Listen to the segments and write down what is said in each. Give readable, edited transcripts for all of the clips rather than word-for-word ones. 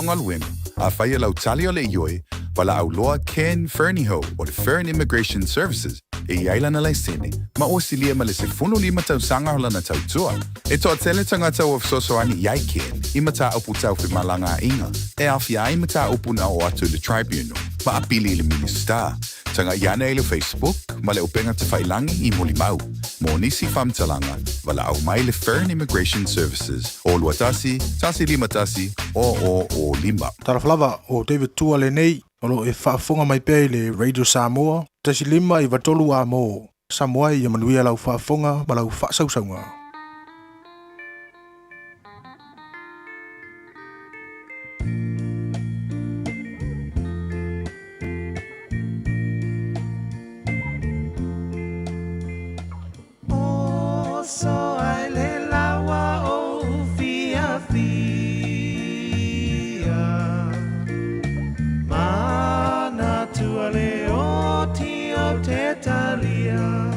ngalwin. Afaya lau talio le ioi, wala au loa Ken Fernieho o the Fern Immigration Services. E yaila na laisene, ma o silia ma le se funu lima tau sanga hola na tau tua. E toa tele tangata o fisosoani yai Ken, I mata upu tau fi malanga inga. E awhia I mata upu na o atu le tribunal, ma apili le minister. Tanga yana ele Facebook, ma le upenga te whailangi I molimau. Mo nisi whamtalanga, wala au mai le Fern Immigration Services. O luatasi, tasi lima tasi, o lima. Taraflava o David Tua le nei, olo e whaafonga mai pei le Radio Samoa, tasi lima I watolu a mo. Samoa I manuia lau whaafonga, ma lau whaasausaunga. So I le lawa o fia mana tua le o ti o te talia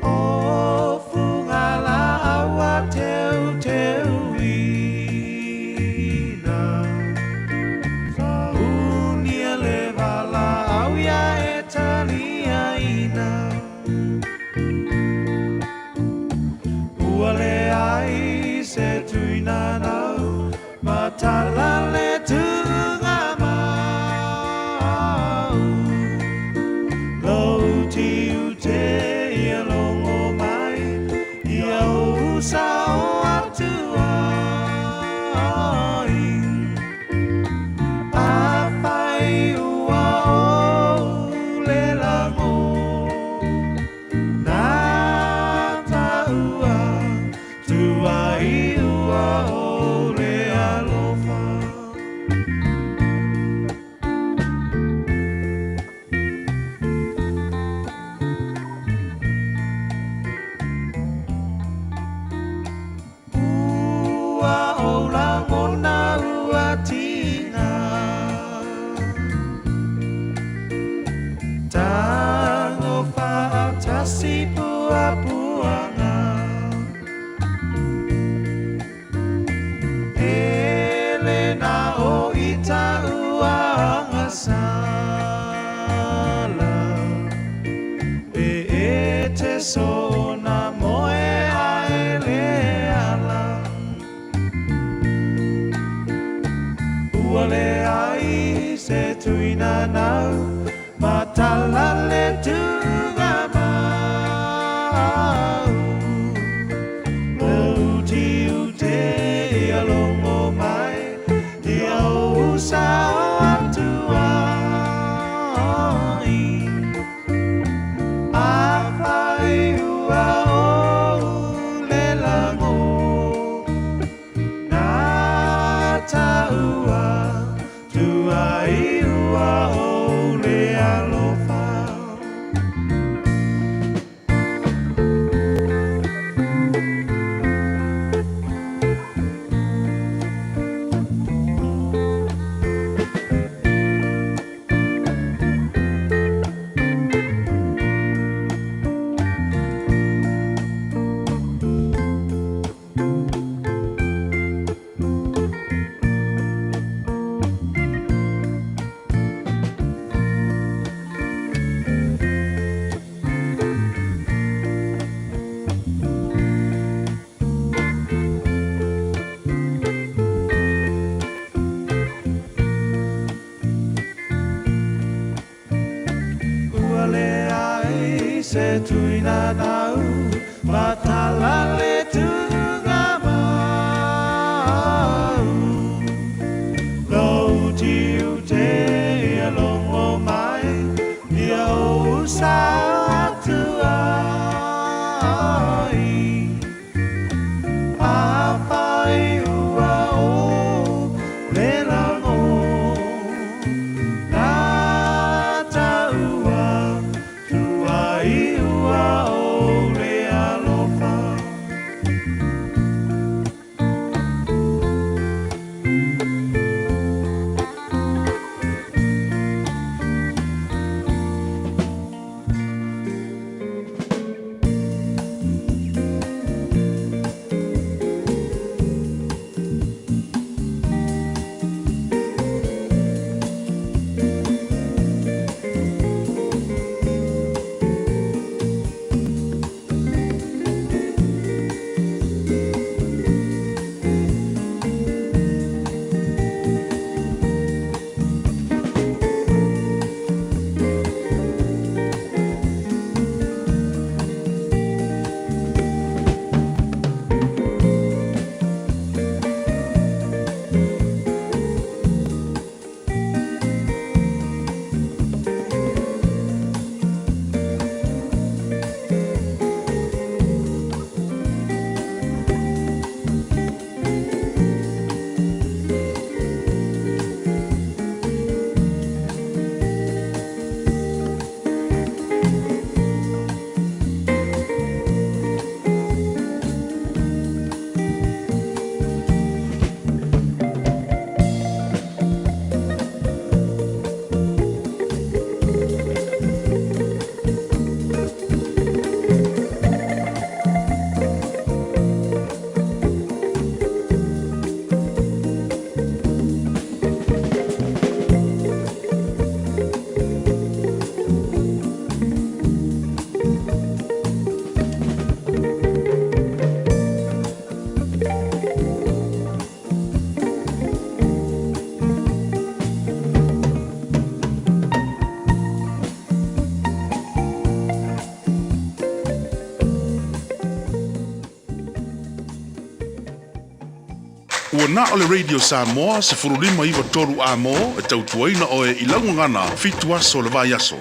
o fungala awa teu ina sa unia le vala au ya e talia ina Uale ai se tuina nau matala le tunga mau Lo ti ute ia longo mai ia usa o atua Afai ua o le lango Sona moe aele ala Uale ai se tuina nau Matala le tunga mau Lauti ute ia longo mai Ia usa o atua Se tuina nau matala le tunga mau Lo ti ute ia longo mai ia usa atua Afai ua o le lango Na taua tua iua o Ua na o le Radio Samoa se furulima iwa toru a mo e tautuaina o e ilangu ngana fitu aso le vai aso.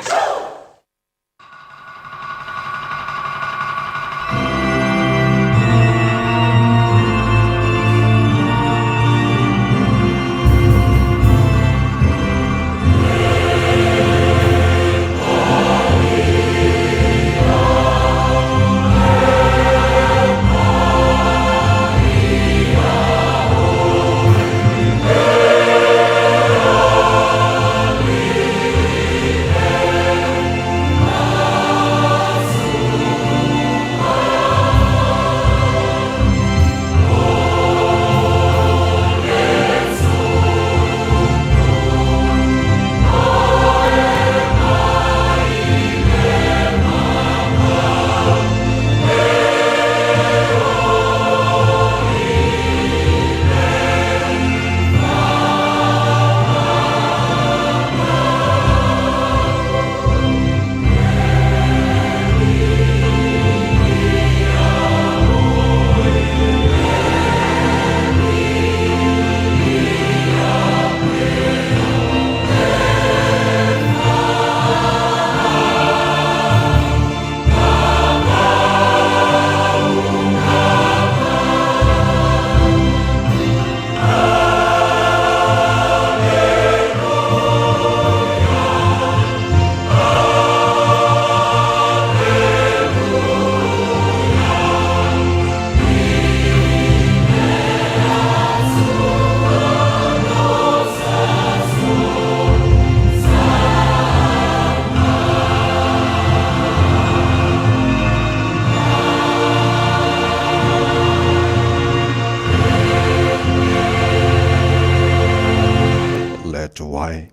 Tuai,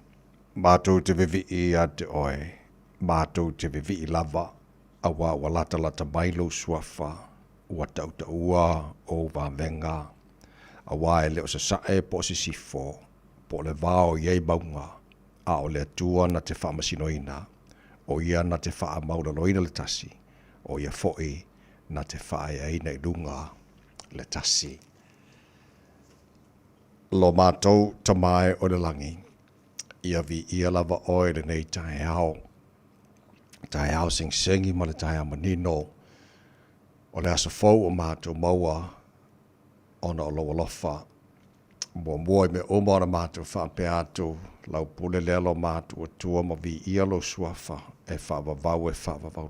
mātou te vivi I a te oe, mātou te vivi I lava, awa walata lata mailo suafa, ua tauta ua o venga, awa e leo sa sae po si sifo, po le vao iei maunga, a o le atua na te whaamasinoina, o ia na te wha mauraloina le tasi, o ia foi na te wha eina I lunga le tasi. Lo mātou tamae o le langi, ia vi ia lava oe le nei Taeao. Taeao sing-singi ma le Taeao manino. O le asa fau o mātou maua ona o loa lofa. Mua me oma ona mātou whaampe atu, lau pule lelo mātou atua ma vi ia lo suafa, e whaavavau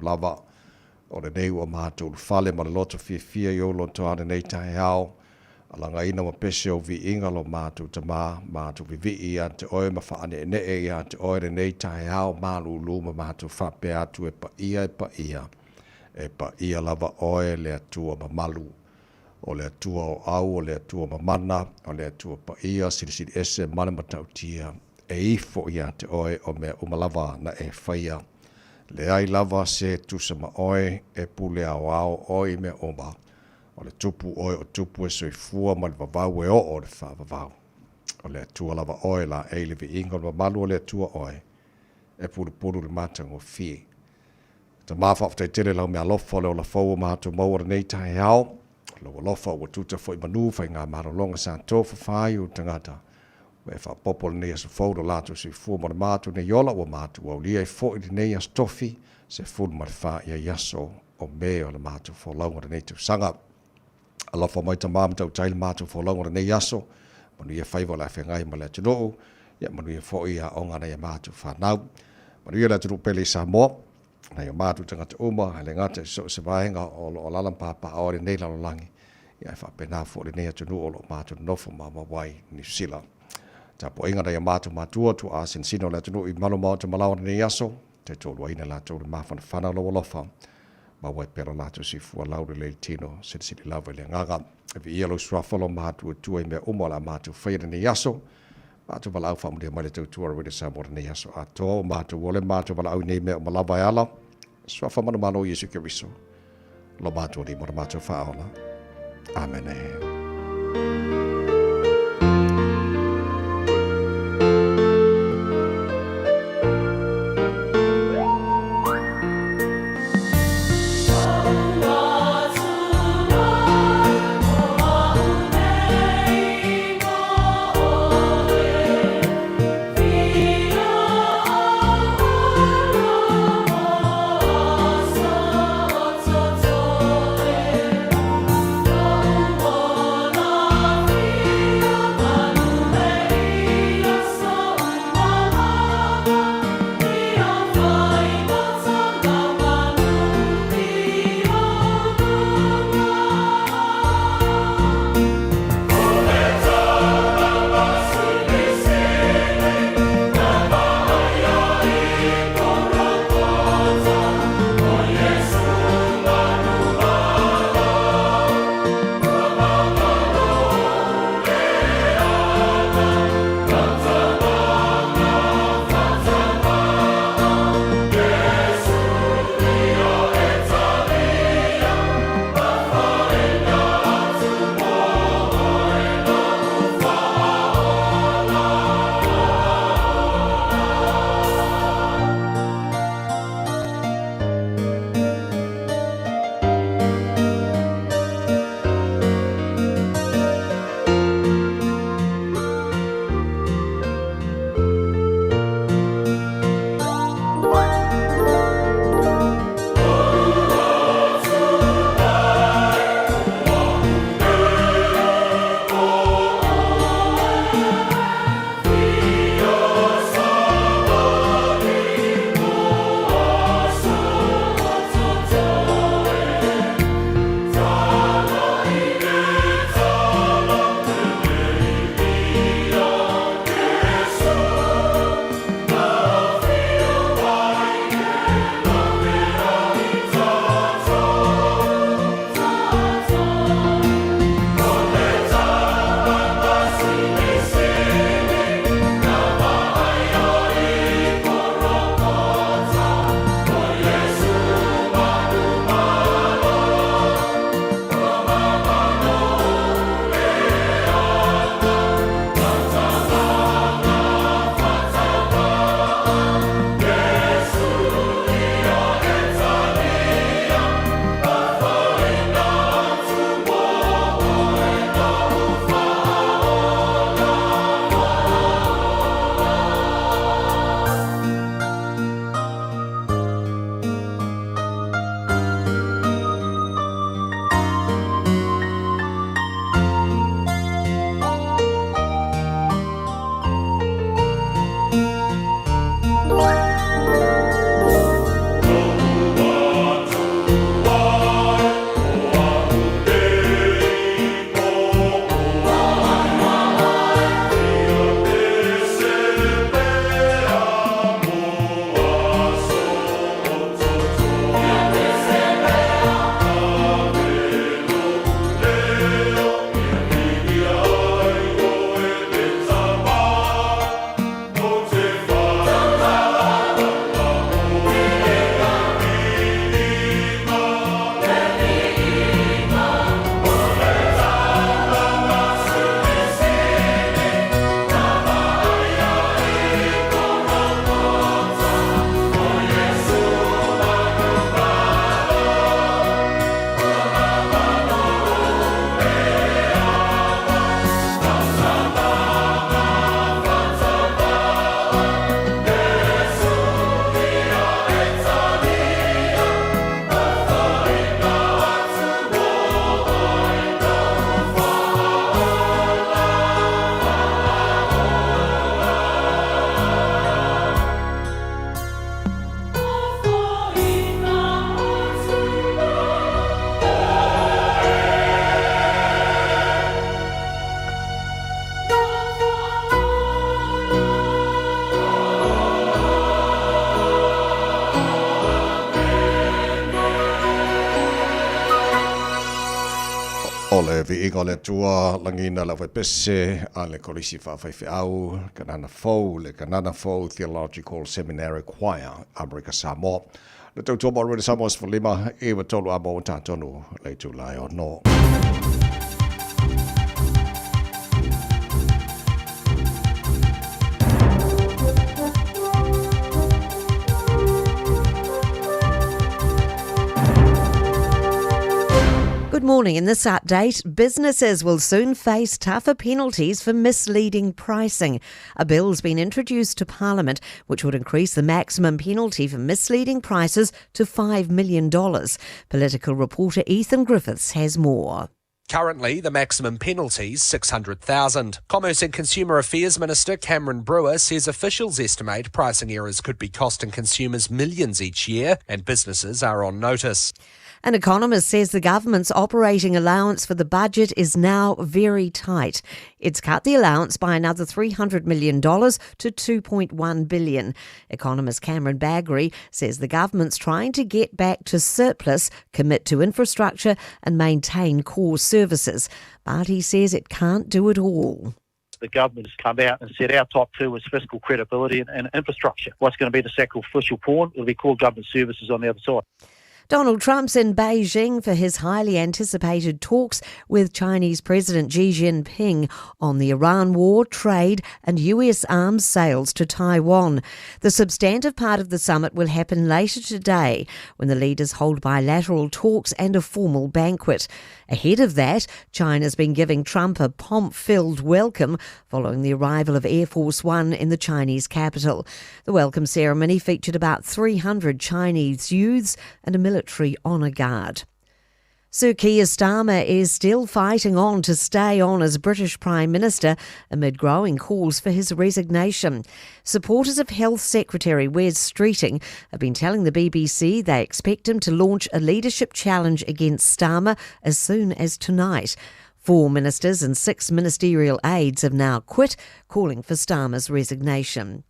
lava. O le nei ua mātou fale ma le loto fia I olo toa le nei Taeao. Alanga ina ma pese o vi inga lo mātou mātou vi I a te oe ma whaane I a te oe nei Taeao Malu luma mātou whape atu e pa ia lava oe le atua ma Malu, o le atua o au, o le atua ma mana, o le atua pa ia siri ese male matautia, e ifo I a te oe o mea umalava na e whaia. Le ai lava se tusa ma oe e pule au oe me oma. O le tupu oe o tupu e soifua ma le vavau e o le whaavavau. O le atua lava oe la e le vi inga o Malu o le atua oe. E puru le mātango fie. Ta mawhaftai tele lau mea lofa leo la fau o mātou maua nei Taeao. Lau lofa o tuta fo I manu fai ngā maralonga sa tofa whai o tangata. We wha popo le nei aso fau do lato soifua ma le mātou nei yola o mātou au lia e fo I nei as tofi se fulu ma le wha ia yaso o me o le mātou fo launga nei tu sanga. Alofa mai ta mam tau taile mātou wholaunga nei aso, manu ia whaiva la whengai ma le atunoo, ia manu ia whoi a onga nei a mātou whanau. Manu ia le atunoo pele Samoa, nei a mātou tangata uma, le ngata so se vaenga o lalampapa a ore nei lalolangi, ia e whapena fo le nei atunoo o mātou nofo ma wai New Zealand. Ta po inga nei a mātou mātua tu a sinsino le atunoo I malo mao te malawa nei aso, te tolu aina la tolu mawhana whanau lo lofa. Ma wai pera lato si fua laure le tino siri lava le ngaga. E vi ia lo suafalo mātua tua I mea umola mātua whaira nei aso. Mātua wala au whamuria mai le tautua rewere Samoa nei aso a toa. Mātua wole mātua wala au nei mea umalava e ala. Suafa mana malo Yesu Kiriso. Lo mātua ni mora mātua whaola. Amen. le vi inga le tua langina la pese a le kolisi whawhaiwhi au kanana fau Theological Seminary Choir America Samoa. Le tau tō mō rene Samoa for lima e wa tolu a mō tātonu le tū lai o no. Good morning. In this update, businesses will soon face tougher penalties for misleading pricing. A bill's been introduced to Parliament which would increase the maximum penalty for misleading prices to $5 million. Political reporter Ethan Griffiths has more. Currently, the maximum penalty is $600,000. Commerce and Consumer Affairs Minister Cameron Brewer says officials estimate pricing errors could be costing consumers millions each year, and businesses are on notice. An economist says the government's operating allowance for the budget is now very tight. It's cut the allowance by another $300 million to $2.1 billion. Economist Cameron Baggery says the government's trying to get back to surplus, commit to infrastructure and maintain core services. But he says it can't do it all. The government has come out and said our top two is fiscal credibility and infrastructure. What's going to be the sacrificial pawn? It'll be core government services on the other side. Donald Trump's in Beijing for his highly anticipated talks with Chinese President Xi Jinping on the Iran war, trade and US arms sales to Taiwan. The substantive part of the summit will happen later today when the leaders hold bilateral talks and a formal banquet. Ahead of that, China's been giving Trump a pomp-filled welcome following the arrival of Air Force One in the Chinese capital. The welcome ceremony featured about 300 Chinese youths and a military honour guard. Sir Keir Starmer is still fighting on to stay on as British Prime Minister amid growing calls for his resignation. Supporters of Health Secretary Wes Streeting have been telling the BBC they expect him to launch a leadership challenge against Starmer as soon as tonight. 4 ministers and 6 ministerial aides have now quit, calling for Starmer's resignation.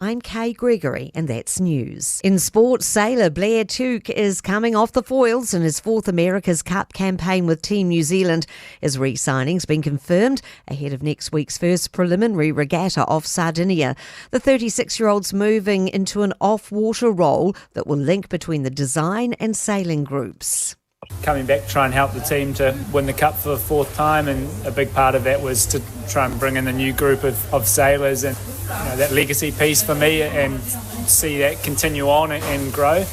I'm Kay Gregory, and that's news. In sports, sailor Blair Tuke is coming off the foils in his 4th America's Cup campaign with Team New Zealand. His re-signing's been confirmed ahead of next week's first preliminary regatta off Sardinia. The 36-year-old's moving into an off-water role that will link between the design and sailing groups. Coming back to try and help the team to win the Cup for the 4th time, and a big part of that was to try and bring in a new group of sailors and that legacy piece for me and see that continue on and grow.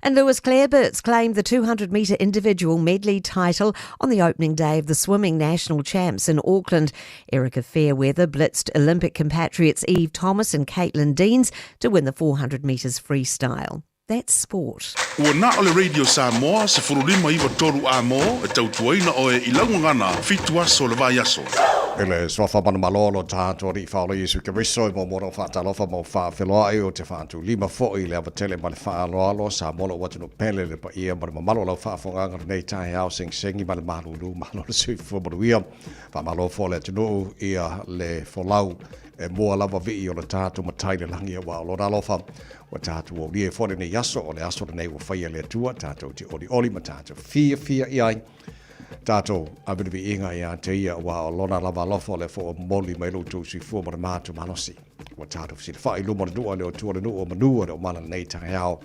And Lewis Clareberts claimed the 200-metre individual medley title on the opening day of the Swimming National Champs in Auckland. Erica Fairweather blitzed Olympic compatriots Eve Thomas and Caitlin Deans to win the 400 metres freestyle. That's sport. Ua na ole Radio Samoa se furulima iwa toru a mo e tautuaina o e ilaungangana fitua so le vai aso. Ele swafa mana malolo tātua ri whaolo Yesu ke riso i mo moro whaatalofa mo whaawheloa e o te whaatu lima fo i le avatele ma le whaaloalo sa molo watu no pele le pa ia ma le mamalo lau whaafonganga nei Taeao sengi ma le malulu malo le sui fuamaruia whaamalo fo le tunu ia le folau e mua lava vii o le tātu matai le langi e wa o lora alofa wa tātu o lie fore nei aso o le aso le nei wa whaia le tua tātu te oli ma tātu fia iai tātou abirivi inga ia te ia wa o lona lava lofo le fo o moli mai lutu sui fua ma le mātu manosi wa tātou si le whai luma le nua le o tua le nua o manua le o mana nei Taeao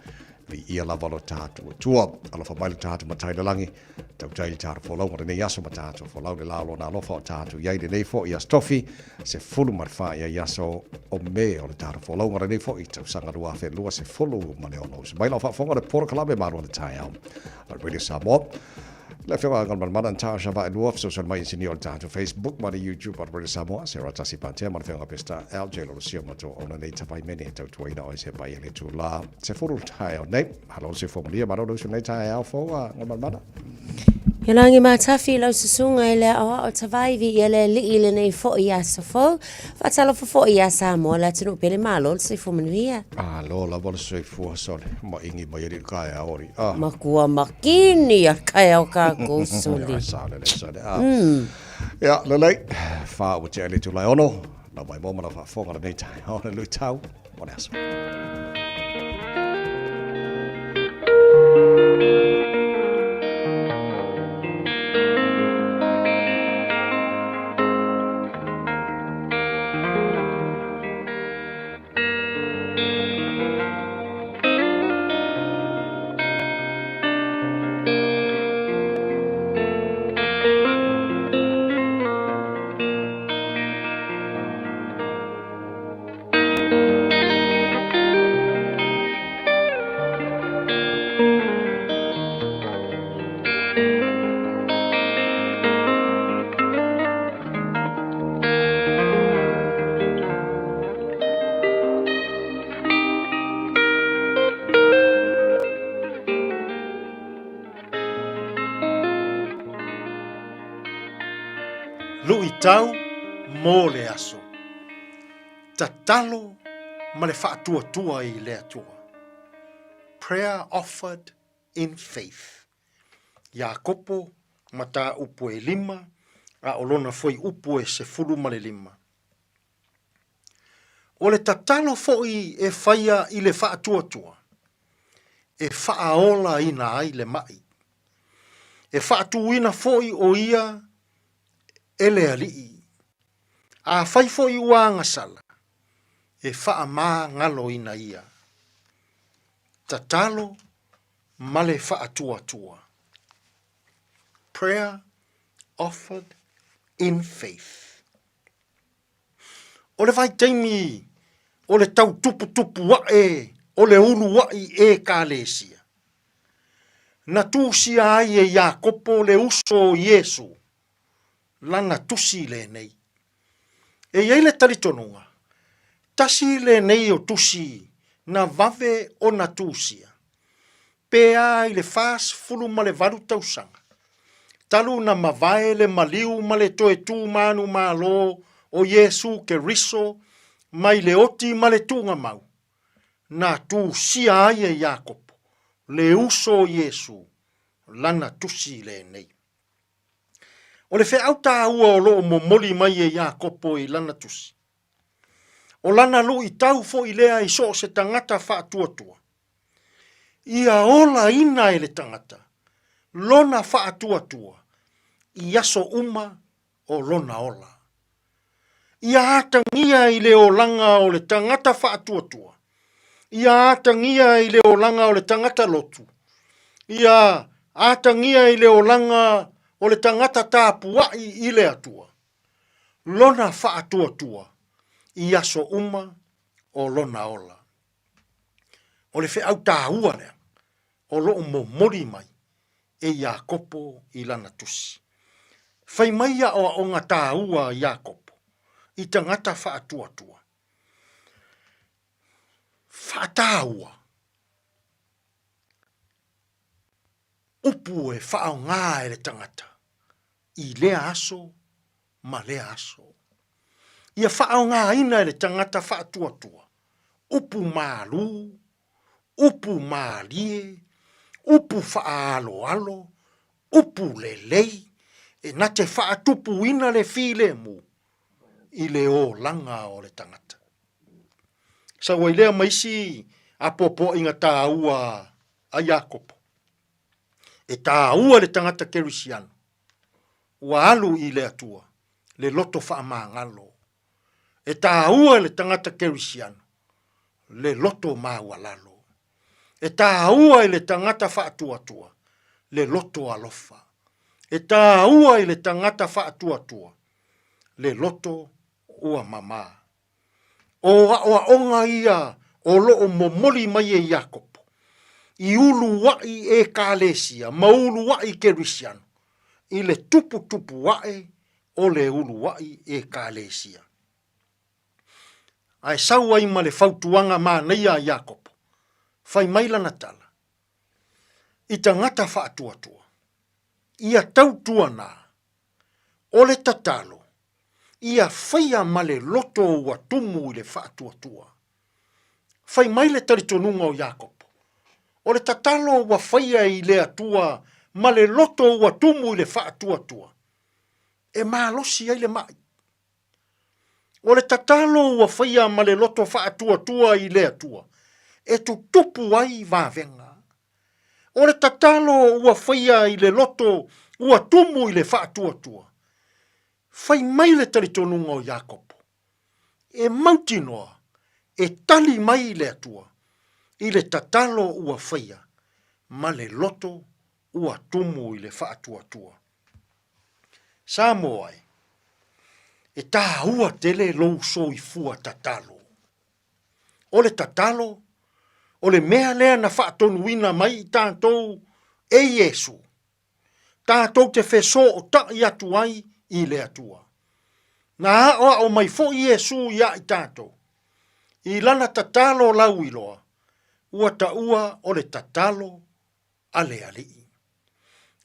li ia lava lo tātu o tua alofa mai le tātu matai le langi tau tai tātu fo launga nei aso ma tātu fo lau le lao na alofa o tātu iai le nei fo i astofi se fulu ma le wha ia iaso o me o le tātu fo launga nei fo i tau sanga rua fe lua se fulu ma le ono se mai lau wha fonga le pora kalame maru le Taeao la Radio Samoa le whenga ngal mana mana tā shava e lua social mai sini o tātu Facebook ma le YouTube ma Radio Samoa se rata si pantea ma le whenga pesta LJ lo sio ma to ona nei tapai mene tau tuaina o se pai ele tu la se furu Taeao nei halo se formalia ma lo se nei Taeao fo ngal mana Ia langi mā tawhi lau susunga e lea o tawaivi i le li le nei fo i asa fo. Whatalo fo i asa mo la tinu pele malo se fo manuia. Lo la wala se fo sole ma ingi ma yeri kai a ori. Makua makini a kai au ka ko soli. Ja, le lei fa o te ale tu lai ono. Na mai mo ma fa fonga nei tai. Ona lui tau. Ona aso. tau mō le aso. Tatalo ma le whaatua i le atua. Prayer offered in faith. Iakopo ma tā upu e 5, a olona foi upu e 10 ma le 5. O le tatalo foi e whaia i le whaatua. E whaaola ina ai le mai. E whaatuina foi o ia e le alii. A whai foi ua ngasala. E wha mā ngalo ina ia. Tatalo male wha atua. Prayer offered in faith. O le vai teimi, o le tau tupu wae, o le ulu wai e kālesia. Na tūsia ai e Iakopo le uso Yesu, lana tusi le nei. E iei le talitonunga, tasi le nei o tusi, na vave o na tūsia. Pea i le fas fulu ma le valu tausanga. Talu na mavae le maliu ma le toe tū manu malo o Yesu ke riso, mai le oti ma le tūnga mau. Na tūsia ai e Iakopo, le uso Yesu, lana tusi le nei. O le whea auta ua o loo momoli mai e Iakopo i lana tusi. O lana lu i tau fo i lea i so se tangata whaatua. Ia ola ina e le tangata, lona whaatua, i aso uma o lona ola. Ia atangia i le olanga o le tangata whaatua. Ia atangia i le olanga o le tangata lotu. Ia atangia i le olanga o le tangata tāpuai i le atua. Lona whaatua, i aso uma o lona ola. O le whea au tāua lea, o loo mori mai, e Iakopo i lana tusi. Whai maia o ngā tāua Iakopo, i tangata whaatua. Whaatāua. Upu e whaau ngā e le tangata, i lea aso, ma lea aso. Ia whaau ngā ina e le tangata whaatua. Upu Malu, upu Malie, upu whaalo, upu lei, e na te whaatupu ina le file mu, i le o langa o le tangata. Sa wai lea maisi a popo inga tāua a Iakopo. E tāua le tangata kerisiano, ua alu i le atua, le loto whaamangalo. E tāua le tangata kerisiano, le loto mawalalo. E tāua le tangata whaatua, le loto alofa. E tāua le tangata whaatua, le loto ua mama. O onga ia o loo momoli mai e Iakopo. I ulu wai e kālesia, ma ulu wai kerisiano. I le tupu wai o le ulu wai e kālesia. Ai sau ai ma le fautuanga ma neia Iakopo. Fai maila na tala. I tangata whaatua. Ia tautua nā. O le tatalo. Ia whaia ma le loto ua tumu i le whaatua. Fai maile taritonunga o Iakopo. O le tatalo ua whaia i le atua ma le loto ua tumu i le whaatua. E malosi ai le mai. O le tatalo ua whaia ma le loto whaatua i le atua. E tu tupu ai vavenga. O le tatalo ua whaia i le loto ua tumu i le whaatua. Whai mai le taritonunga o Iakopo. E mautinoa, e tali mai i le atua. I le tatalo ua whaia, ma le loto ua tumu i le whaatua. Samoa e tā ua tele lou so i fua tatalo. O le tatalo, o le mea lea na whaatonuina mai i tātou e Yesu. Tātou te wheso o tai atu ai i le atua. Na oa o mai fo Yesu ia i tātou. I lana tatalo lau iloa, ua taua o le tatalo ale alii.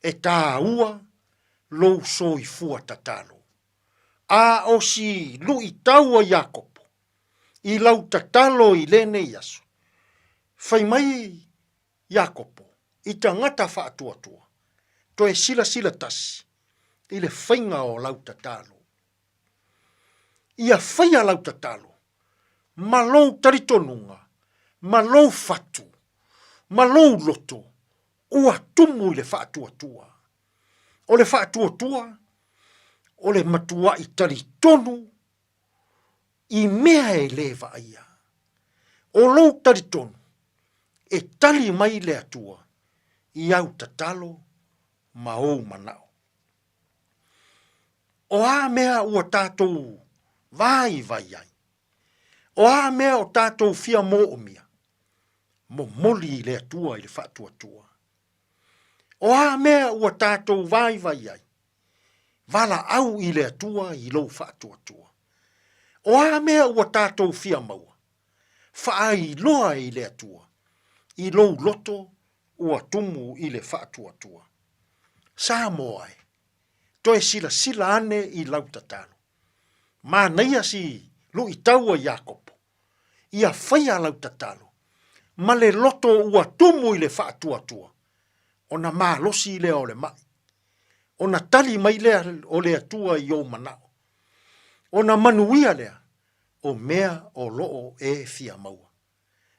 E tā ua lou so i fua tatalo. A o si lui tau a Iakopo. I lau tatalo i lene yaso. Fai mai Iakopo. I tangata wha atua. To e sila tasi. I le whainga o lau tatalo. Ia whaia lau tatalo. Malou taritonunga. Malou fatu. Malou loto. Ua tumu i le wha atua. O le wha atua. O le matua i taritonu. I mea e lewa aia. O lou taritonu. E tali mai le atua. I au tatalo. Ma o manao. O a mea ua tātou vai ai. O a mea o tātou fia mo o mia. Mo moli le atua i le whaatua. O a mea ua tātou vai ai. Vala au i le atua i lou whaatua. O a mea ua tātou fia maua. Whaai loa i le atua. I lou loto ua tumu i le whaatua. Samoa e. Toe sila ane i lau tatalo. Ma naia si lu i taua Iakopo. Ia whaia lau tatalo. Ma le loto ua tumu i le whaatua. Ona maa losi le o le mai. Ona tali mai lea o le atua i o manao. Ona manuia lea o mea o loo e fia maua.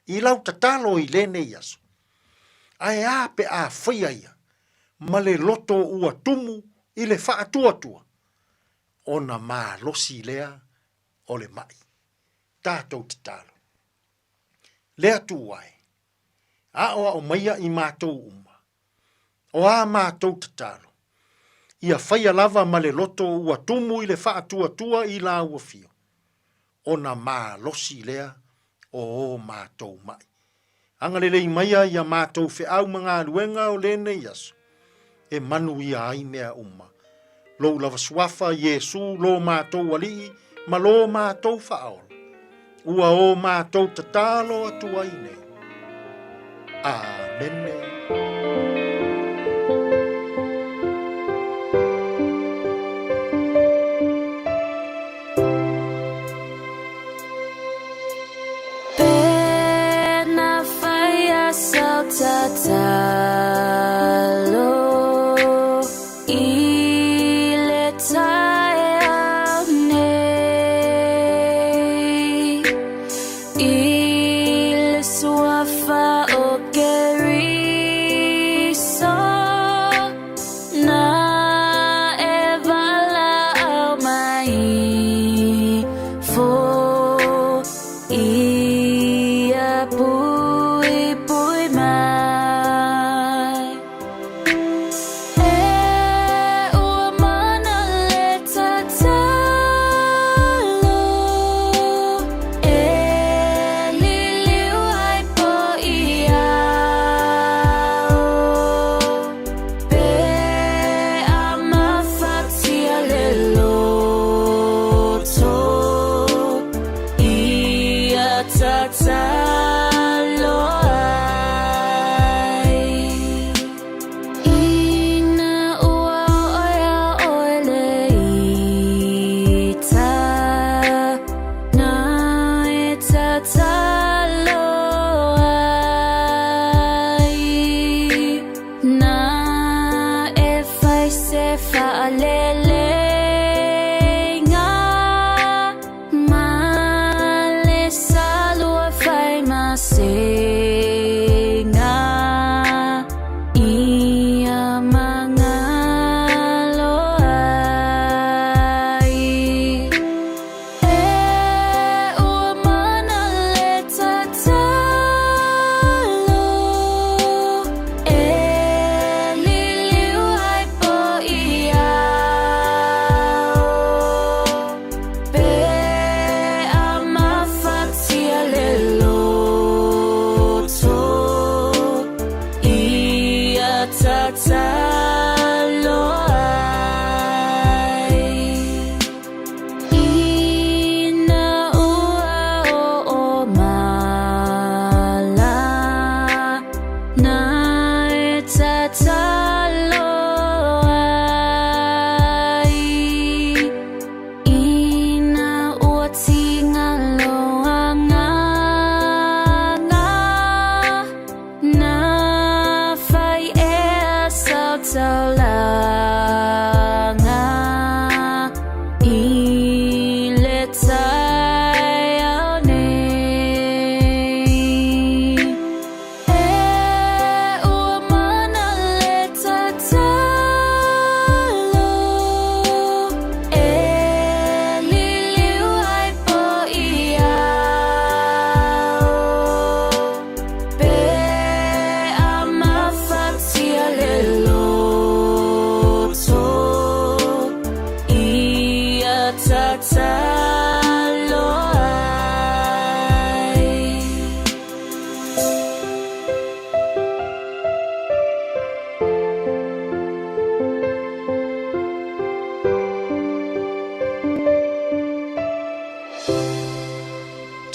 I lau tatalo i lene iaso. Ai a pe a whaia ia. Ma le loto ua tumu i le whaatua. Ona maa losi lea o le mai. Tātou tatalo. Lea tuai. A o maia i mātou uma. O a mātou tatalo. Ia whaia lava ma le loto ua tumu i le whaatua i la ua fio. Ona maa losi lea o mātou mai. Angalele i maia ia mātou fe au mga luenga o lene iaso. E manu ia ai mea uma. Lo lava swafa Yesu lo mātou alii ma lo mātou whaol. Ua o mātou tatalo atua i nei. Amen.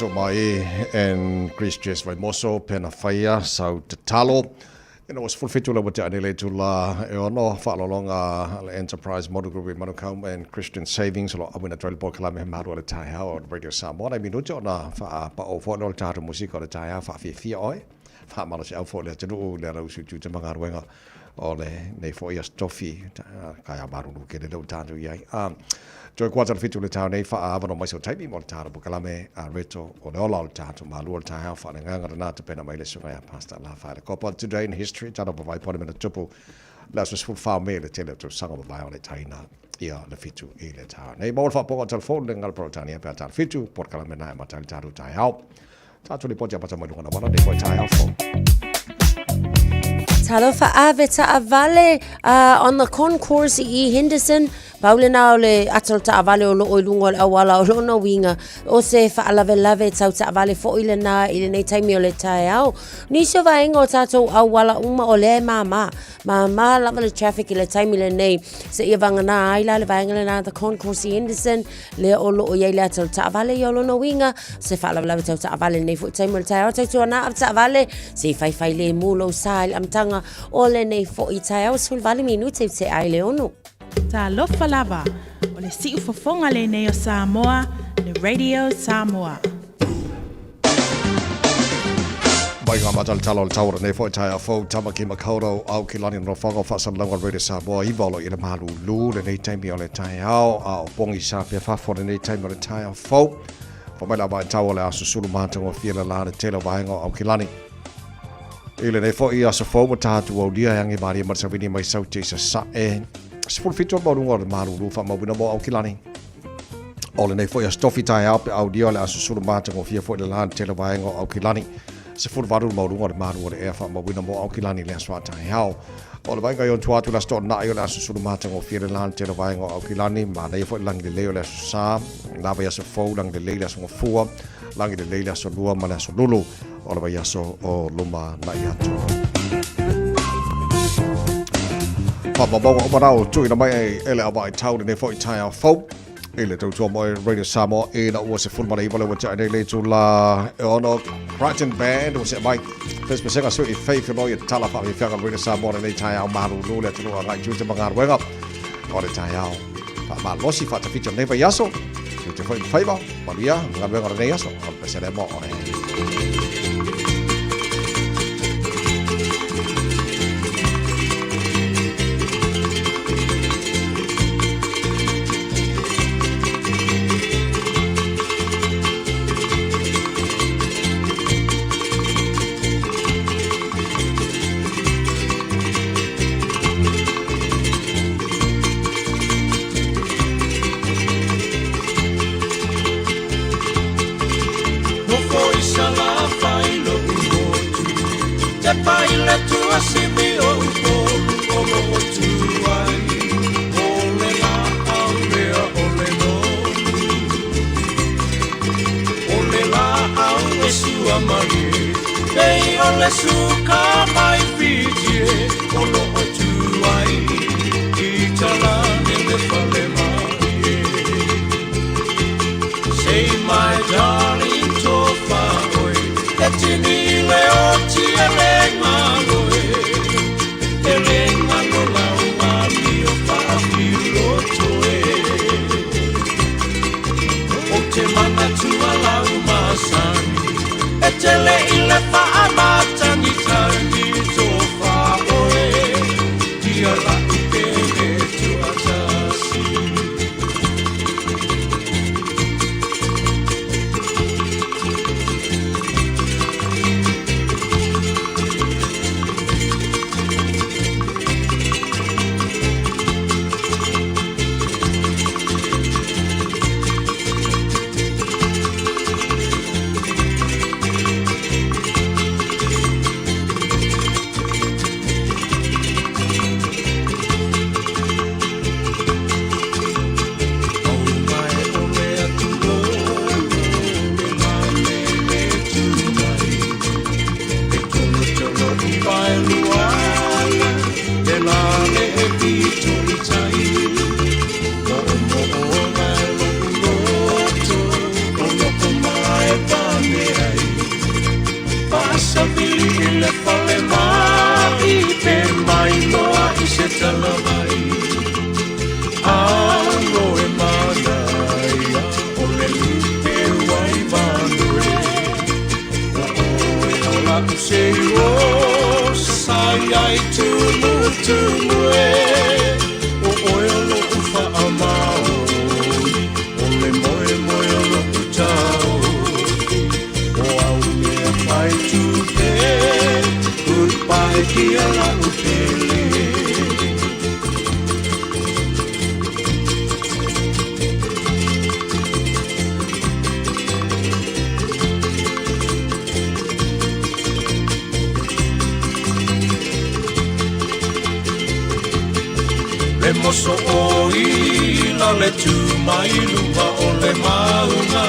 to mai and Chris Jess vai moso pena faia sau te talo. Ina was fulfitu la wata anele tu la e ono whaalolonga enterprise model group i Manukau and Christian Savings lo awina trail po kala me maru le Taeao o Radio Samoa. Ai minuto na fa pa o fo no tatu musika le Taeao fa fi oi. Fa malo se au fo le tenu le ra usu tu te mangaruenga o le nei fo ia stofi kaya maru ke le tatu iai. Joy kwata fitu le tau nei fa ava no mai so taipi mo tau po kala me a reto o le ola tatu malu le Taeao fa nganga na te pena mai le sunga ya pasta la fa le kopa today in history tano po vai pone me tupu la so full fa me le tele to sanga mo vai o le taina ia le fitu i le tau nei mo fa po telefon le ngal pro tania pe tau fitu por kala me na ma tau tatu Taeao tatu le poja pata mo ngana wana de ko Taeao fo Talo fa ave ta avale on the concourse i Henderson Paulina le atol ta avale o lo oilunga o awala o no winga o se fa lave tau ta avale fo ile na ile nei taimi o le Taeao ni so va ingo tato awala uma o le mama lava le traffic ile taimi le nei se ia vanga na ai le vanga le na the concourse i Henderson le o lo o ye le atol ta avale o lo no winga se fa lave tau ta avale nei fo taimi le Taeao tau na ta avale se fai le mulo sai am tanga o le nei fo i Taeao sul vale minute se ai le ono Ta lofa lava o le siu fofonga le nei o Samoa, le Radio Samoa. Mai ngā matal talo le taura nei fo i Taeao fo tamaki makauro au ki lani no whango whasanlanga Radio Samoa i valo i le Malu lu le nei taimi o le Taeao a o pongi sa pia whafo le nei taimi o le Taeao fo. Fo mai la mai tau le asu sulu mātango whiela la le telo vahengo au ki lani. I le nei fo i asu fo mo tātu au lia yangi maria matsawini mai sau te sa e Sipul fitur baru le Malu lu fa mabuna mo au kilani. Ole nei foi a stofi Taeao pe audio le asu sulu mata ngo fia foi le lan tele vai ngo au kilani. Sipul baru le Malu le e fa mabuna mo au kilani le aswa Taeao. Ole vai ga yon tuatu la sto na yo le asu sulu mata ngo fia le lan tele vai ngo au kilani ma nei foi lang le leo le asu sa la vai asu fo lang le le asu ngo fua lang le le asu lua ma le asu lulu. Ole vai asu o luma na ia tu. Papa Marau tui na mai ele abai tau nei foi Taeao fo ele tau tua mai Radio Samoa e na ua se fulmana iwale wa tia nei tu la e ono Brighton Band o se mai fes mesenga sui i faith no i tala fa mi fianga Radio Samoa nei Taeao Malu lu le tunu a ngai te mangar wenga o le Taeao fa ma losi fa ta ficha nei va yaso tu te foi faiva malia ngar wenga nei yaso o pe se le mo tunue o oe olo ufa a maori o le moe moe olo utao o au mea pai tupe goodbye kia la upele Le moso o ila le tu mai lupa o le maunga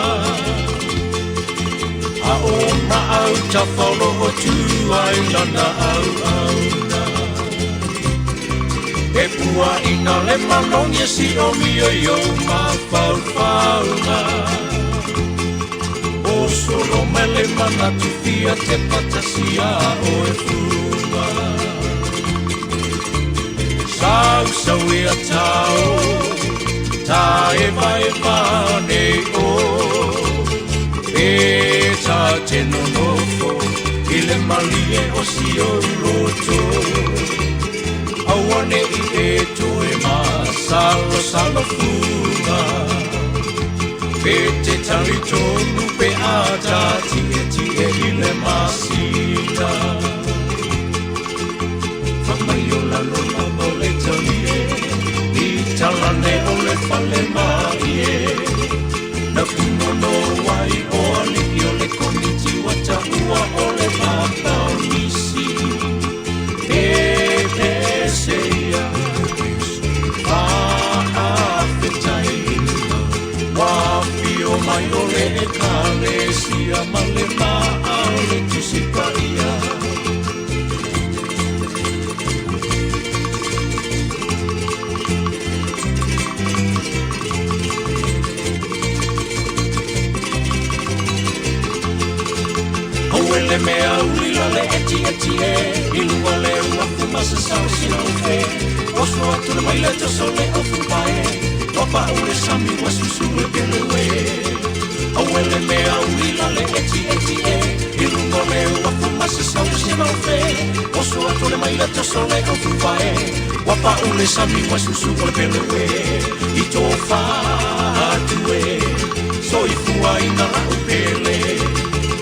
a o na au ta whalo o tu ai lana au au na e pua ina le malongia si o mio yo ma fau fau na o solo me le mana tu fia te patasia o e fuma Sau sau ia tau, ta e ne o, e ta te nonofo, i le mali e o si o roto. Awane i e to e ma, salo fuma, pe te tali tonu pe a ta tie i le masina. Whamaio la lona mo le talie, I talane o le whale mai e. Na kumono wai o aliki o le komiti wata ua o le papau nisi. E peseia, whaafetai, wawhio mai o le e kalesia, ma le maa o le tusipaia. Le mea uila le eti e Ilua le ua fumasa sau sina ufe Oso atu le maile to sole o fupae Wapa ule sami wa susu e pelewe Awele mea uila le eti e Ilua le ua fumasa sau sina ufe Oso atu le maile to sole o fupae Wapa ule sami wa susu e pelewe Ito fa atue So ifua ina la upele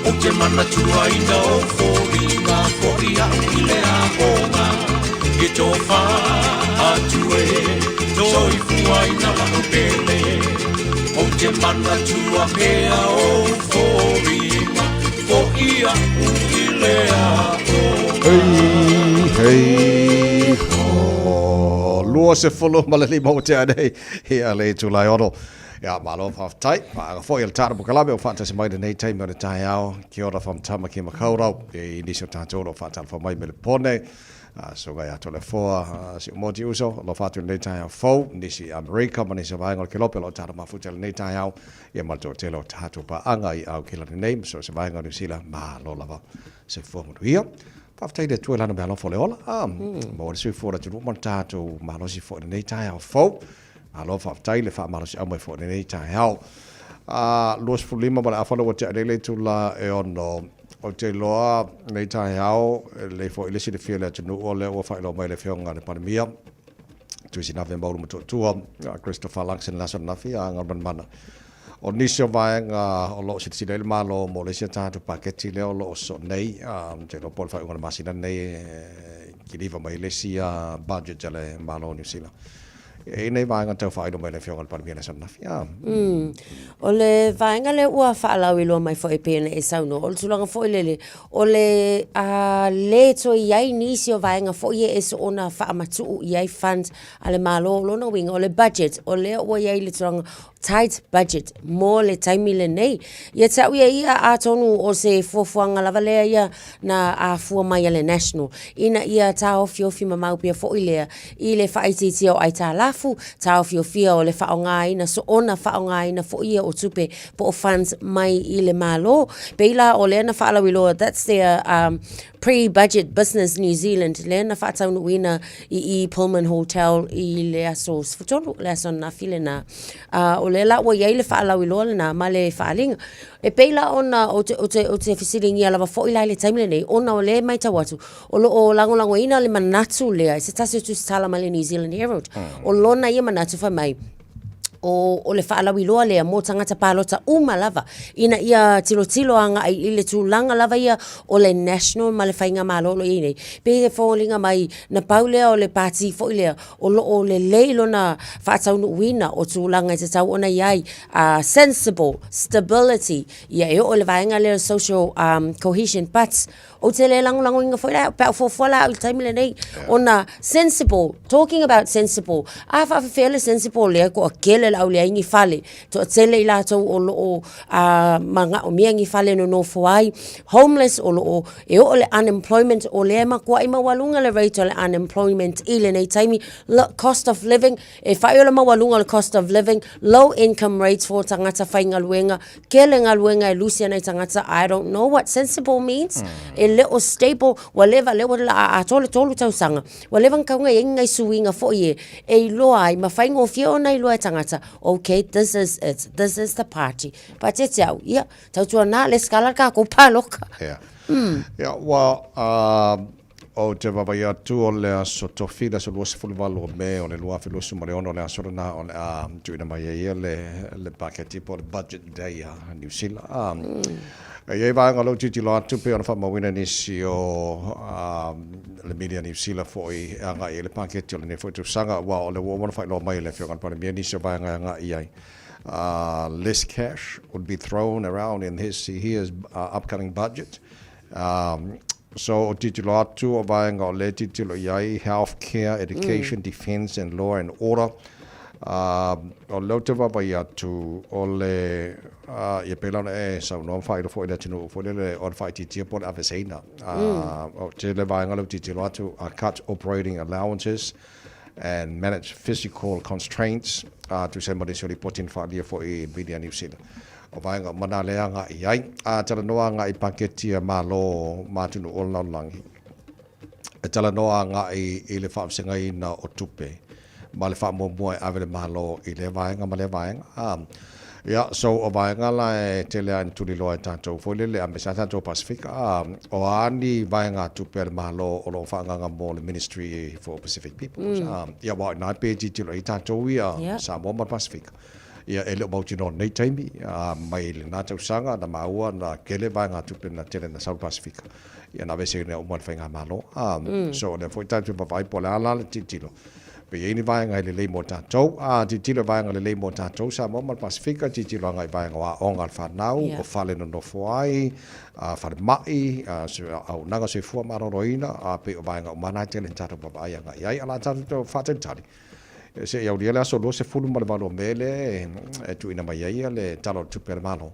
O te mana tua ina o fōringa Fōria o ile a onga E tō wha atue Tō i fua ina la o pele O te mana tua pea o fōringa Fōria o ile a onga Hei ho Lua se fulu ma le lima o te anei Hea le tulai ono Ia malo whaftai, whaanga fwoi al tāra pukalame o whaatasi mai nei teime o ne Taeao, ki ora whamtama ki makaurau, e nisi o tātoro o whaatala whamai me le pone, so gai ato le fōa, si o moti uso, lo whaatu nei Taeao fau, nisi Amerika, ma nisi vaenga o ke lope lo tāra mawhutela nei Taeao, ia malto o telo tātu pa anga I au kila nei, so se vaenga o New Zealand, ma lo lava se fōmunu ia. Whaftai de tue lana me alofo le ola, ma o le sui fōra tunu man tātu, ma losi fō nei Taeao fau, Alo whaftai le whaamarasi au mai fo nei Taeao. Luas fulima ma le awhana wa te alele tula e ono o te loa nei Taeao le fo ilesi le fia le atunu o le ua whaelo mai le whionga le pandemia. Tuisi nawe mauru matotua, Christopher Langson lason nafi a ngarman mana. O nisio vaenga o loo sitisile le malo mo le sia tātu paketi le o loo so nei, te lo pol whaunga le masina nei ki liva mai le sia budget jale malo New Zealand. E nei vaenga tau whaedo mai le whionga le pandemia le son nafi. O le vaenga le ua whaalau I loa mai fo e pēna e sauno. O le tulanga fo lele. O le le to iai nisi o vaenga fo ie e so ona whaamatu iai funds a le malo lona winga. O le budget. O le ua iai le tulanga tight budget. Mo le taimi le nei. Ia tau ia a tonu o se fuafuanga lava lea ia na a fua mai le national. Ina ia ta ofi mamau pia fo ilea. I le whaititi o ai ta lafu. Ta ofi o le whaongaina. So ona whaongaina fo ia o tupe po o funds mai I le malo. Beila o lea na whaalawi loa. That's their pre-budget business New Zealand. Lea na whaatau nuina I Pullman Hotel I le aso sfutolu. Le aso na file na. O le la wa ia le whaalau I loa na ma le whaalinga. E peila ona o te fisiringi ala fo I le taimile nei, ona o le mai tawatu, o lo o lango ina le manatu lea, se tasi o tu tala ma le New Zealand Herald, o lona ia manatu wha mai, o le whaalawi loa lea mō tangata pālota lava ina ia tilo anga I le tūlanga lava ia o le national ma le whainga mālolo I nei. Pe whōlinga mai na paulea o le pāti fo lea o le leilo na whaataunu uina o tūlanga I te tau ona iai sensible, stability ia e o le vaenga lea social cohesion but o te le lango inga fo lea pēo fōwhala o taimile nei ona sensible, talking about sensible a whawhawhele sensible lea ko a kele au le ingi fale to tele I latou o manga o mia ngi fale no foai homeless o le unemployment o le makua I mawalunga le rate o le unemployment I le nei taimi cost of living e whai o le mawalunga le cost of living low income rates for tangata whainga luenga kele ngā luenga e lucia nei tangata I don't know what sensible means e le o stable whatever le a tolu tausanga whatever kaunga inga I suinga fo ie e loa I ma whainga o fia o nei loa tangata okay, this is it. This is the party. But it's out. Yeah. Tautua na le skala ka ko paloka. Yeah. Yeah, well, o te wapai atu o le aso tofila so lua sefulu walu o me o le lua filusu ma le ono le aso na o le tuina mai ia le paketi po le budget day New Zealand. Ia vaenga lau titi lo atu pe ona whamawina nisi o le media New Zealand foi anga I le paketi o le nefo tu sanga wa o le wana whai lo mai le whiongan pana mea nisi o vaenga anga iai. Less cash would be thrown around in his upcoming budget. So o titi lo atu o vaenga o le titi lo iai healthcare, education, defense and law and order. O lau te wapai atu o le ia pelana e sau no whai rofo I le tinu fo le o whai titia po le awheseina o te le vaenga lau titi lo atu cut operating allowances and manage physical constraints to somebody soli potin whalia fo I media New Zealand o vaenga mana lea nga iai tala noa nga I paketia malo matunu o laulangi tala noa nga I le whaafsenga ina o tupe ma le wha mua ave le malo I le vaenga ma le vaenga. So o vaenga la te lea ni tuli loa tātou fōle le ambesa tātou Pacific. O ani vaenga tupe le malo o lo whaanganga mo le Ministry for Pacific Peoples. Wa nai pe titilo I tātou ia Samoa ma Pacific. Ia ele o mauti no nei taimi mai le nā tausanga na maua na kele vaenga tupe na tele na South Pacific. Ia na vese ne o mua whainga malo. So le fōi tātou papai po le ala le titilo. Pe ini vaenga le lei mo tātou, titilo vaenga le lei mo tātou, Samoa ma Pasifika, titilo ngai vaenga wa onga whanau, o whale no nofo ai, whale mai, au nanga se fua maroroina, pe o vaenga o manai tele tātou papai anga iai, ala tātou whaten tari. Se iau lia le aso lo se fulu male malo mele, tu ina mai iai le talo tupe le malo.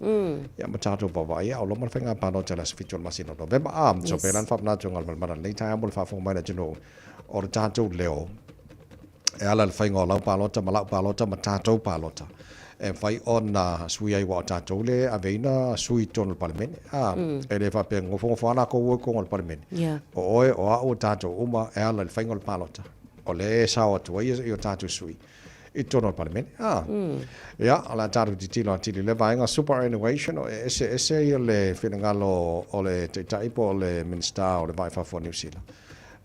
Ia ma tātou papai, au loma whenga pano tala se fitu masino November, so pelan whapnatu ngal mana lei tai amul whafong mai na tino, o le tātou leo, e ala le whaingo lau pālota, ma lau pālota, ma tātou pālota. E whai o na sui ai wa tātou le, a veina sui tono le palemene. E le whape ngofo ana ko ua kongo le palemene. O oe o au tātou uma, e ala le whaingo le pālota. O le sawa tua i o tātou sui. I tono le palemene. Ia, ala tātou titilo atili le vaenga superannuation, o ese i le whenangalo o le teipo o le minister o le vai whafo New Zealand.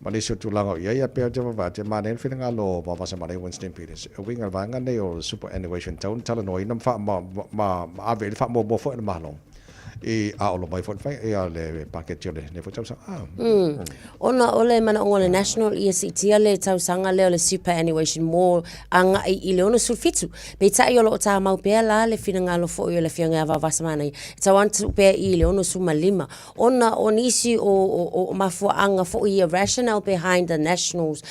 Malaysia tulanga ia pe te va te manen feeling alo ba va sama Winston Peters winga vanga nei o superannuation town talano ina fa ma ave fa mo fo ma long e a lo mai fo fa e le package le ne fo tsa ona ole mana o le national ECT le tau sanga le superannuation more anga I le ona sulfitu be ta yo lo ta mau pe la le finanga lo fo yo le fianga va samana ta want pe I le ona suma lima ona onisi o mafu anga fo I rationale behind the nationals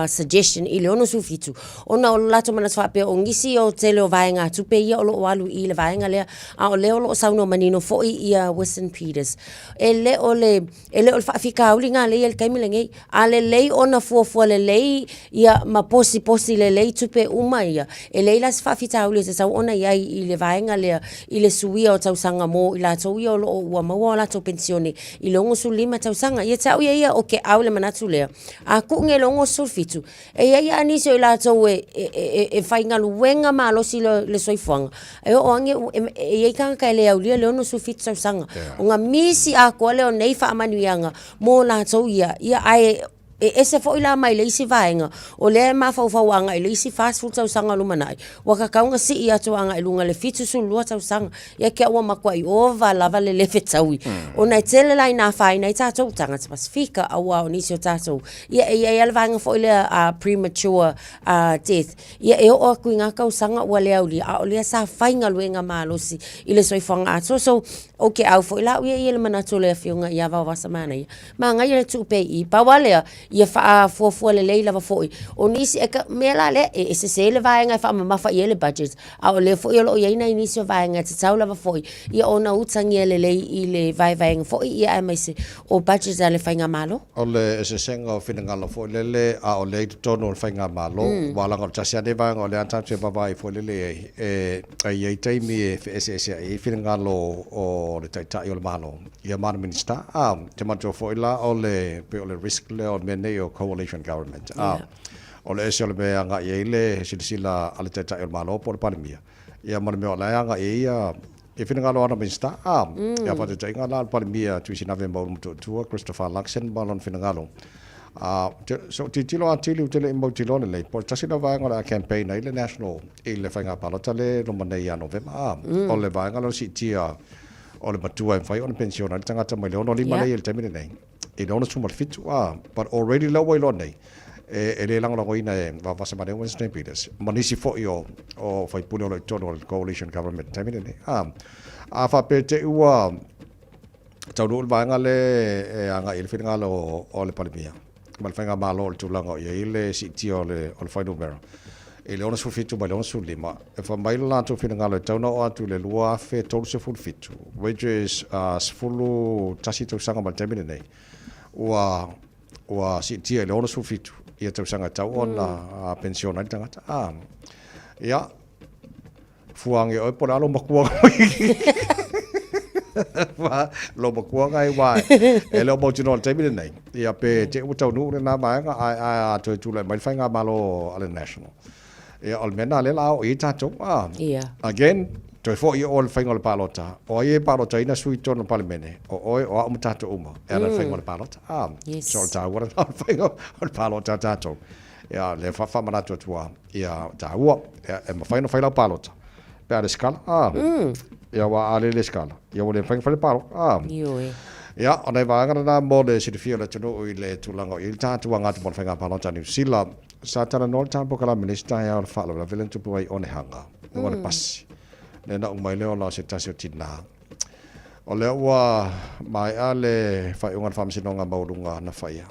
suggestion I le ona sulfitu ona o lato mana fa pe o ngisi o tele o vaenga tu pe o lo walu I le vaenga le a o le o lo sauno manino fo ia Western Peters. Ele ole whaafika auli ngā lei al kaimilengi. A le lei ona fuafua le lei ia ma posi le lei tupe uma ia. E lei las whaafita auli te tau ona iai I le vaenga lea I le suia o tausanga mo I la tau ia o loo ua maua o la tau pensione I longo su 5 tausanga. Ia tau ia o ke au le manatu lea. A kuunge longo sulfitu. E ia anisi o I la tau e whaingalu wenga malosi le soifuanga. E o ange e ia kanga kai lea ulia le ono sulfitu tausanga. O ngā misi a koa leo nei whaamanuianga mo la tau ia ai ese fo ila mai le isi vaenga o le mafauauanga I le isi fast food tausanga lumanai waka kaunga si ia toanga I lunga le fitu su lua tausanga ia kia ua makua I ova lava le lefe taui o nai tele lai na whai nai tātou tanga te pasifika a ua o nisi o tātou ia le vaenga fo ile premature death ia e o kui ngā kausanga ua lea uli a o lea sa whainga luenga malosi I le soifanga ato so o ke au fo ila ia le manato lea fionga ia vau vasa mana ia ma ngai le tupe I pawalea ia faa fuafua le lei lava foi o nisi e ka mela le e se le vaenga fa mamafa I le budget a o le foi o ia ina nisi o vaenga te tau lava foi ia ona utangi le lei I le vaenga foi ia mai se o budget a le fainga malo o le se senga o finangalo foi le a o le tono o fainga malo wala ngol tasia de vaenga o le anta te baba I foi le ai taimi e se finangalo o le tai o le malo ia mana minister te mato foi la o le risk le o nei o coalition government. O le ese o le mea nga I le sila ale teta o malo po le palimia. Ia mana mea o le nga ia e finangalo ana minsta. Ia pate ta inga la palimia tuisi nave mau mutua Christopher Luxon balon finangalo. So titilo antili utele imau tilone le po tasina vaenga la campaign ai le national I le whainga palota le lomane ia November. O le vaenga lo si tia o le matua fai o le pensiona le tangata mai le ono lima le il temine nei. I don't know fitu but already low way lonei e le lango ina e va vasa mane Western Peters manisi fo io o fai pule o tono coalition government tamine ne a fa pete ua tau no vanga le anga il finga lo o le palimia mal fanga malo tu lango ia ile siti o le fai numero e le ona su fitu ba le ona su lima e fa mai la tu finga lo tau no atu le lua fe tolu se full fitu which is sfulu tasito sanga mal tamine ne ua sitia le ona sufitu ia tausanga tau ona pensiona I tangata ia fuange oi pora lo makua lo makua ngai wa e lo mo tino taimine nei ia pe te utau nu na maanga a tu le mai fainga malo ale national ia almena le lao I tatou again toi fo I ol fainga palota o ie palota ina sui tono palimene o o mutato uma era fainga palota so ta ora fainga palota tato ya le fa manato tua ya ta ua e ma faino faila palota per le scala ya wa ale le scala ya o le fainga palo ya ona va ngana mo le si fio le tono I le tulango I tato anga to fainga palota ni sila sa tana no tampo kala minister ya fa la velen tu poi one hanga no le passi nena umai leo la se tasio tina o le ua mai ale fai ungan famsinonga maurunga na faia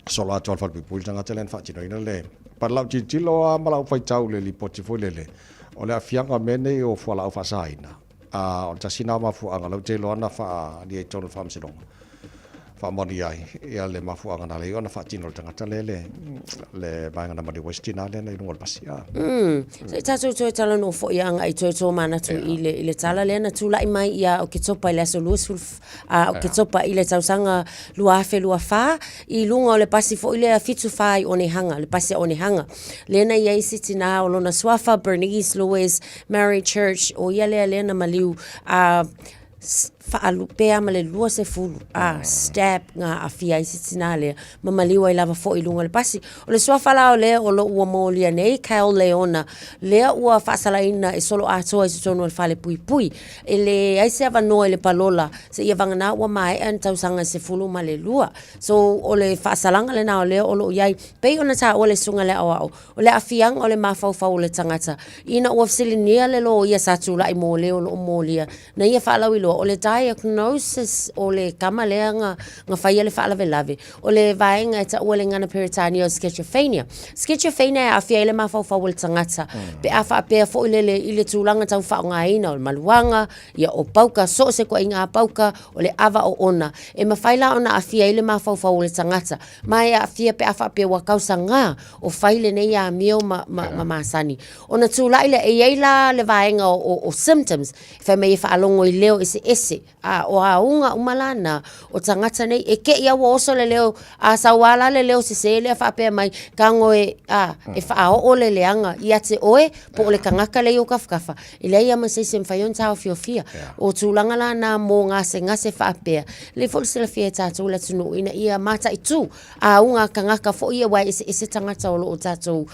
sola tol fal pipul tanga telen fa tino ina le parlau titilo a malau fai tau le lipoti foi le o le afianga mene o fuala o fasaina o tasina ma fu anga lau te lo na fa di tol famsinonga fa moni ai ia le mafu anga na le ona fa tino tanga le banga na mari westina le nei ngol pasia se tato to tala no fo ia nga I to mana tu ile tala le na tu lai mai ia o ke topa ile so lusul o ke topa ile tausanga luafe luafa I lunga o le pasi fo ile fitu fai one hanga le pasi one hanga le na ia sitina o lona swafa Bernice Louis Mary Church o ia le na Malu faalu pea ma le lua se fulu step nga afia I sitinale mamaliwa I lava fo I lunga le pasi o le soafala o le o lo ua molia nei Kyle Leona lea ua faasalaina e solo atoa I sitono le fale pui pui e le aise avanoa le palola se ia vangana ua mai an tausanga se fulu ma le lua so o le faasalanga le na o le o lo iai pei ona ta o le sunga le awao o le afiang o le mafaufau le tangata ina ua fasilinia le lo ia satula I mo le o lo molia na ia faalau I lo o le diagnosis o le kama lea nga whaia le whaalave lave. O le vaenga e ta ua le ngana peritania o schizophrenia. Schizophrenia e awhia ele mawhau le tangata. Pe a whaapea fo ile le tūlanga tau whaonga ina o le maluanga, ia o pauka, so se kua inga pauka, o le ava o ona. E mawhaila ona awhia ile mawhau le tangata. Mai a awhia pe a whaapea wakausa ngā o whaile nei a mio masani. Ona tūla ile e eila le vaenga o symptoms. Whai mei e whaalongo i leo ese. O a unga umalana o tangata nei. E ke ia oso le leo a sawala le leo se le a whaapea mai kango e whaao o le leanga i ate oe po o le kangaka le o kafkafa. I le ia masai se mwhaion tau fiofia. O tūlanga la na mō ngase whaapea. Le fol sila fia tātou la tunu ina ia mata i tū. A unga kangaka fo ia wai ese tangata o lo o tātou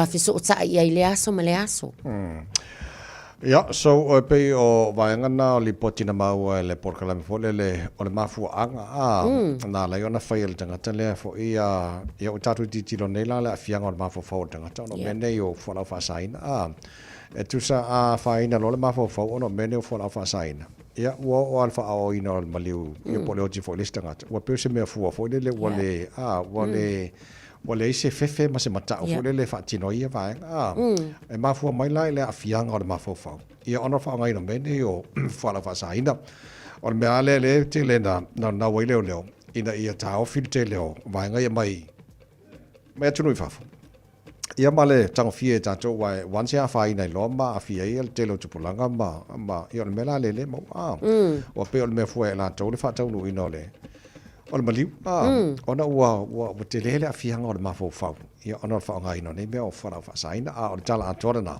fiso o taa ia i le aso ma le aso. Ja, so pe o vaengana o li potina mau le porkalame fo le o le mafu anga na la yona fail tangata le fo ia o tatu titilo nei la fianga o le mafu fo tangata no mene o fo la fa saina e tu sa a faina lo le mafu fo no mene o fo la fa saina ia o alfa o ina o maliu ia po le o fo lista ngata o pe se me fo le wale wale se fefe ma se mata o le fatino ia vai e mafu mai lai le afianga o le mafu fo ia ona fa ngai no mene o fala fa saina o me ale le te le na wai leo ina ia ta o fil te leo vai ngai mai tunu fafu ia male tang fie ta to wai once a fa ina loma a fie ia te lo tupulanga ma ia me la le mo o pe o me fu la to le fa tau no ino le o le maliu ona ua te lele a fianga o le mafau ia ona fa ngai no nei me o fa saina o le tala atora na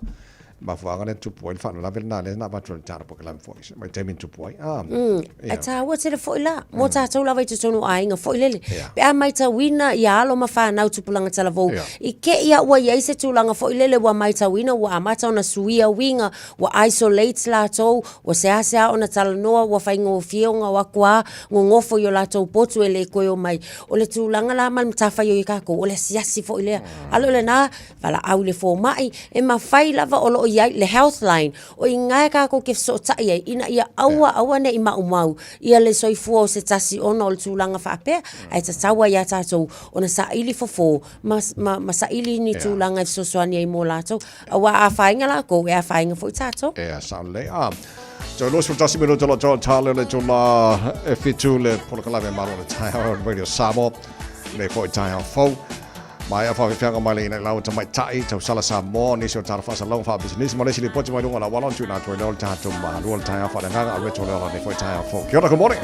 mafuanga le tupu il fa la verna le na batro tara po la foi mai temin tupu e ta wa te le foi la mo ta tau la vai te tonu ainga foi lele pe a mai ta wina ia alo ma fa na tupu langa tala vo I ke ia wa ia se tu langa foi lele wa mai ta wina wa mata ona suia winga wa isolate la to wa se asa ona tala noa wa fa ngo fionga wa kwa ngofo yo la to potu ele ko yo mai o le tu langa la mal ta fa yo ka ko o le siasi foi le alo le na vala au le fo mai e ma fai lava o ia le health line o inga ka ko ke so tai ina ia aua ne I mau ia le soifua se tasi ona o le tūlanga whaapea ai ta taua ia tātou ona sa ili fofo ma sa ili ni tūlanga so soani ai mō lātou awa a whainga la ko e a whainga fo I tātou sa le so los tasi mino tolo tale le tula e fitu le polokalave maro le Taeao radio Samoa le fo Taeao fo mai a fa fianga mai le lau ta mai tai tau sala Samoa ni so tar fa sa long fa business mo le sili poti mai lunga la walon tu na to le ta to ma lu Taeao fa nga a reto le la ni fo Taeao fo kia ora good morning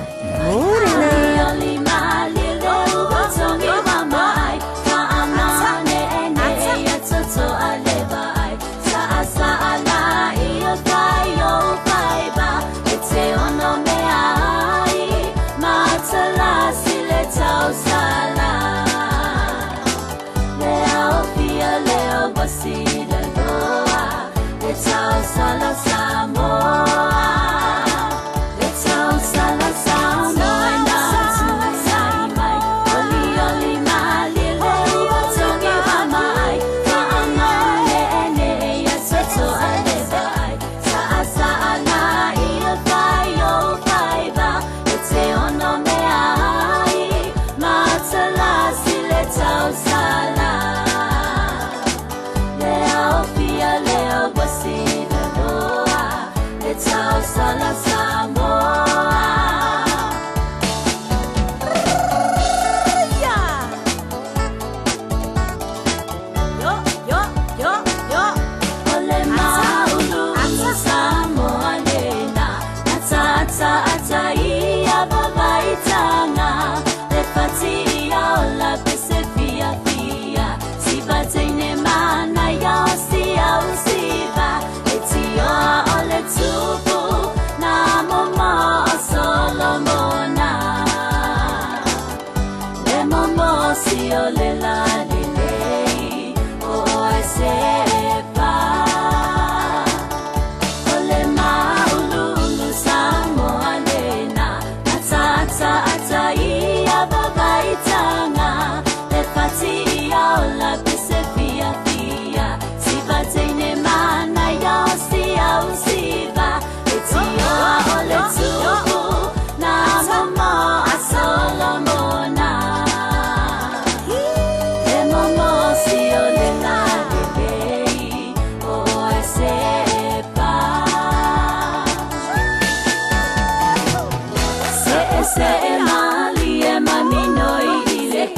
Samoa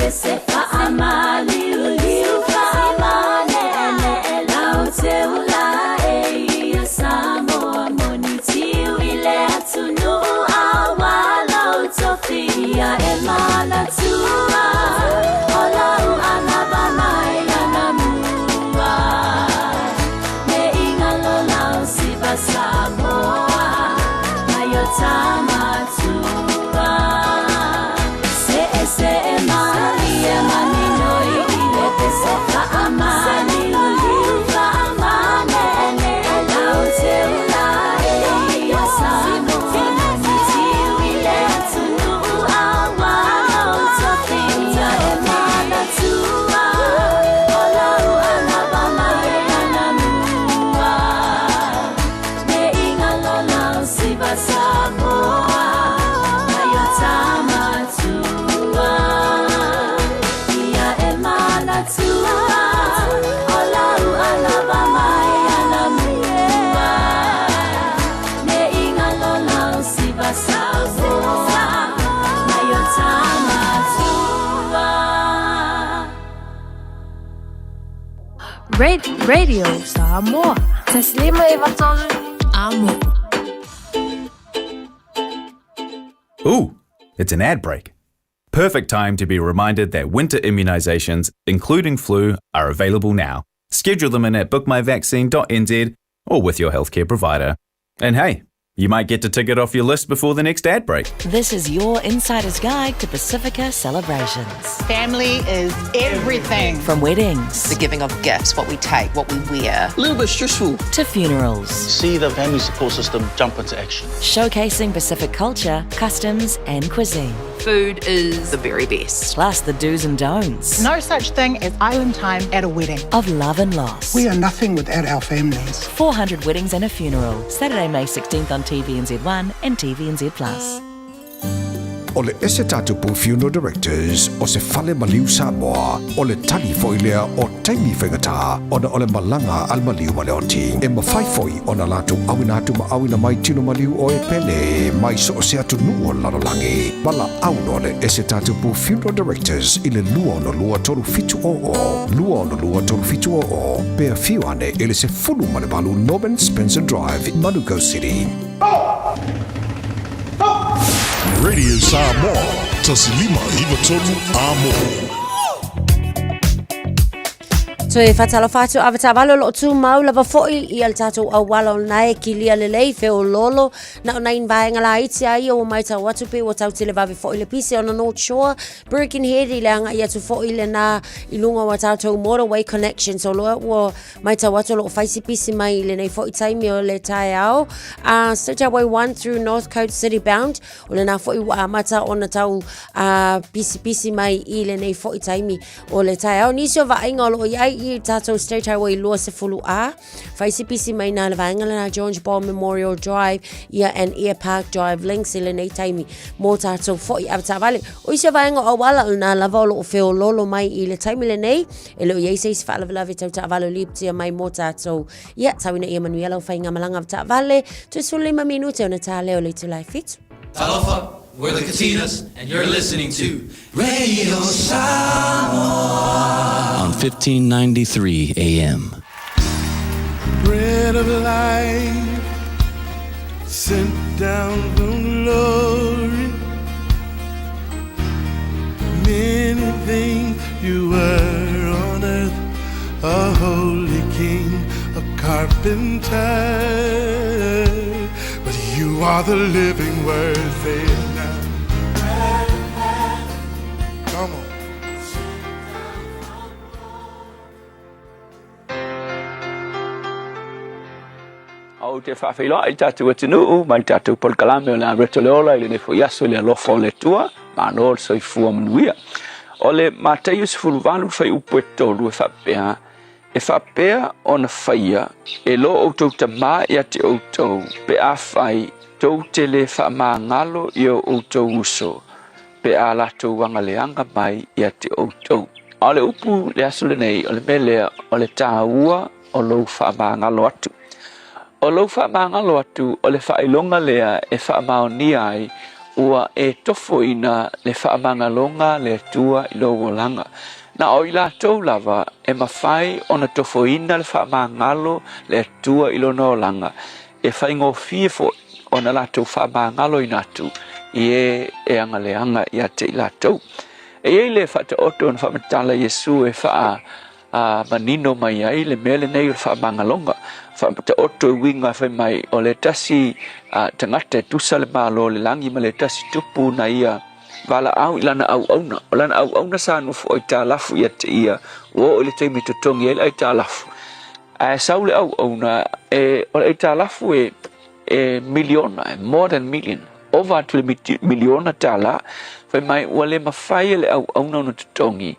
pese amali uliu amane ene lau te ula e Samoa moniti wile atunu awala utofia emana tua ola anaba mai anamua me ingalo lau siba Samoa mayotama tua se emali emani noi ile pese amali uliu amane ene lau te ula e Samoa moniti wile atunu awala utofia emana tua ola anaba mai anamua me ingalo lau siba Samoa mayotama tua ia emana tua ola anaba mai anamua me ingalo lau siba Samoa mayotama tua. Radio Samoa. Taslima ivatol amo. Ooh, it's an ad break. Perfect time to be reminded that winter immunisations, including flu, are available now. Schedule them in at bookmyvaccine.nz or with your healthcare provider. And hey, you might get to tick it off your list before the next ad break. This is your insider's guide to Pacifica celebrations. Family is everything. From weddings, The giving of gifts, what we take, what we wear. A little bit stressful. to funerals, See the family support system jump into action. showcasing Pacific culture, customs, and cuisine. Food is the very best. Plus the do's and don'ts No such thing as island time at a wedding. of love and loss. We are nothing without our families. 400 weddings and a funeral. Saturday, May 16th on TVNZ1 and TVNZ+. O le ese tatu pu funeral directors o se fale maliu Samoa o le tali foilea o taimi whengata o na o le malanga al maliu maleoti e mawhai foi o na latu awina atu ma awina mai tino maliu o e pele mai so o se atu nuo lalolangi wala au no le ese tatu pu funeral directors i le lua no lua tolu fitu lua no lua tolu fitu pea fiu ane ele se fulu male balu Norman Spencer Drive in Malu City. Radio Samoa, tasilima ivatolu amo. So e fatalo fatu avatavalo lo tu mau lava foi I al tatou awala o nai kilia lelei fe o lolo na o nain vaenga la iti ai o mai tau watu pe o tau tele vavi foi le pise on the North Shore Birkenhead I leanga ia tu foi le na ilunga wa tatou motorway connection so lo o mai tau watu lo faisi pisi mai le nei foi taimi o le Taeao Stairway 1 through North Coast City bound o le na foi wa mata ona tau pisi mai I le nei foi taimi o le Taeao nisi o vaenga o lo iai I tatou State Highway lua se fulu a faisi pisi mai na le vaenga na George Ball Memorial Drive ia and Air Park Drive links ile nei taimi mo tatou foi avatavale o isi vaenga o wala na lavolo o feo lolo mai I le taimi le nei ele o iei seisi whaalavalavi tau taavalo liptia mai mo tatou ia tawina ia manuela o whainga malanga avatavale tu sulima minute o na tā leo le tulai fitu Talofa, we're the Katinas, and you're listening to Radio Samoa on 1593 AM. Bread of life sent down from glory. Many things you were on earth, a holy king, a carpenter. But you are the living word, say it now. Come on. Au te whawhiloa I tātou atunuu, mai tātou polkalame o la retoleola I le ne foiaso le alofa o le tua, ma no o soi fua manuia. O le mātai o se furuwalu whai upo e tolu e whapea o na whaia, e lo outou ta mā I ate outou, pe a whai tou te le wha ngalo I o outou uso, pe a latou wanga leanga mai I ate outou. O le upu le aso le nei, o le melea o le tāua o lou wha ngalo atu. O lou wha ngalo atu o le whailonga lea e wha maonia ai ua e tofo ina le whaamangalonga le tua I lo wolanga. Na o I lātou lava e mawhai o na tofo ina le whaamangalo le tua I lo nolanga. E whaingo fie fo o na lātou whaamangalo I nātu I e angaleanga I a te I lātou. E ei le whata oto na whamatala Yesu e wha manino mai ai le mele nei o whaamangalonga. Whamata oto winga whai mai o le tasi tangata tusa le malo le langi ma le tasi tupu na ia wala au ilana au auna. O lana au auna sa nufu o I tā lafu ia te ia o le teimi totongi ele ai tā lafu. A sau le au auna o le tā lafu e miliona, more than million. Over to le miliona tā la. Whai mai ua le mawhai le au auna na totongi.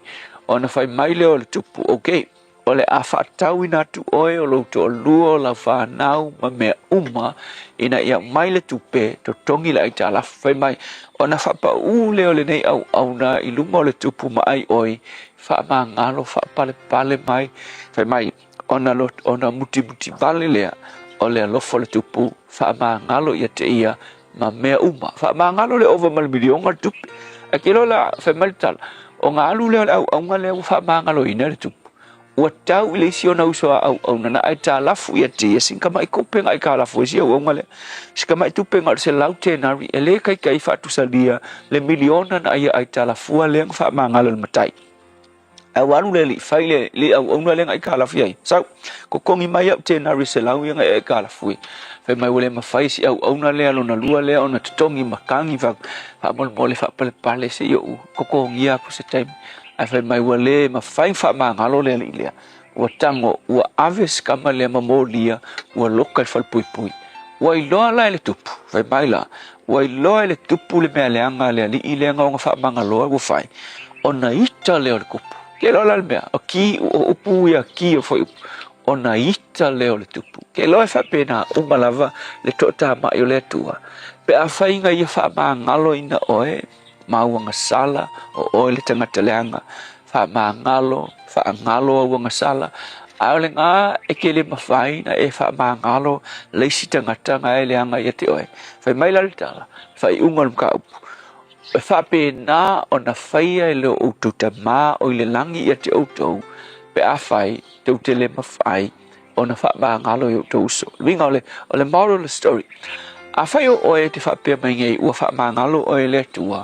O na whai mai leo le tupu, okay. O le a whaatau ina tu oe o louto o lua o la whanau ma mea uma ina ia mai le tupe to tongi la ita la whai mai. O na whapa leo le nei au na I lunga o le tupu ma ai oe wha ma ngalo wha pale mai. Whai mai o na muti vale lea o le alofo le tupu wha ma ngalo ia te ia ma mea uma. Wha ma ngalo le over malmilionga tupe. A kilo la whai mai tala. O ngā alu leo au ngā leo wha māngalo ina le tupu. Ua tau ile isi o na usoa au nana ai tā lafu ia te ia sinka mai kopenga I ka lafu isi au ngā leo. Sika mai tupenga o se lau tēnari e le kai whatusalia le miliona na ia ai tā lafua leang wha māngalo le matai. Au anu le li whai le au ngā leang ai ka lafu iai. Sau, ko kongi mai au tēnari se lau ianga e ka lafu i. Whai mai wale mawhai si au na lea lo na lua lea o na tutongi makangi wha mole wha pale se i o kokongi aku se taimi. Ai whai mai wale mawhai wha māngalo lea li lea. Ua tango, ua aves kama lea mamolia, ua loka I whalpui. Ua iloa la ele tupu, whai mai la. Ua iloa ele tupu le mea leanga lea li I leanga o ngā wha māngaloa ua whai. O na ita leo le kupu. Ke loa la le mea, o ki o upu ia ki o whai upu. O na ita leo le tupu. Ke loa whapena umalava le tota mai o le tua. Pe a whainga ia wha māngalo ina oe, mauanga sala o oe le tangata leanga. Wha māngalo, wha ngalo auanga sala. Ao le ngā e ke le mawhaina e wha māngalo leisi tangata ngā e leanga ia te oe. Whai mai la le tala, whai ungal mga upu. E whapena o na whaia e leo outou ta mā o le langi ia te outou. Pe a whai, te utele mawhai, o na wha māngalo i outou uso. Winga o le moral the story. A whai o oe te whapea mai ngei ua wha māngalo o e le tua.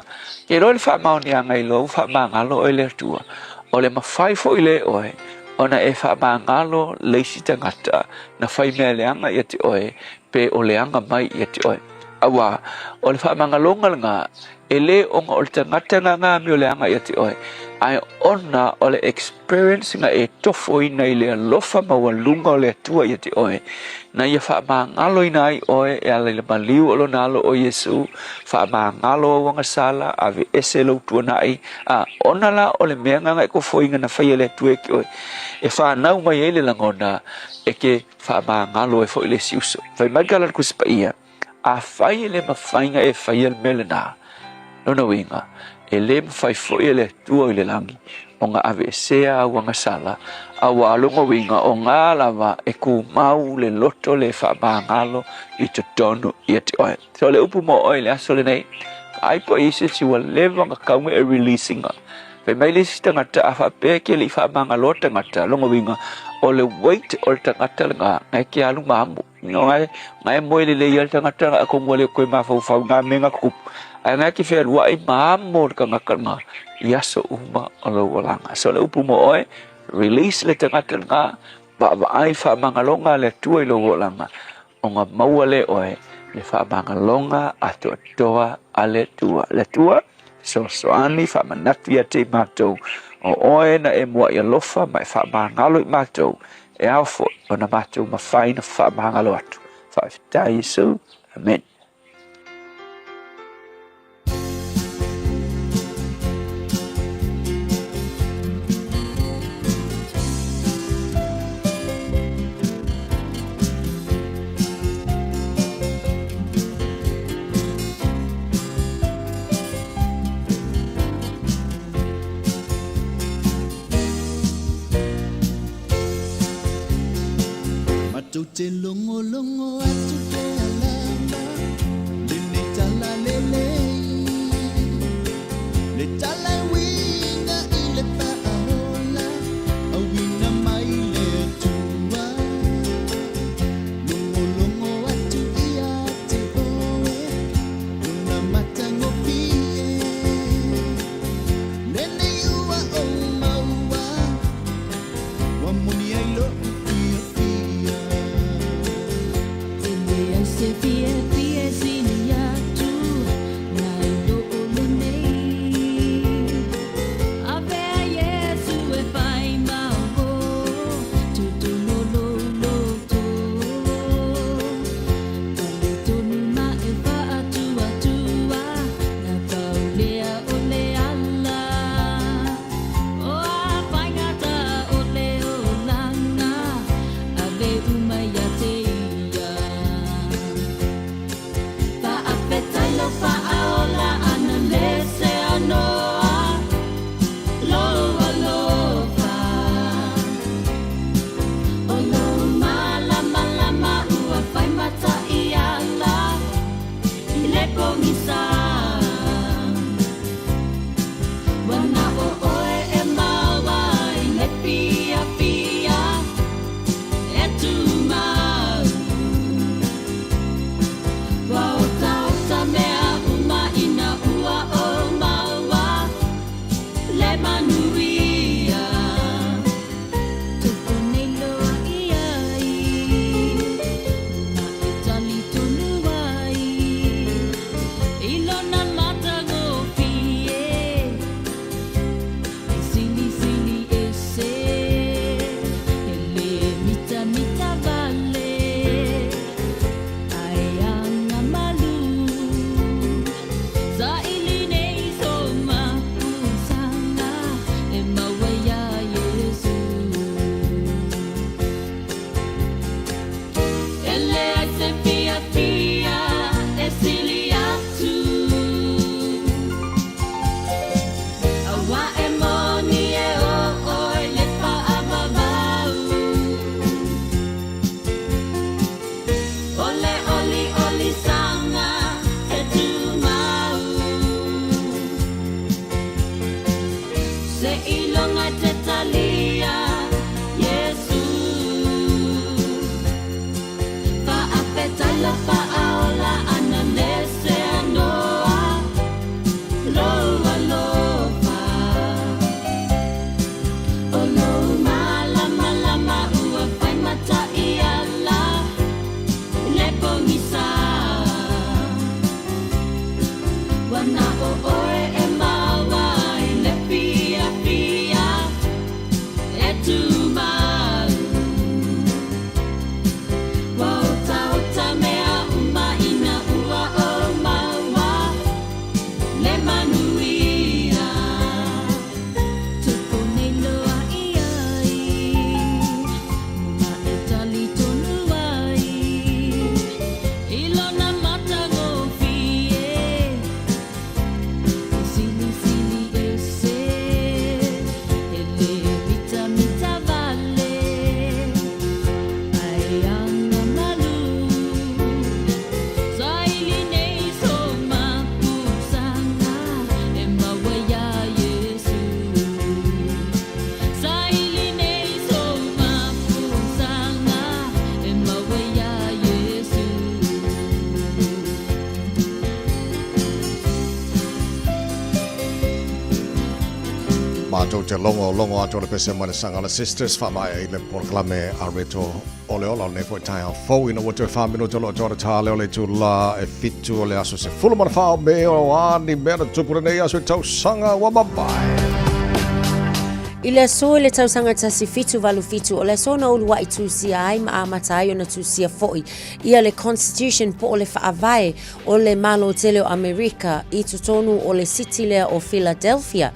Ke roi le wha maoni a ngai lo wha māngalo o e le tua. O le mawhai fo I le oe, o na e wha māngalo leisi tangata na whai mea leanga I te oe, pe o leanga mai I te oe. Awa, o le wha māngalonga ngā, e le onga o le tangata ngā mi o leanga I te oe. Ai ona o le experience nga e tofo ina I le alofa maua lunga o le atua I te oe. Na ia wha māngalo ina ai oe e ala le maliu o lo nalo o Yesu. Wha māngalo o wanga sala ave ese lau tua na ai. Ona la o le mea nganga e kofo inga na whaia le atua e ki oe. E wha nau mai e le langona e ke wha māngalo e fo I le siuso. Whai magala kuspa ia. A whai le mawhainga e whaia le mele nā. Nona winga. E le mawhai fo I le tua I le langi. O ngā ave esea au anga sala. A walunga winga o ngā lava e ku mau le loto le wha māngalo I te tonu I te oe. So le upu mo oe le aso le nei. Ai po isi si wa lewanga kaunga e releasinga. Pe mai le si tangata a wha peke li wha māngalo tangata. Longa winga o le weight o le tangata le ngā. Ngai ke alu mamu. Ngai moe le ial tangata a kongo le koe mawhau ngā menga kupu. Ai ngai ki whea rua I mamu le kangaka ngā. Iaso uma o lo walanga. So le upu mo oe. Release le tangata ngā. Ba ai wha mangalonga le tua I lo walanga. O ngā maua le oe. Le wha mangalonga ato toa a le tua. Le tua. So ani wha manatu ia te mātou. O oe na e mua I alofa mai wha mangalo I mātou. E au fo o na mātou ma whaina wha mangalo atu. Wha whita Yesu. Amen. Te longo atu te alama Mātou te longo ato le pese mai le sanga le sisters whamai le porklame a reto ole ola ne fo tai a fo ina wato whamino te lo tora tā leo le tu la e fitu o le aso se fulumana whao me o ani mea tupura nei aso tau sanga wa mabai. I le so le tausanga tasi fitu walu fitu o le so na ulu wa i tūsia ai ma a matai o na tūsia foi. Ia le Constitution po o le whaavai o le malo tele o Amerika i tutonu o le city lea o Philadelphia.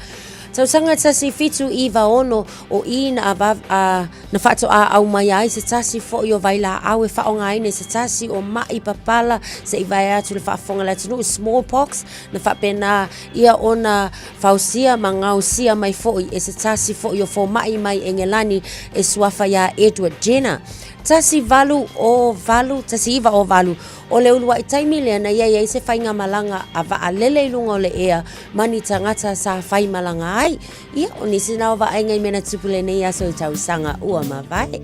Tausanga tasi fitu I vaono o I na na whato a au mai ai se tasi fo I o vaila au e whaonga aine se tasi o mai papala se I vai atu le whaafonga la tunu smallpox na whapena ia ona fausia ma ngausia mai fo I e se tasi fo I o fo mai engelani e suafa ya Edward Jenner. Tasi valu o valu, tasi iwa o valu, o le ulua I taimi lea na ia se whainga malanga a wa lele lunga o le ea mani tangata sa whai malanga ai. Ia o nisi nao wa aingai mena tupule nei aso I tau sanga ua ma vai.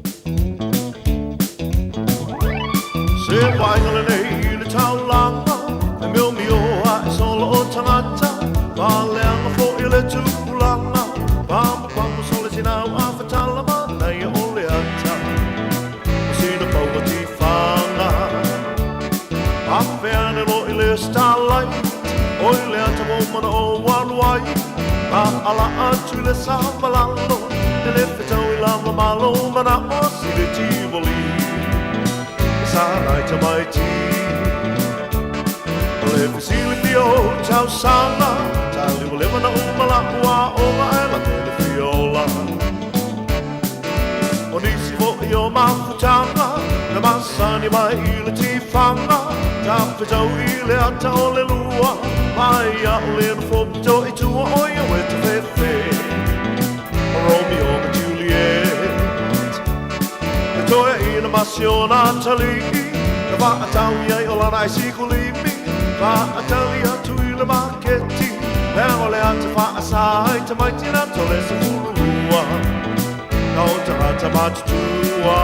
Se whainga le nei le tau langa, e meo mio a e solo o tangata, pa leanga fo I le tupulanga, pa mapamu sole tinau a whatalama, nei o le ata. Appeane lo I le starlight, o I le ata momana o waluai, a ala atu le sambalalo, e le whetau I lama malo mana o si le tivoli. Sa naita mai ti, o le fisili pio tau sanga, tali mo lema na umala ua o maela te le fiola. O nisi vo I o mafutanga, na masani mai I le tifanga, Tapu tau I le ata o le lua, mai a o le nfopito I tua o ia weta fefe. O Romeo ma Juliet, e toia I na masio na tali, na wa atau iai o lana I sikulimi, wa atau te whaasai te mai tira tole se furua Nau te hata matutua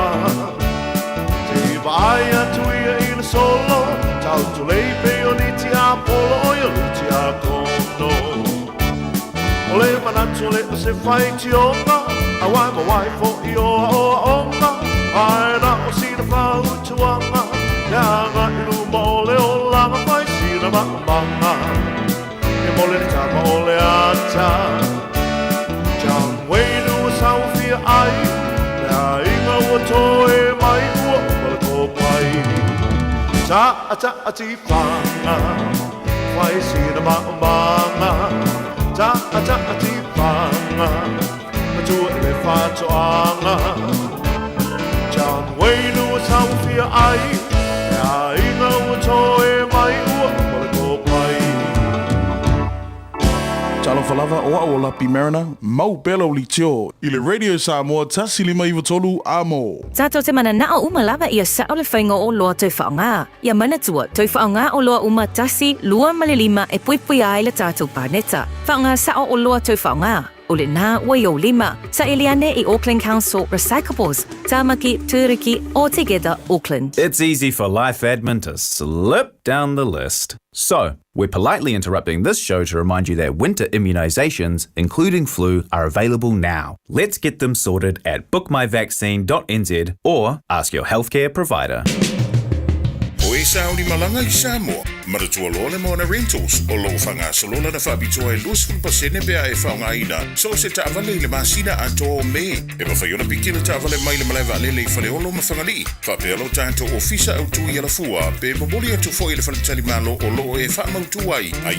Te vai atu ia I le solo Tau tu leipe o ni ti a polo o ia luti a kono O le manatu le o se whai ti onga A wai ma wai fo I o onga Ai na o si na whau tuanga Ia nga I luma o le o langa whai si na manga E mole le tama o le ata John Wayne ua sau fia ai Lea inga ua toe mai ua ua le tō pai Ta ati whanga Whai si na manga Ta ati whanga Matua I le whātoanga John Wayne ua sau fia ai Lea inga ua toe mai ua ua le tō pai Talo falava o o la pimerna, mau belo li tio. I le radio Samoa tasi lima iwa tolu amo. Tātou te mana nao uma lava ia sa o le whainga o loa tau whaonga. Ia mana tua, tau whaonga o loa uma tasi, lua malilima e puipui ai le tātou pāneta. Whaonga sa o loa tau whaonga. O le nā wai o lima. Sa Eliane I Auckland Council Recyclables. Tāmaki, Tūriki, all together Auckland. It's easy for life admin to slip down the list. So, we're politely interrupting this show to remind you that winter immunisations, including flu, are available now. Let's get them sorted at bookmyvaccine.nz or ask your healthcare provider. O e sauri malanga I Samoa. Maratua loa le moana rentals. O loo whanga salola na whabitua e luas pasene bea e whaunga ina. So se taawale le masina a tō me. E mawhaiona piki le taawale mai le malaiva alele I whale olo mawhangali. Whapealo tātou ofisa au tui ala fua. Pe maboli atu fo I le whanatali malo o loo e whamautu ai. Ai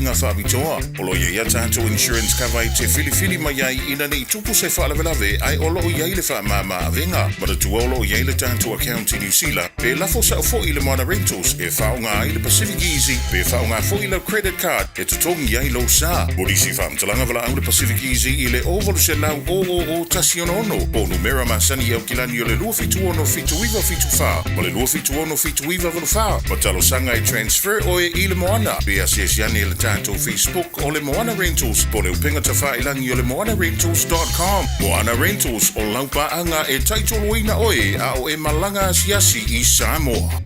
ngā whabitua. O loo ia tātou insurance cover I te fili mai ai ina nei tupu se whalavelave ai o loo iai le whamama avenga. Maratua o loo iai le tātou account I New Zealand. Pe lafo sa fo I le moana rentals e whaunga ai le Pacific Easy, pe whaunga fo I le credit card, e tutongi ai lo sa. Morisi whamtalanga wala au le Pacific Easy I le ovalu se lau o tasi ono. Po numera masani au kilani o le lua fitu ono fitu iwa fitu wha. O le lua fitu ono fitu iwa valu wha. Matalo sanga I transfer o e I le moana. Pe asiasiani le tātou Facebook o le Moana Rentals. Po le upenga ta wha ilangi o le moanarentals.com. Moana Rentals o laupa anga e taitolo ina oe a o e malanga asiasi I Samoa.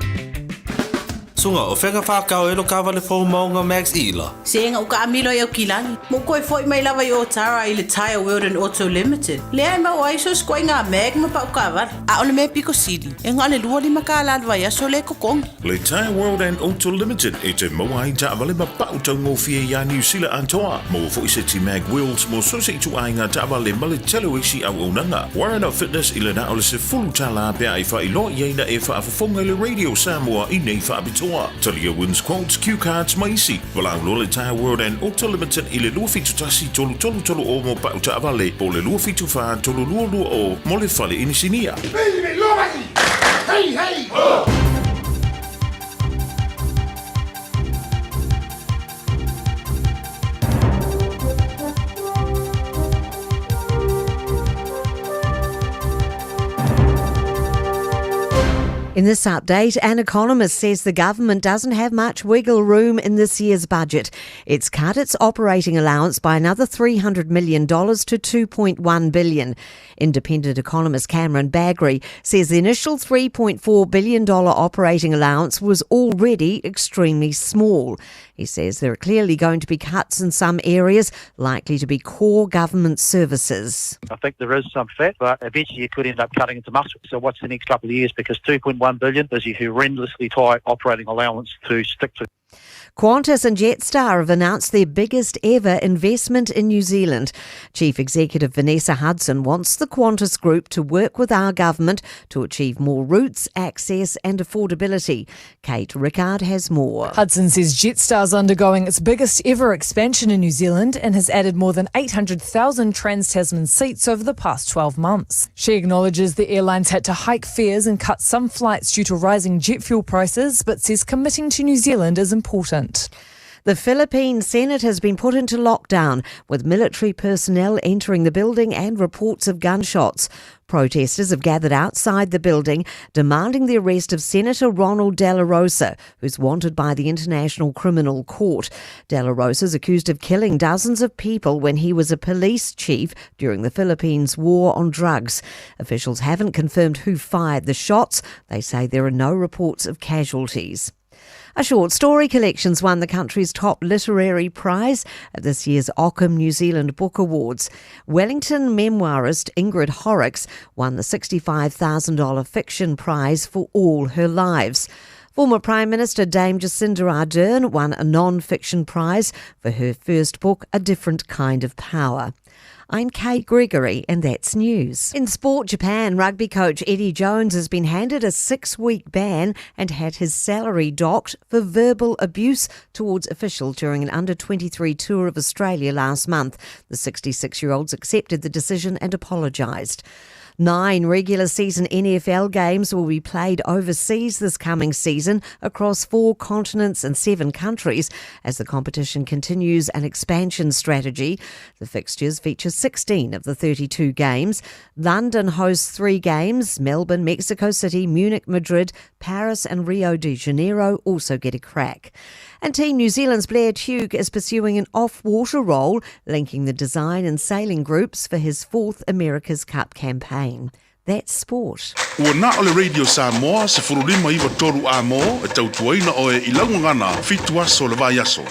Sunga o whenga whakao e lo kawa le whau maunga Max Ila. Senga o ka amilo I au kilani. Mo koe foi mai lava I o tara I le Taeao World and Auto Limited. Lea ma o aiso skoi ngā meg ma pa o kawa. A o le me piko sidi. E ngā le lua lima ka aladwa ia so le kokongi. Le Taeao World and Auto Limited e te maua I taawale ma pa utau ngofie ia New Zealand antoa. Mo fo I se ti mag wheels mo so se tu ai ngā taawale ma le telo isi au unanga. Warren of Fitness I le na o le se fulu tala pia I wha I loa ieina e wha afafonga le Radio Samoa I nei wha abitua. Talia wins quotes, cue cards, maisi. Wala le Taeao World and Auto Limited I le lua fitu tasi tolu o mo pa uta avale. Po le lua fitu wha tolu lua o mo le whale inisinia. Baby, lua Hey, hey! In this update, an economist says the government doesn't have much wiggle room in this year's budget. It's cut its operating allowance by another $300 million to $2.1 billion. Independent economist Cameron Bagri says the initial $3.4 billion operating allowance was already extremely small. He says there are clearly going to be cuts in some areas, likely to be core government services. I think there is some fat, but eventually you could end up cutting into muscle. So what's the next couple of years? Because $2.1 billion is a horrendously tight operating allowance to stick to. Qantas and Jetstar have announced their biggest ever investment in New Zealand. Chief Executive Vanessa Hudson wants the Qantas Group to work with our government to achieve more routes, access and affordability. Kate Rickard has more. Hudson says Jetstar's undergoing its biggest ever expansion in New Zealand and has added more than 800,000 Trans-Tasman seats over the past 12 months. She acknowledges the airlines had to hike fares and cut some flights due to rising jet fuel prices, but says committing to New Zealand is important. The Philippine Senate has been put into lockdown, with military personnel entering the building and reports of gunshots. Protesters have gathered outside the building, demanding the arrest of Senator Ronald De La Rosa, who's wanted by the International Criminal Court. De La Rosa is accused of killing dozens of people when he was a police chief during the Philippines' war on drugs. Officials haven't confirmed who fired the shots. They say there are no reports of casualties. A short story collection's won the country's top literary prize at this year's Ockham New Zealand Book Awards. Wellington memoirist Ingrid Horrocks won the $65,000 fiction prize for All Her Lives. Former Prime Minister Dame Jacinda Ardern won a non-fiction prize for her first book, A Different Kind of Power. I'm Kate Gregory, and that's news. In sport, Japan rugby coach Eddie Jones has been handed a 6-week ban and had his salary docked for verbal abuse towards officials during an under-23 tour of Australia last month. The 66-year-olds accepted the decision and apologised. 9 regular season NFL games will be played overseas this coming season across 4 continents and 7 countries as the competition continues an expansion strategy. The fixtures feature 16 of the 32 games. London hosts 3 games. Melbourne, Mexico City, Munich, Madrid, Paris and Rio de Janeiro also get a crack. And Team New Zealand's Blair Tuke is pursuing an off-water role, linking the design and sailing groups for his 4th America's Cup campaign. That's sport. Ua na ole Radio Samoa se furulima iwa toru a mo e tautuaina o e ilaungangana fitu aso le vai aso.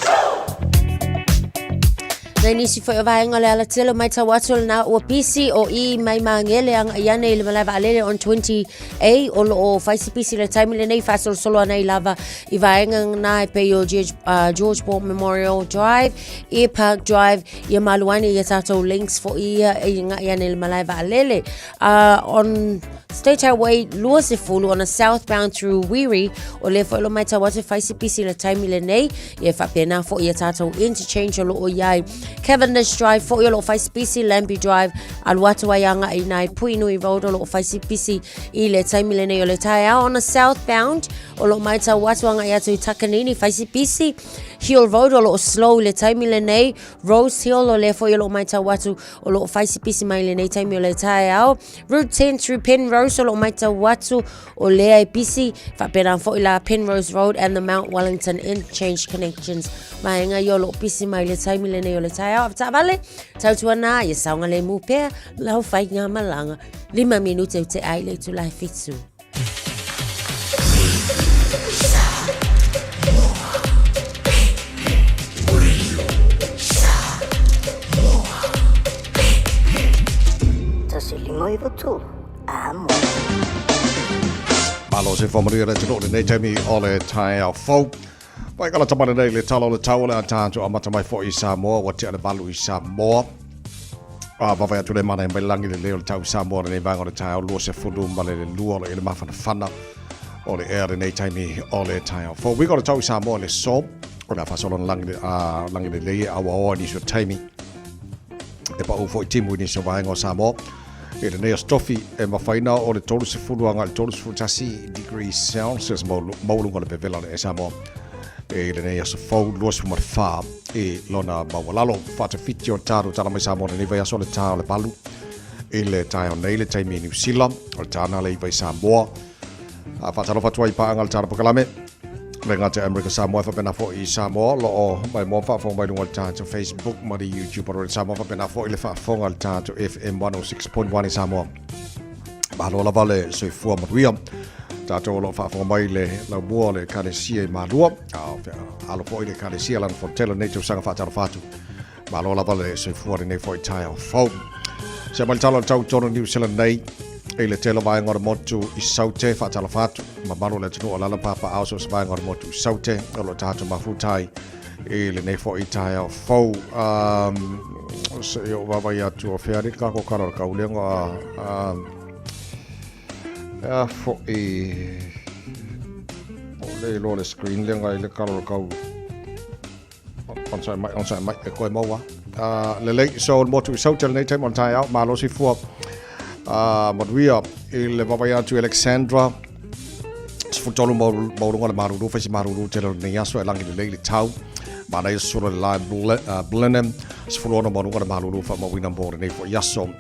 Nei nisi foi vaenga le ala telo mai tawatol na o PC o I mai mangele ang ayane le malava alele on 20A o faisi PC le time le nei fasol solo nei lava I vaenga na pe o George Paul Memorial Drive, Air Park Drive, I maluani I tato links for I ayane le malava alele on State Highway Luasifulu on a southbound through Wiri o le foi lo mai tawato faisi PC le time le nei I fa pena for I tato interchange o yai Cavendish Drive for your face PC Lambie Drive Alwatawayanga I nai Puinui Road o face PC I le taimilene o le Taeao on a southbound o lo maita watuanga yatu Takanini face PC Hill Road o lo slow le taimilene Rose Hill o le for your maita watu o lo face PC mai le taimi o le Taeao Route 10 through Penrose o lo maita watu o le PC fa pena for ila Penrose Road and the Mount Wellington interchange connections mai nga yo lo PC mai le taimilene o le Taeao after vale tautuana ia saunga le mupea lau fai ngā malanga 5 minute te ai le tu lai fitsu. Tasilimo I votu amo. Malo se formalia le tino nei temi o le Taeao fau. Pai kala tamana nei le talo le tau le atantu amata mai fo I Samoa wa te ale balu I Samoa. Vavai atu le mana mai langi le leo le tau Samoa nei vanga o le Taeao lua se fulu ma le lua le ele mafana fana o le ere nei taimi o le Taeao fau. Wiko le tau Samoa le so o le fasolo langi le lei awa oa ni so taimi. E pa ufo I timu ni so vaenga o Samoa. E le nea stofi e mawhaina o le tolu se fulu anga le tolu se fulu tasi degrees Celsius maulunga le pevela le Samoa. E le nei aso fau luas fu marfa e lona mawalalo fata fiti o taru tala mai Samoa nei vai aso le tau le balu e le Taeao nei le taimi New Zealand o le tana le vai Samoa a fata lo fatua I paanga le tana pakalame le ngata America Samoa fa pena fo I Samoa lo o mai mo fa fo mai lunga le tana Facebook ma di YouTube o le Samoa fa pena fo I le fa fonga le tana FM 106.1 I Samoa mahalo la vale so fu maruia tato lo fa fo mai le la mua le karesia I Malua alo fo I le karesia lan fontelo nei tu sanga fataro fatu malo la vale so fu nei fo I Taeao fo se mal talo tau tono New Zealand nei e le telo vai ngora motu I saute fatalo fatu ma malo le tunu ala papa auso se vai ngora motu saute o lo tato mafutai e le nei fo I Taeao fo se yo va ya tu oferi ka ko karo ka ulenga for le lo le screen le ngai le karo kau on sai mai e koe maua le lei so mo tu so tel nei time on Taeao malo si fu modwia le vavaya tu Alexandra sfutolo mo le maruru fa si maruru tel nei aso e langi le tau Mana sura lai Blenheim, Sfulona Monunga Malulu for Mawina Board and for Yasom.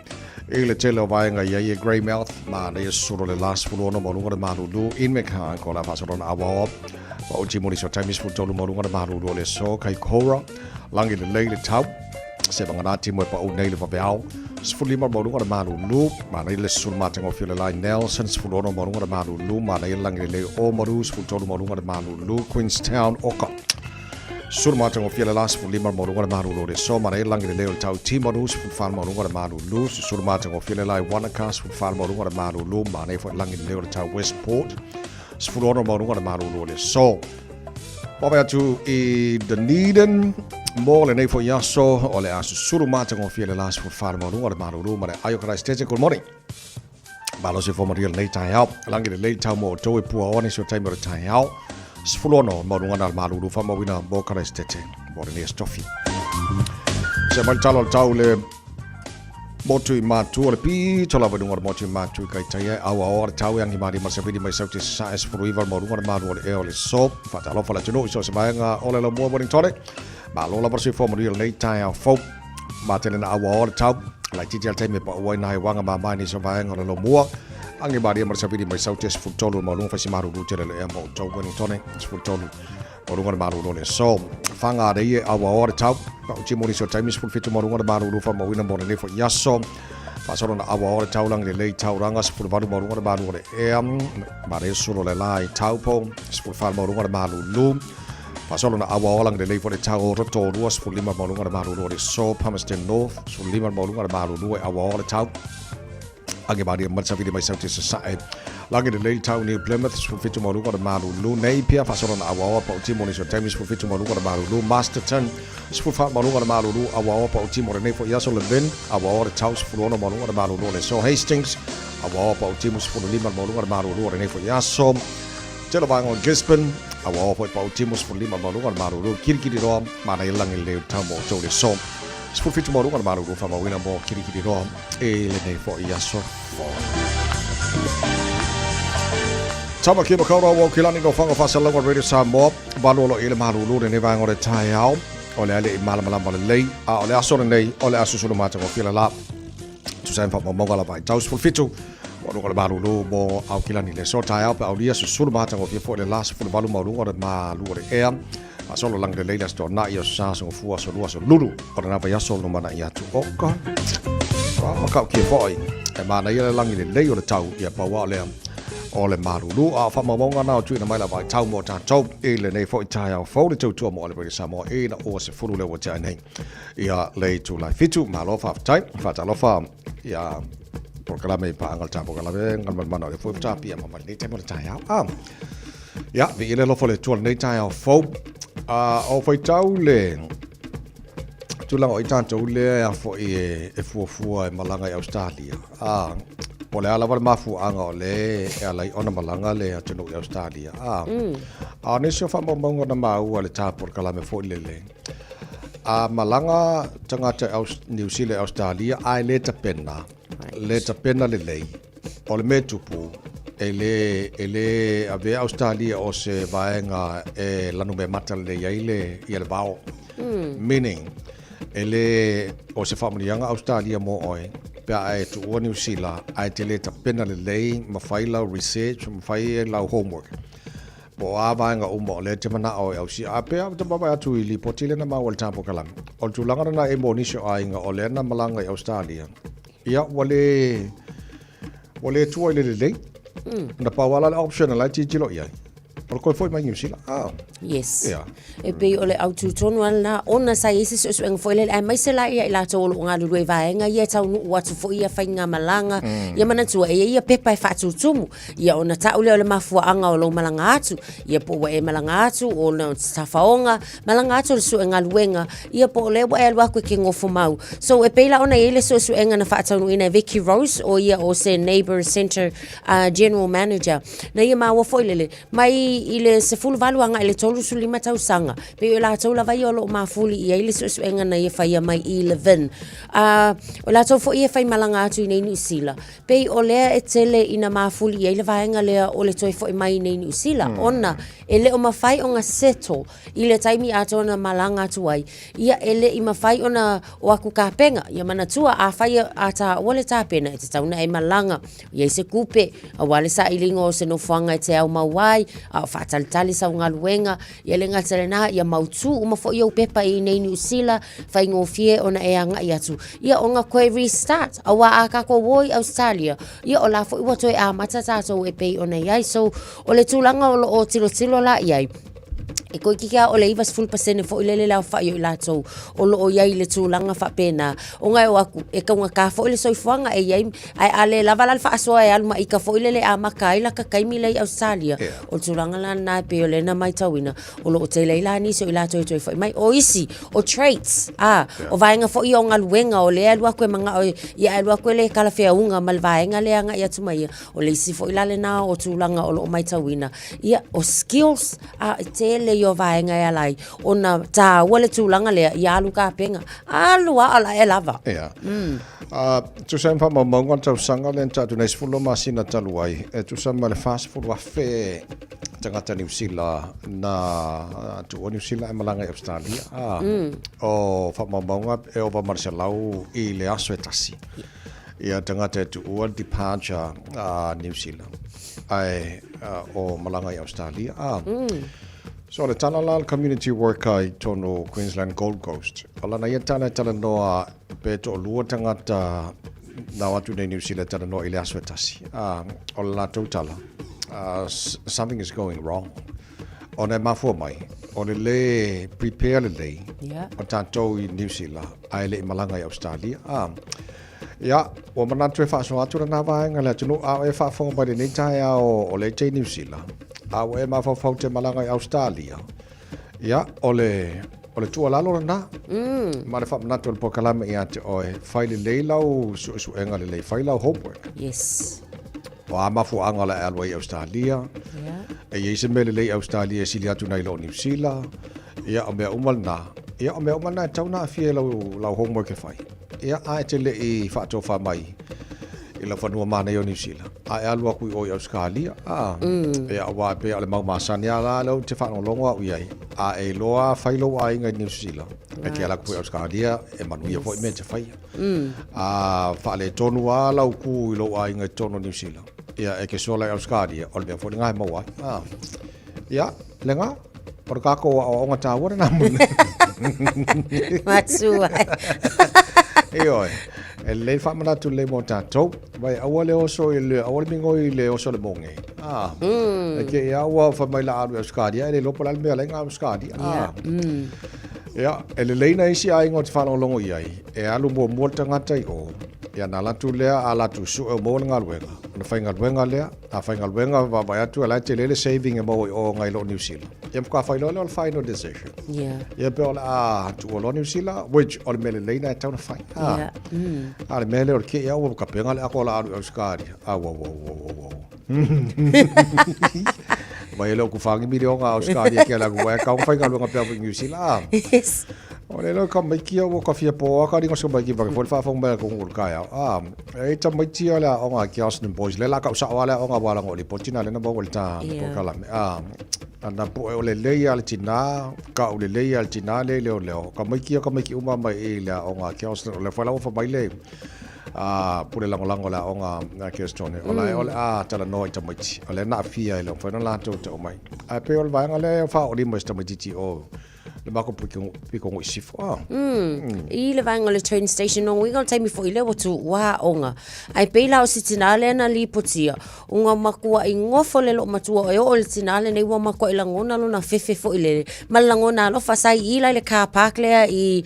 Ele tele vaenga ia Greymouth, mana sura le last Fulona Monunga Malulu, in Mekha, Kola Pasaron Awa, Ojimoni Sotamis Futolu Monunga Malulu, le so Kai Kora, Langi the Lady Tau, Sebanganati Mopa O'Neil of Abel, Sfulima Monunga Malulu, Manila Sulmating of Philai Nelson, Sfulona Monunga Malulu, Manila Langi O Marus, Futolu Monunga Malulu, Queenstown, Oka. Surmatang of Yellow last for Lima Monunga Malulu, so Manila Langi Leo Tau Timarus, Fufan Monunga Malulu, Surmatang of Philai Wanakas, Fufan Monunga Malulu, Mane for Langi Leo Tau Westport, Sfulona Monunga Malulu, so. Baba to Dunedin, more than a for Yaso, or as Surmatang of Yellow last for Farm Monunga Malulu, Mane Ayokara State. Good morning. Balos for Maria late Taeao, Langi late Tau Mo, Joey Puan is your time of Taeao. Sfulono Monunga Malu for Mawina Bokara State, Borneo Stoffy. Semantal Taule Motu Matu or P, Tolavadunga Motu Matu Kaitaya, our Tau and Himari Masavidi myself is size for River Monunga Madu or Air is soap, Fatalofa Latino, so Sabanga, all a more morning tonic. Balola Versi for Real late time folk, Martin and our Tau, like Tijal Tame, but when I wang about mine is surviving on a little more. Anybody ever said my south is for total Malung Fasimaru, Emo, Joe Winning Tonic, it's for total Morunga Maru. So, Fanga, the year our order tau, Jimmy, so time is for fit to Morunga Maru from a winner born for Yasso. Pasaron our order taulang, the late Taurangas for Vadu Morunga Maru, Maresuro Lai, Taupo, it's for Far Morunga Maru Loom. Pasaron our orlang, the late for the Tau Roto, was for Lima Morunga Maru, so Palmerston North, so Lima Morunga Maru, our order tau. Agibadi Matsavidi myself is society. Lagi the late town near Plymouth for Fitu Moruga Maru, Napier, Fason, our Timon is your time is for Fitu Moruga Maru, Masterton, Spufat Moruga Maru, our Timor for Yasol Levin, our Taus for Ono Moruga Maru, so Hastings, our Timus for Lima Moruga Maru, and for Yasom, Telabang on Gisborne, our Timus for Lima Moruga Maru, Kirkiro, Manalang in Leo Tambo, Jolly Som. Spufit Moruga Maru from a winner more Kirkiro, a for Yaso. Tama Kiba Kora, Kilani go Fang of Asala Radio Samoa, Balolo Ilmaru, and Evang or the Taeao, or Lali Malamalamba Lay, or Lasso and Lay, or Asusumata of Filala, to send for Mogala by Taus for Fitu, or Baru, more Alkilani, so Taeao, Audia Susurmata of you for the last for the Balumaru or the Malu air. Solo lang the latest or not your sons of Fuas or was a Lulu, or another Yasol no mana yatu. Oh God. Macau Kifoy, a man a year long in the lay of the town, Yapawalem, all a Maru, our farmer won't now to the mile by town more than top, Ellen for Taeao, folded to more very Samoa, or a full level Chinese. Ya lay to like Fitu, Malofa type, Fatalofa, ya. Proclame Pangal Tapocalame, and Mano, the 4 p.m. on the time of the Taeao. Ja, vi er lidt for lidt turen ned til at få for i tavle. Du langer i tavle er for malanga i Australia. På lærer var det meget for anger le eller i under malanga le til i Australia. Næste for mange der meget eller tager på kalame for lille. Malanga tanga til New Zealand Australia ai leta penna le. Og med tu på ele ave Australia o se vaenga lanu me matal le yaile ia bao meaning ele o se family Australia mo oi pe ai tu New Zealand ai tele ta pena le ma faila research ma faila homework po a vaenga mo le te mana o au si a pe ta baba tu li potile na ma wal tampo kalam o tu langa na e monisho ai nga o le na malanga Australia ia wale tu le na pawala option la ti jilo ia. Porque foi mai New Yes. Yeah. E pe ole autu tonu na ona sa isi so en foi le mai se la ia la tolo nga lu e vaenga ia tau nu watu foi ia fainga malanga ia mana tu ia pepa fa tu tumu ia ona ta ole mafua anga o lo malanga atu ia po e malanga atu o na tafaonga malanga atu so en aluenga ia po le wa elwa ko ke ngofo mau so e pe la ona ile so en na fa tau ina Vicky Rose o ia o se neighbor center general manager na ia ma wo foi le mai i le se fulu valuanga i le tolu sulima tausanga. Pe o la tau la vai o lo mafuli i le suenga na ia fai mai 11. O la tau fo ia fai malanga atu i nei New Zealand. Pe o lea e tele ina mafuli i le vaenga lea o le toi fo i mai nei New Zealand. Ona e le o mafai o nga seto i le taimi ato ona malanga atu ai. Ia ele i mafai ona o aku kapenga. Ia mana tua a fai ata wale tapena e te tauna e malanga. Ia se kupe a wale sa ilingo o se no fuanga e te au mawai a whaatalitali sa unga luenga. Ia le ngatele na ia mautu uma fo ia upepa i nei New Zealand fai ngofie ona e anga i atu. Ia o nga koe restart a wa a kako woi Australia. Ia o la fo iwa toi a matatato e pei ona iai. So o le tūlanga o tilo la iai. E koe kikia o le iwa 10% fo ilele lau whai o ilatou o lo o iai le tūlanga whapena. O ngai o aku e kaunga ka fo ile soifuanga e iai ai ale lavalal whaasoa e aluma i ka fo ilele a maka ila ka kaimi lei Australia. O tūlanga la nai pe o le na mai tauina o lo o te leila nisi o ilatou e toi whai mai o isi o traits o vaenga fo i o ngaluenga o le alua koe manga o i alua koe le kalawhea unga mal vaenga le anga i atumai o le isi fo ilale na o tūlanga o lo o mai tauina. Ia o skills te le yo vaenga e alai ona ta wale tūlanga lea i alu ka penga alua ala e lava tu sa mpa maunga tau sanga le ta tu nei fulo masina taluai e tu sa male fast food wa fe tangata New Zealand na tu New Zealand e malanga i Australia o fa maunga e o va marcialau i le aso e tasi ia tangata tu ua departure New Zealand ai o malanga i Australia so le tana la community work ai tono Queensland Gold Coast. Ala na ia tana noa pe to lua tangata na watu nei New Zealand tana noa ile aso tasi. O la totala. Something is going wrong. Ona mafua mai. Ona le prepare le. O tanto i New Zealand ai le malanga i Australia. Ya, o manatu e whaaso atu na vaenga le tunu a e whaafonga pai nei Taeao o le te New Zealand. Au e mawhawhau te malanga i Australia. Ia, o le tua lalo na. Ma le whamanatu le pokalame i ate oe. Whai le leilau su enga le lei. Whai lau homework. Yes. O a mafu anga le alwa i Australia. E yeise me le lei Australia sili atu nei lo New Zealand. Ia, o mea umal na. Ia, o mea umal na e tau na fie lau homework e whai. Ia, a e te le i whaatofa mai. I la whanua mana i o New Zealand. A e alua kui o i Australia. E a wa pe ale mau masani a la lau te whanau au iai. A e loa whailo a inga i New Zealand. E ke ala kui Australia e manuia fo i me te whai. A whaale tonu a lau ku i lo a inga i tonu New Zealand. Ia e ke sola i Australia. O le mea fo ni ngai maua. Ia, lenga. Por kako o onga tāwara na muna. Matsua. E oi. E le whamanatu le mo tātou. Vai aua le oso i le, aua le mingo i le oso le monge. E ke e aua whamaila alu Euskadia, e le lopo la mea lenga Euskadia. Ia, e le leina isi a ingo te whanau longo i ai. E alu mua mua tangata i o. Ia na latu lea, a latu su e mo ngā luenga. Na whai ngā luenga lea, a whai ngā luenga vai atu a lai te lele saving e mo i o ngai lo New Zealand. Ia mkua whai lole o le final decision. Ia pe o le tu o lo New Zealand, which o le mele leina e tau na whai. A le mele o le ke ia ua ka penga le ako la alu Euskadia. Wow. Vai lo ku whangi miri o ngā Euskadia ke la kua e kau whai ngā luenga pia New Zealand. Yes. O le lo ka mai kia o ka fia po ka ringo so mai ki ba ko fa fong ba ko ngul ka ya e ta mai tia la o nga ki Austin boys le la ka sa wala o nga wala ngoli potina le na bo volta po kala me ana po o le le ya le tina ka o le le ya le tina le o ka mai ki uma mai e la o nga ki Austin le fa la o fa mai le pure lango la o nga ki Austin o la ta la no ta mai o le na fia le fa na la to mai a pe o va nga le fa o li mo sta mai ti o le mako piko ngoi sifo. I le vanga le train station o winga taimi fo ile watu wa onga. Ai peila o sitinale na li potia. Unga makua i ngofo le lo matua o le tinale nei wa makua i langona lona fefe fo ile. Malangona lo fasai ila le car park lea i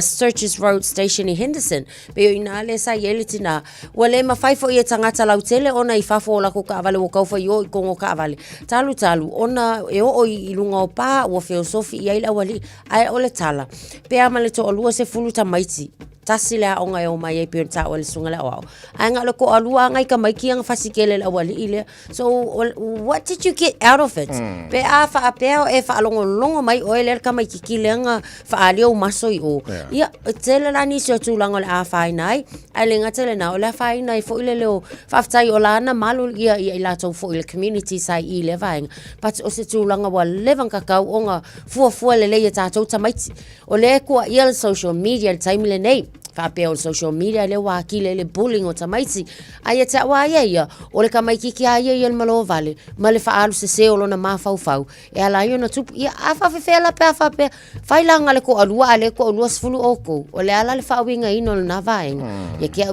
Sturges Road Station i Henderson. Pe o inale sa yele tina. Wale mafai fo i tangata lautele ona i fafo o lako ka avale o kaufa i o i kongo ka avale. Talu ona e o i lunga o pa o feosofi i aila wali ai ole tala pe ama le to olua se fulu tamaiti tasi le o ngai o mai e pio ta o le sunga le o ai nga le ko alua ngai ka mai ki ang fasikele le wali ile so what did you get out of it pe a fa pe e fa longo mai o le ka mai ki le nga fa ali o maso i o ia tele la ni so tu lango le a fa nai ai le nga tele na o le fa nai fo ile le o fa tai o la na malu ia la to fo ile community sai i le vaing but o se tu langa wa levan ka ka o nga fu le le ta to ta mai o le ko ia social media le time le nei fa pe o social media le wa ki le bullying o tamaiti ai ta wa ia o le ka mai ki ai ia malo vale ma le fa alu se o lona ma fau e ala yo na tupu ia afa fe la pe fa pe fai langa le ko alua le ko alua sfulu oko o le ala le fa winga ino na vaing ia ki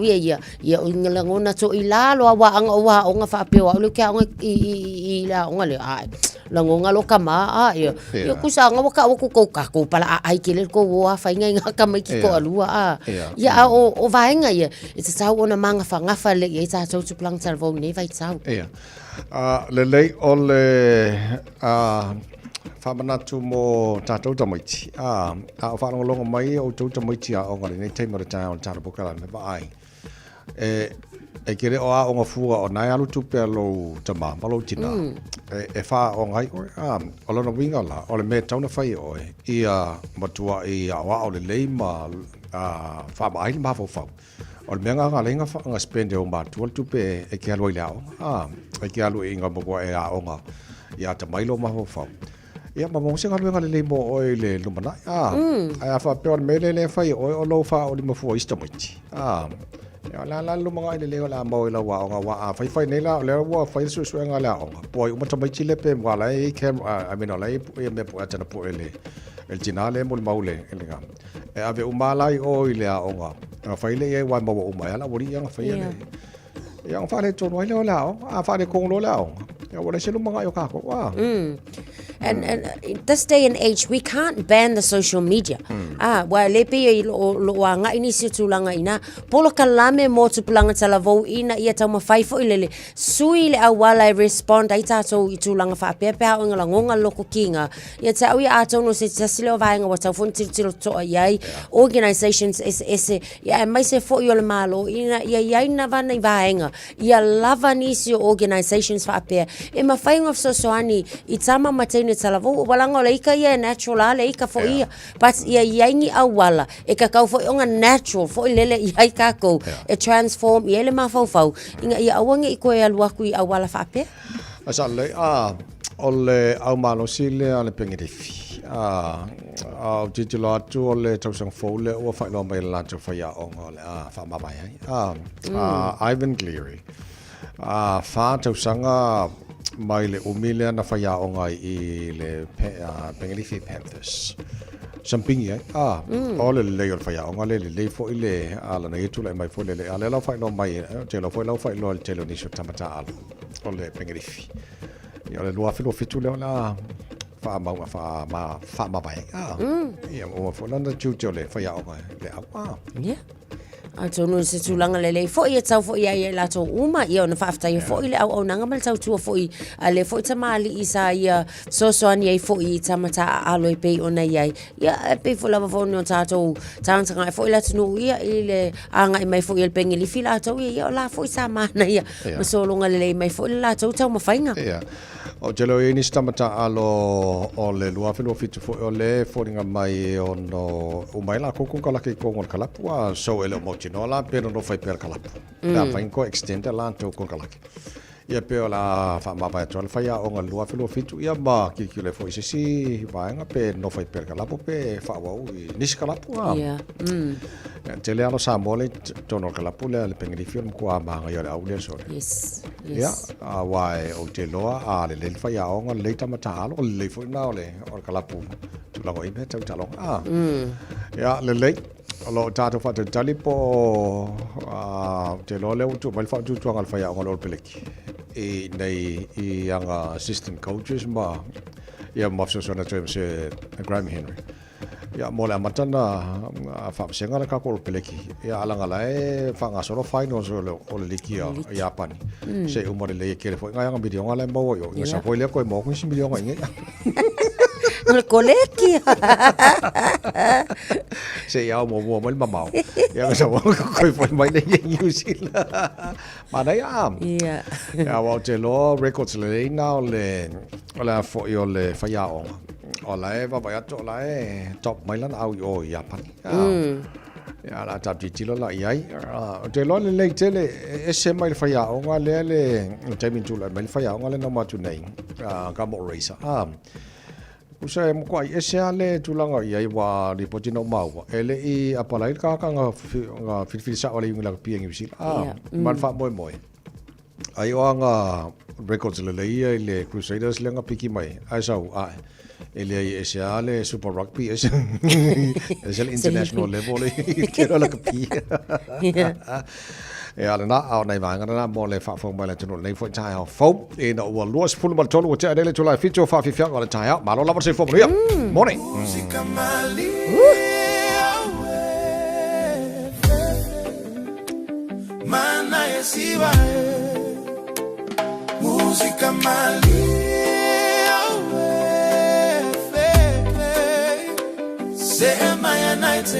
ia o ngala ngona to ila lo wa anga wa o nga fa pe o le ka nga i la o le ai la ngonga lo kama ia ku sa nga ka ko pala ai ki le ko wa fa nga ka mai ki ko alua ia o vaenga ia it's a tau ona manga fa ngafa le ia ta tau tu plang tar vo ne vai tau ia le lei o le fa manatu mo tatou tamaiti a fa longo mai o tau tamaiti a o ngale nei te mo ta on tar bokala me vai e kere o a o nga fuga o nai alu tupe alo tama malo tina e fa o ngai o lona winga la o le me tauna fai o ia matua i a wa o le leima fa mai ma fo fa o le menga nga lenga fa nga spende o ma tual tupe e ke alo ilao e ke alo inga mo e a o nga ia tamai lo ma fo fa ia ma mo singa lenga le leimo o le lumana a fa pe o me le fai o lo fa o le mo fo istamiti ya la lu mga ile le la mo la wa fai nei la le wa fai su nga la poi uma tamai chile pe wa la e kem I mean la e me po ata po ele el jinale mo maule ele ga e ave uma la o ile a onga fai le e wa mo uma la wori yang fai le yang fa le to no ile la a fa le kong lo la ya wa se lu mga yo ka ko wa And in this day and age, we can't ban the social media. Wa lepe lo nga ini si tulanga ina. Polo kalame mo tupulanga talavo ina ia tau mawhai fo ilele. Sui le awala respond ai tato i tulanga wha pepe hao inga ngonga loko kinga. Ia tau ia ato no se tasile o vaenga wa tau fun tiro toa iai. Organizations ese ia mai se fo i ole malo ina ia iai na vana i vaenga. Ia lava nisi o organizations wha pea. E mawhai ngaf sosoani i tama matene talavo walanga le ika ia natural le ika fo ia but ia yaingi awala e ka kau fo nga natural fo lele ia ka ko e transform ia le mafau inga ia awange i ko ia luaku i awala fa pe asa le ole au malo sile ale pengirifi au titilo atu ole tausang fo le o fa lo mai la tu fa ya onga le fa ma bai Ivan Cleary fa tausanga mai le umile na faya o ngai i le Pengalifi Panthers sampingi o le le faya o ngai le fo ile ala na itu le mai fo le ala la fa no mai te lo fo lo fa lo te lo ni so tamata ala o le Pengalifi ia le lua filo fitu le la fa ma bai ia o fo lana tu le faya o ngai le yeah ato no se tulanga lele fo ia tau fo ia la to uma ia ona fafta ia fo ile au nanga mal tau tu fo i ale fo tamali isa ia so ani fo i tamata alo pe ona ia pe fo lava fo no tato tanga fo ile tunu ia ile anga mai fo ile pengeli fila to ia la fo sa mana ia so longa lele mai fo la to tau mafainga o jelo ini stamata alo o le lua filo fitu fo o le fo ringa mai ono o mai la koko kala ke ko ngon kala pua so ele mo chinola pero no fai per kala la fai ko extend la to ko kala ia pe la fa ma ba to fa ya o lua filo fitu ia ba ki le fo si va nga pe no fai per kala pe fa wa ni kala pua tele alo sa mole to no kala pula le pengri film ko ma nga ya au le so yes ya wai o te loa le fa ya o le tamata alo le fo na le o kala pu tu la ko i me tau talo ya le alo tato fa te talipo te lo le tu mal fa tu ngal fa ya ngol peleki e nei i anga assistant coaches ma ia mafso sona tu se Graham Henry ya mola matana fa senga ka ko peleki ya alanga lae fa nga solo finals o le likia ya pani se umore le kere fo nga video nga le mo yo sa fo le ko mo ko si video nga Koleki. Se ia mo mai mamau. Ia ka sawa ko foi mai le New Zealand. Ma nei am. Ia. Ya wa te lo records le na le ola fo yo le faya o. Ola e va vai to la e top mai lan au yo ya pan. Ya la tap ti lo la ai. Te lo le tele ese mai faya o nga le te min tu la mai faya o nga le no ma tu nei. Ka mo racer. Usa mo kwai ese ale tulanga ia wa ripotino mau ele I apalai ka nga fil sa ole yung la pieng bisil man fa moi ai nga records le ia le Crusaders le nga piki mai ai sau ele ese ale super rugby ese ese international level ke la ka pi Ja, na au nei vanga na mo le fa fong ba le tunu nei fo chai ho fo in o los fulu mal tolu te adele tu la fito fa fi fiang o le Taeao ma lo la se fo mo morning Mana yesiba música mali se maya night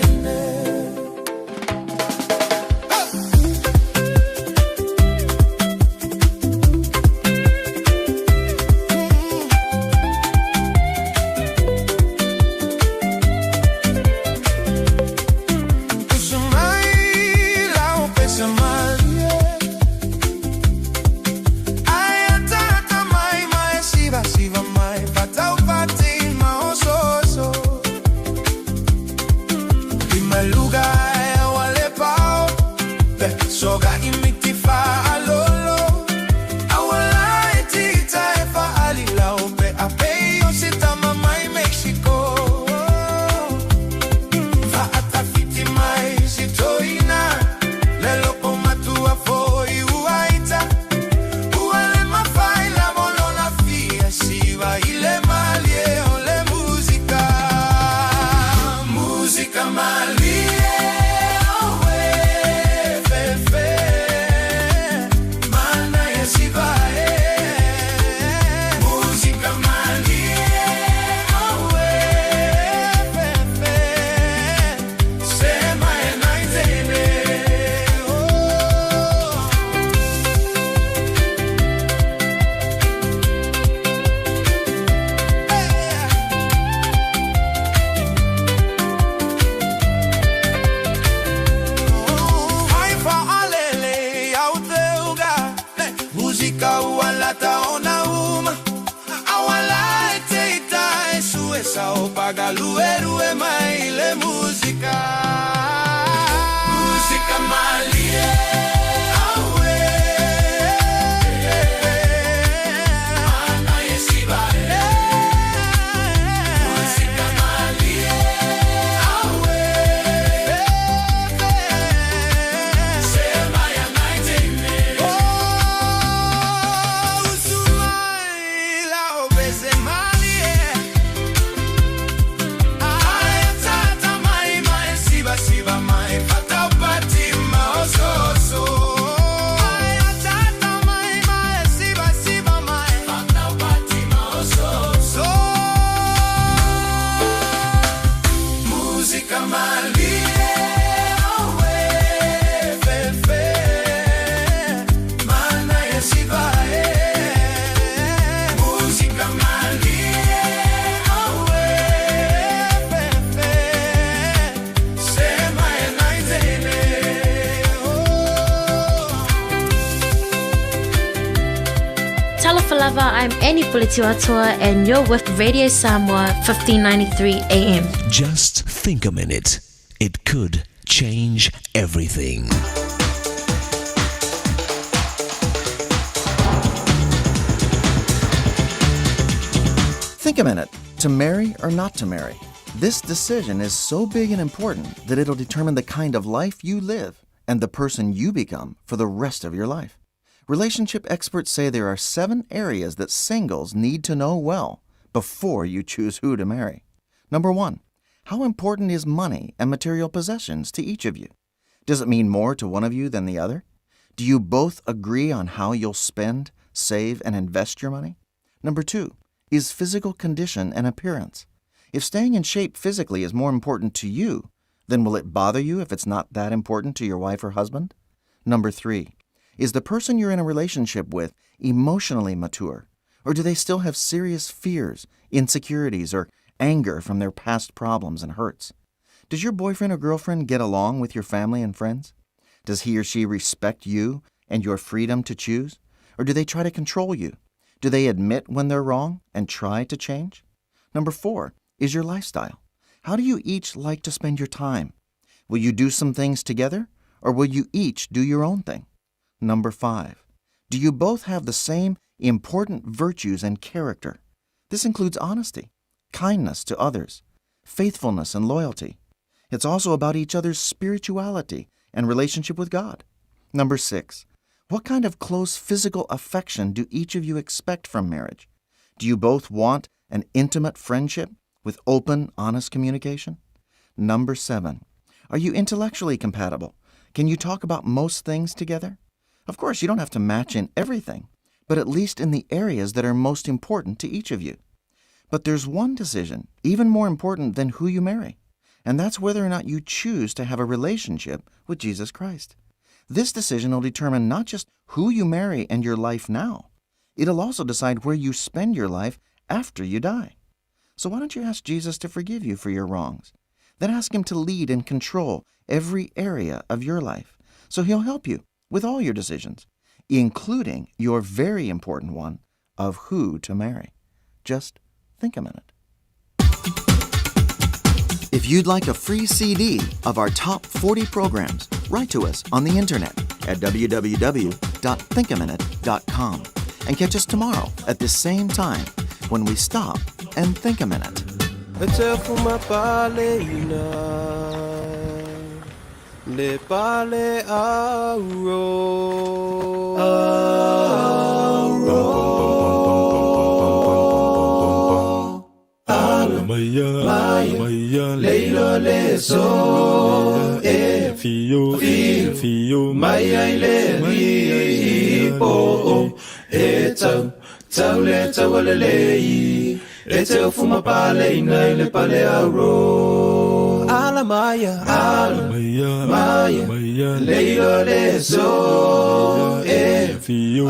I'm Annie Pulitiwatua, and you're with Radio Samoa 1593 AM. Just think a minute. It could change everything. Think a minute. To marry or not to marry? This decision is so big and important that it'll determine the kind of life you live and the person you become for the rest of your life. Relationship experts say there are 7 areas that singles need to know well before you choose who to marry. Number 1, how important is money and material possessions to each of you? Does it mean more to one of you than the other? Do you both agree on how you'll spend, save, and invest your money? Number 2, is physical condition and appearance. If staying in shape physically is more important to you, then will it bother you if it's not that important to your wife or husband? Number 3, is the person you're in a relationship with emotionally mature? Or do they still have serious fears, insecurities, or anger from their past problems and hurts? Does your boyfriend or girlfriend get along with your family and friends? Does he or she respect you and your freedom to choose? Or do they try to control you? Do they admit when they're wrong and try to change? Number 4 is your lifestyle. How do you each like to spend your time? Will you do some things together, or will you each do your own thing? Number 5, do you both have the same important virtues and character? This includes honesty, kindness to others, faithfulness and loyalty. It's also about each other's spirituality and relationship with God. Number 6, what kind of close physical affection do each of you expect from marriage? Do you both want an intimate friendship with open, honest communication? Number 7, are you intellectually compatible? Can you talk about most things together? Of course, you don't have to match in everything, but at least in the areas that are most important to each of you. But there's one decision even more important than who you marry, and that's whether or not you choose to have a relationship with Jesus Christ. This decision will determine not just who you marry and your life now, it'll also decide where you spend your life after you die. So why don't you ask Jesus to forgive you for your wrongs? Then ask Him to lead and control every area of your life, so He'll help you with all your decisions, including your very important one of who to marry. Just think a minute. If you'd like a free CD of our top 40 programs, write to us on the internet at www.thinkaminute.com and catch us tomorrow at the same time when we stop and think a minute. Le pale auro Maya Leilo leso Fio Maya le po Tau le tawale lei fuma pale ina le pale auro Maya Leilo leso Fio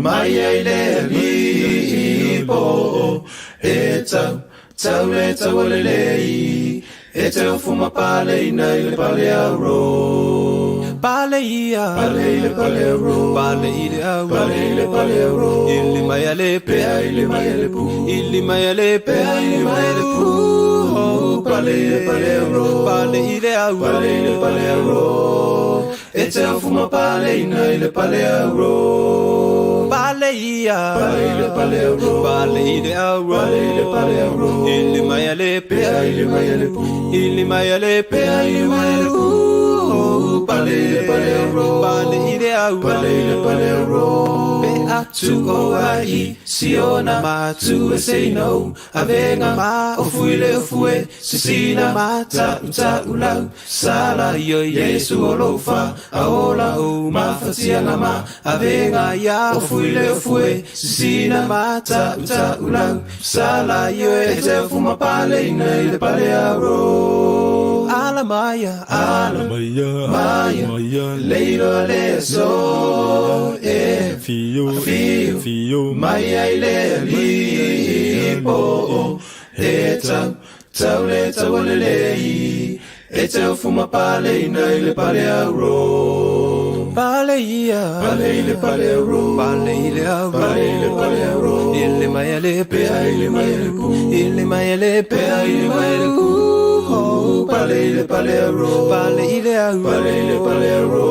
Maya le po Tau le tawale lei fuma pale ina le pale auro Pale le pale auro Pale le pale auro Ili maya le pe Ili maya le pu Ili maya le pe Ili maya le pu Pale le pale auro Pale le pale auro fuma pale ina le pale auro Pale le pale auro Pale le pale auro Ili maya le pe Ili maya le pu Ili maya le pe Ili maya le pu Pale le pale auro Pe atu o ai Siona ma tu e say no Avenga ma o fue Sisina ma ta ulau Sala yo Yesu o lofa Aola o ma fatianga ma Avenga ya o fue Sisina ma ta ulau Sala yo fuma pale ina le pale auro Maya Leilo leso Fio Maya le po Tau le tawale lei fuma pale ina le pale auro Pale le pale auro Pale le pale auro Ili maya le pe Ili maya le pu Ili maya le pe Ili maya le pu Pale le pale auro Pale le pale auro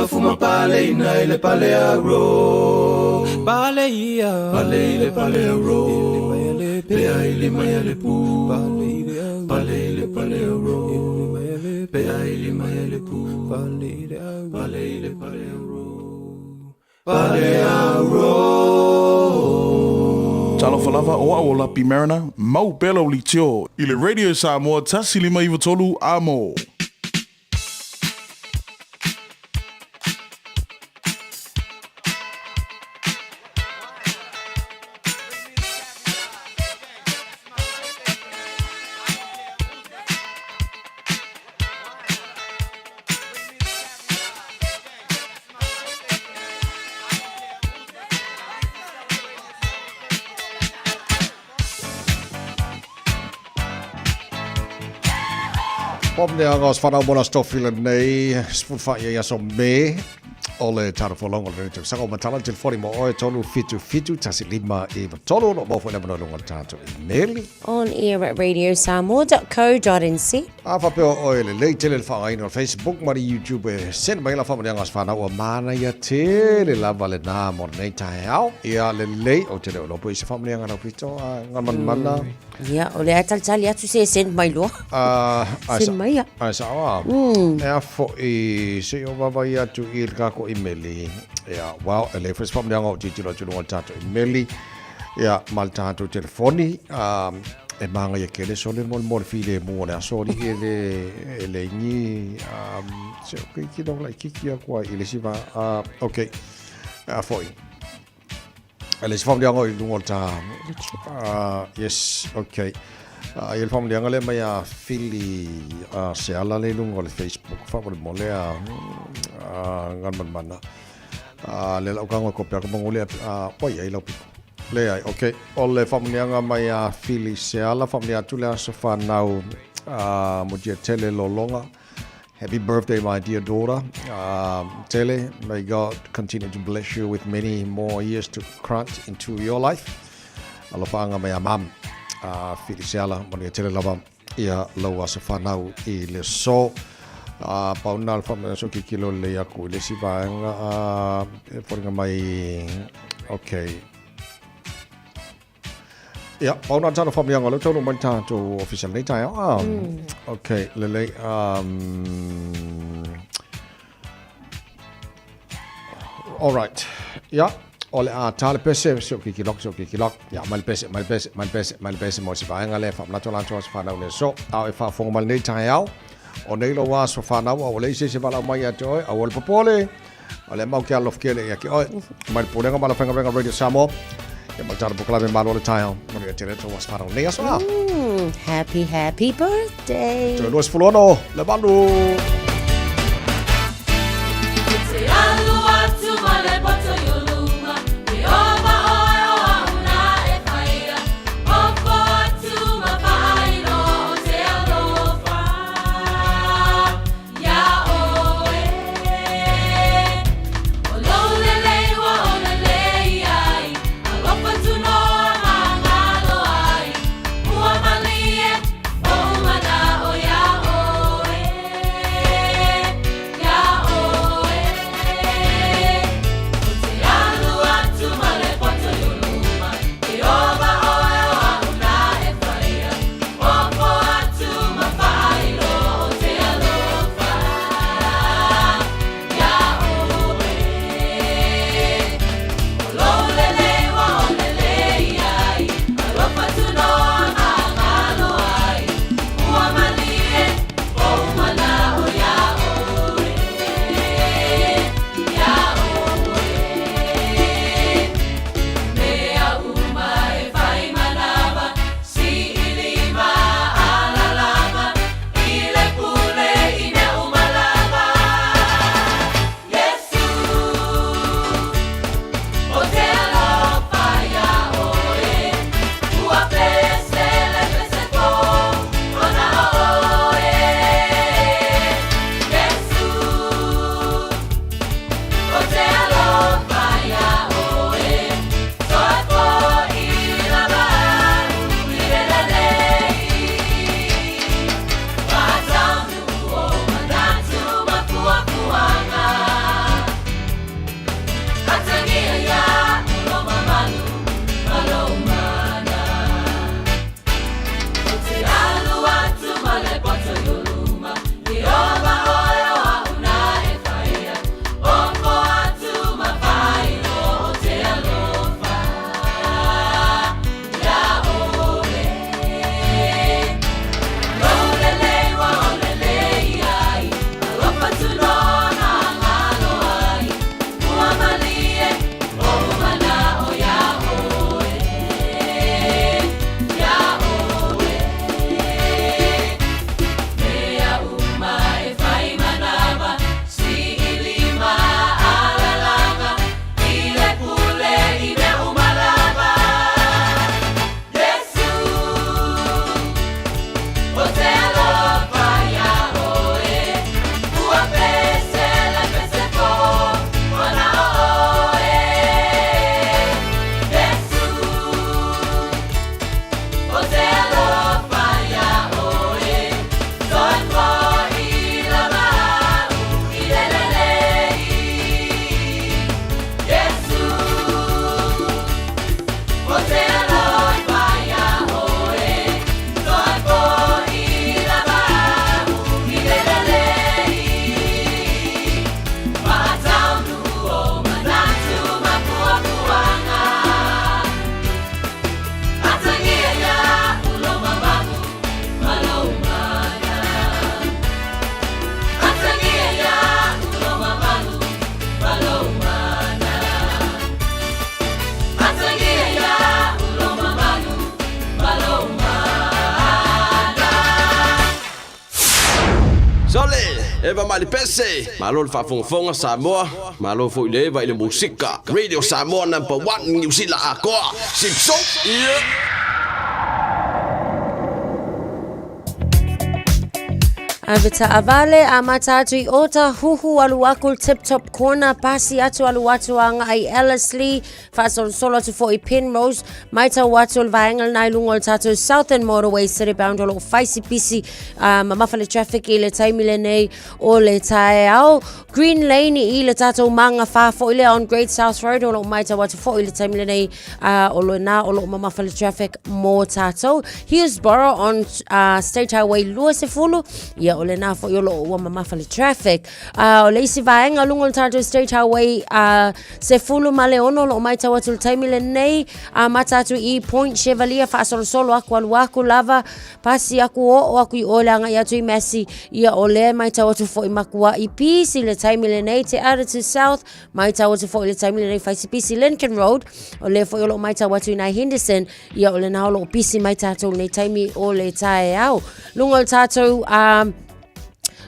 fuma pale ina le pale auro Pale le pale auro Ili maya le pu Pale le pale auro Ili maya le pu Pale le pale auro Pale auro Talafalava o au lapi marina, mau pelo li tio, i le Radio Samoa tasi lima iwa tolu amo. Pomnia ngos whanau mona stofila nei, spulfa ia so me, ole taro whalonga le rete. Sako matala telefoni mo oe tolu fitu tasi lima I tolu no mofo nema no lunga tato emaili. On air at radiosamoa.co.nz. Whapeo oe le lei tele le whainga Facebook mari YouTube sen mai la whamania ngos whanau a mana ia tele lava le nā mo nei Taeao. Ia le lei o tele o lopo I se whamania ngana pito ngaman mana. Ia, ole atal atu se send mai loa. Send mai ia. Ai sawa. Ea fo I se o wawa ia tu I kako emaili. Ia, wow, ele first pam dianga o titilo tulunga tato emaili. Ia, mal tato telefoni. E manga ia kele sole mol file mo le asori ele ni se o ki do like ki kwa ile siva okay. Foi. Ele se fam dianga o lunga ta. Yes, okay. Il fam dianga le mai fili se ala le lunga le Facebook fa mo le ngan mana le la ka ko pe ko ngole poi ai lo piko le ai okay ole fam dianga mai fili se ala fam dia tu le so fa now mo dia tele lo longa. Happy birthday, my dear daughter. Tele, may God continue to bless you with many more years to crunch into your life. Alofanga may mam. Filisiala, moni tele lava. Ia lawa sa fanau I le so. Paunal fam so kikilo le aku le sibanga foringa mai okay. Ja, pauna tano fam yang lo tonu manta to official nei tai. Okay, le all right. Ja, ole tale pese so kikilok. Ja, mal pese mo si vaanga le fam nato lancho so fana le so. Au fa formal nei tai au. O nei lo was so fana o le se vala mai ato au le popole. Ole mau ke alof kele ya ki oi. Mal pulenga mala fanga radio Samoa. Ja, maar daar boekla met Malu Taeao. Maar je tele to was para nee so. Happy birthday. Zo los fulono, le Malu. Sole, eva mali pese. Malo fa fonga Samoa. Malo fo ile va ile musika. Radio Samoa #1 New Zealand akoa. Sipso. Avita avale amatatu I ota huhu aluakul tip top corner pasi atu aluatu anga ai Ellerslie fasol solo to 40 Penrose maita watul vaengal na ilungol tatu Southern Motorway city bound olo faisi pisi mamafale traffic ile taimile nei ole Taeao Green Lane ile tatu manga fa fo ile on Great South Road olo maita watu fo ile taimile nei olo na olo mamafale traffic mo tatu Hillsborough on State Highway Luasefulu ole na fo yolo wa mamafali traffic ole isi vaenga lungol tatu State Highway se fulu male ono lo maita watul taimile nei matatu I Point Chevalier fasol solo aku lava pasi aku o aku I ole anga yatu I Messi ia ole maita watu fo imakua I pisi le taimile nei te Attitude South maita watu fo ile taimile nei faisi pisi Lincoln Road ole fo yolo maita watu ina Henderson ia ole na holo pisi maita tatu nei taimi ole Taeao lungol tatu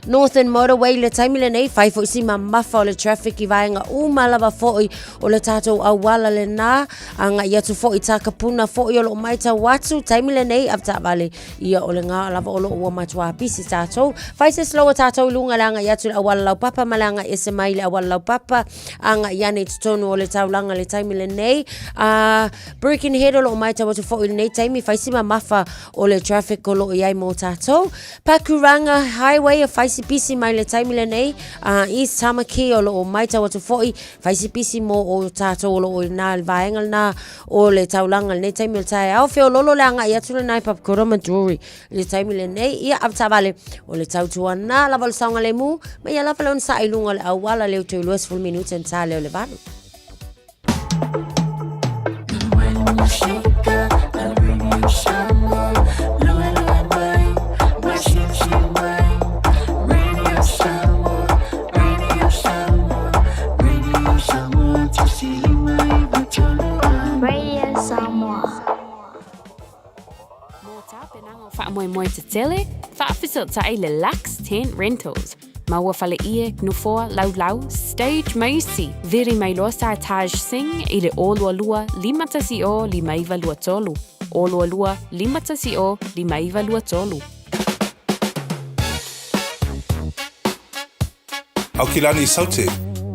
Northern Motorway le taimile nei fai fo isi mamafa o le traffic I vaenga umalava foi o le tatou awala le na anga iatu foi takapuna foi o lo maita watu taimile nei afta vale ia o le nga lava o lo ua matua pisi tatou fai se slow tatou lunga langa iatu awala lau papa malanga ese mai le awala lau papa anga iane tutonu o le taulanga le taimile nei Birkenhead o lo maita watu foi nei taimi fai si mamafa o le traffic o lo iai mo tatou Pakuranga Highway a fai pisi mai le taimile nei East Tamaki o lo maita watu foi faisi pisi mo o tato o lo na vaengal na o le taulanga nei taimile Taeao fe o lolo le anga ia tula nai pap koroma jewelry le taimile nei ia apta vale o le tautua na lava le saunga le mu me ia lava le sa ilunga le awala le utu luas full minutes and ta le vanu Moi te tele, whaafisot ta le Lux Tent Rentals. Maua fale ie, gnufoa, lau, stage maisi. Viri mai loa sa Taj Singh I le olua lua, limatasi o limaiva lua tolu. Olua lua, limatasi o limaiva lua tolu. Au kilani saute,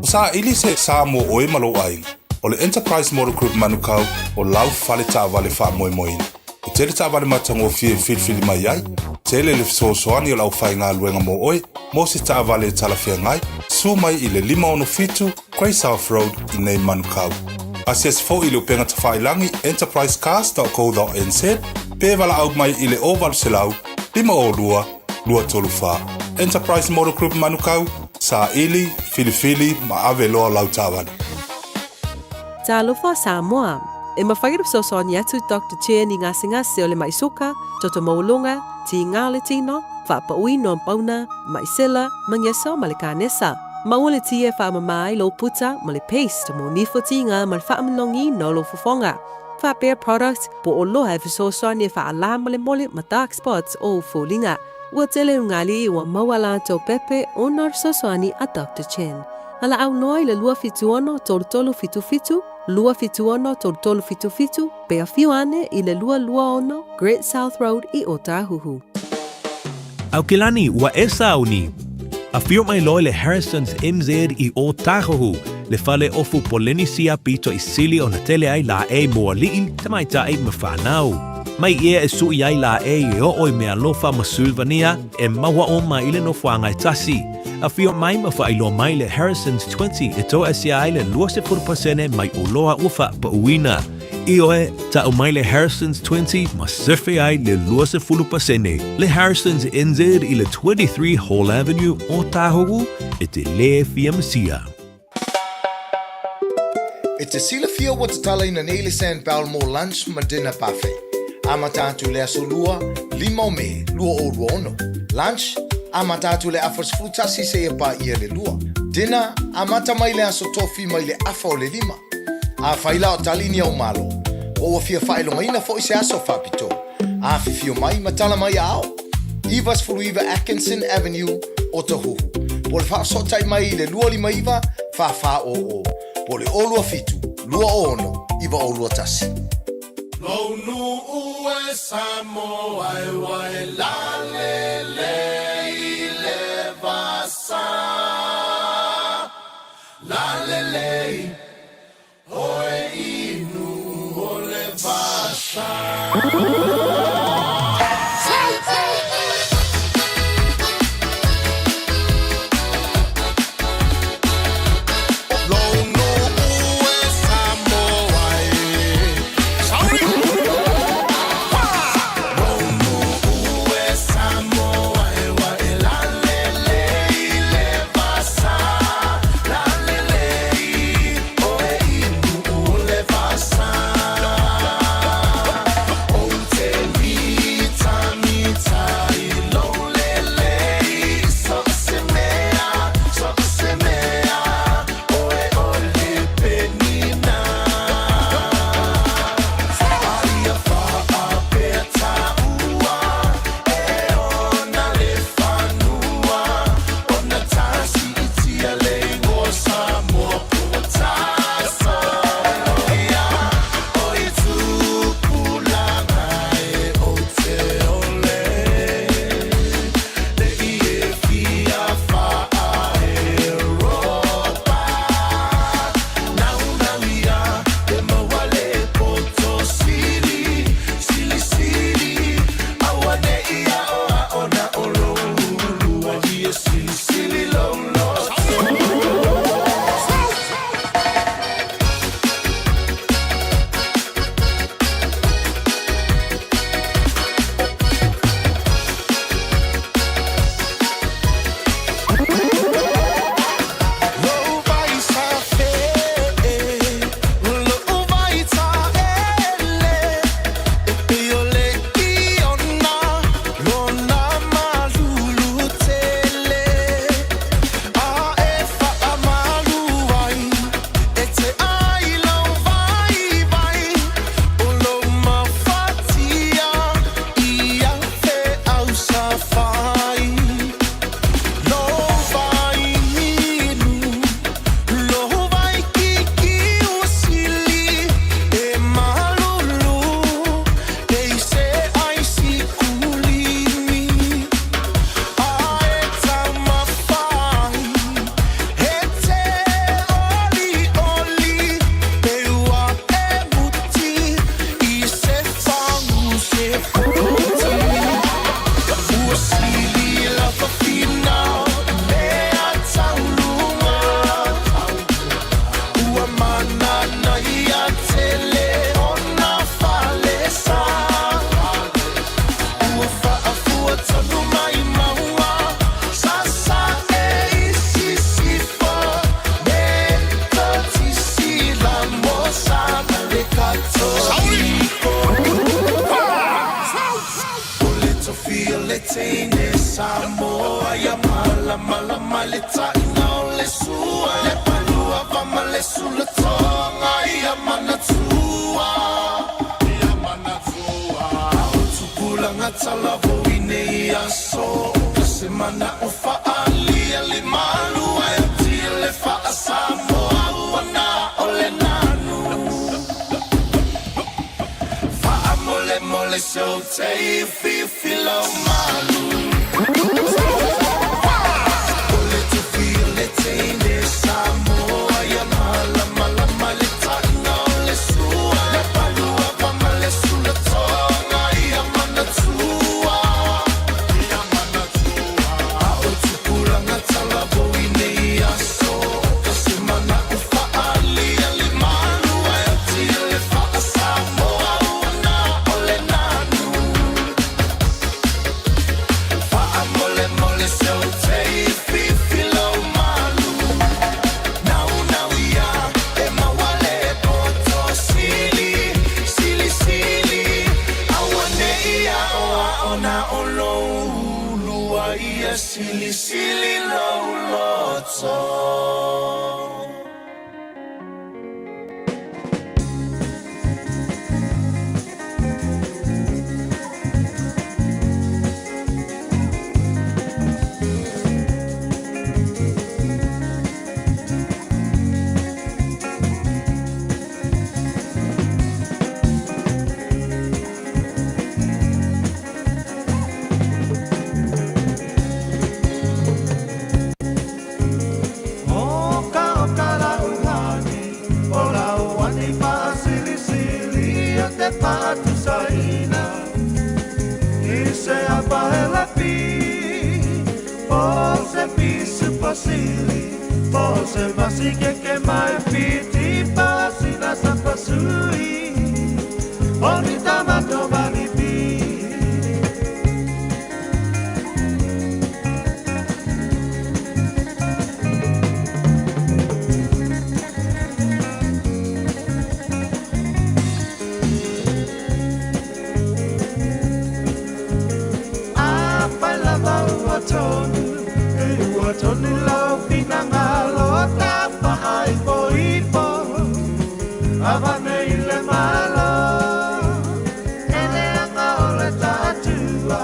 o sa ili se Samoa oe malo ai. O le Enterprise Motor Group manukau, o lau fale ta vale wha moimoina. O tele ta vale matango fie filfili mai ai, tele le soani o lau whai ngā luenga mo oe, mo se ta vale talafia ngai, su mai I le 5 Great South Road I nei manukau. Asias fo I le upenga ta whailangi enterprisecars.co.nz, pe wala au mai I le oval selau, 5 lua tolu wha. Enterprise Motor Group manukau, sa ili, filifili, ma ave loa lau tawani. Talofa Samoa. E mawhairup sosoni atu Dr. Chair ni ngasi o le maisoka, toto maulunga, ti ngā le tino, whaapa ui no pauna, maisela, mangyesa ma le kānesa. Maua tia whaamamai lo puta ma le paste mo nifo ti ngā ma le whaamanongi no lo fufonga. Whaapea product po o loha e sosoni e whaala ma le mole ma dark spots o fulinga. Ua tele ungali ua mawala to pepe o nor sosoni a Dr. Chen. Ala au noi le lua fituono tolu fitu. Lua fituono tolu fitu, pe a fiuane I le lua ono Great South Road I Otahuhu. Au kilani wa esa uni. A fiu mai loi le Harrison's MZ I Otahuhu. Le fale ofu polenisia pito I sili o na tele ai la e moa liin tamaita ai mawhanau. Mai ia e sui ai la e o oi mea lofa masulvania e maua o ma ile no whangai tasi. A fio mai mawhailo mai le Harrison's 20 e to asia ai le 20% mai uloa ufa pa uina. I oe, ta o mai le Harrison's 20 ma surfe ai le 20%. Le Harrison's NZ I le 23 Hall Avenue o Tahogu e te le fia masia. E te sila fia wa te tala ina neile San Paul mo lunch ma dinner buffet. Amatatu le asolua, 5 me, lua o ruono. Lunch, amatatu le afos frutasi se e pa ia le lua. Dinner, amata mai le aso tofi mai le afa o le 5. A faila o talini au malo. O a fia failo ngaina fo ise aso fapito. A fifio mai matala mai ao. Ivas Furuiva Atkinson Avenue, o te huhu. Po le whaasotai mai i le lua lima iwa, wha o o. Po le olua fitu, lua ono, iwa o lua tasi. Lo nu ue Samoa e wai la le le i le vasa. La le le oe inu o le vasa. Samoa ya mala mala maleta ina le sua le palua vama le sula tonga ya manatua tukula ngatala voine ya so semana ufa ali ali malu ya tile fa Samoa wana ole nanu fa mole mole so te filo malu. Silly, silly, low, low, pasili po se vasi que mai piti pasi na sa pasui oni tamato mani pi apa la va tonu Tonu lau pinangalo tapa hai poipo avane ile malo ele anga ole tatua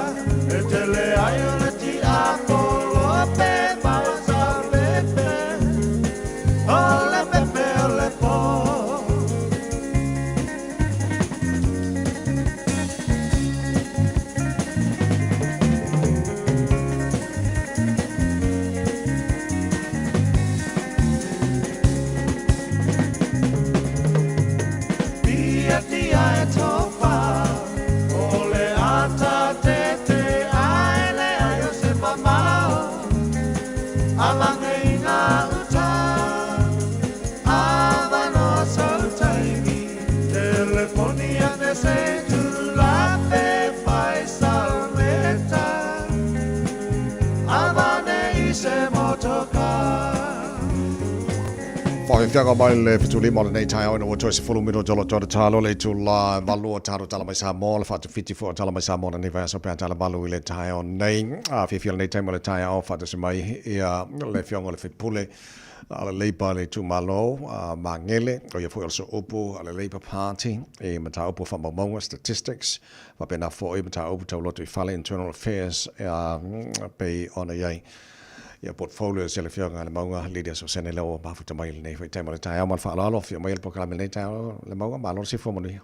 etele ai ole ti apolo pe pausa pepe ole po Whakawhiwhianga mai le whituli mo le nei Taeao ina watoisi fulumiro jolo jolo talo le tula Malu o taro tala mai Samoa le whatu whiti fu o tala mai Samoa na niwai aso pia tala Malu i le Taeao nei whiwhia nei taimo le Taeao whatu si mai ia le whiongo le whipule ale leipa le tu malo mangele o ia fu also upu ale leipa party e mata upu whamamonga statistics wa pena fo e mata upu tau lotu i whale internal affairs pe ona iei ia portfolio se le whionga le maunga leaders o sene leo mafuta mai le nei whai taimo le Taeao man whaalalo whio mai le pokalame nei Taeao le maunga malo si fo moni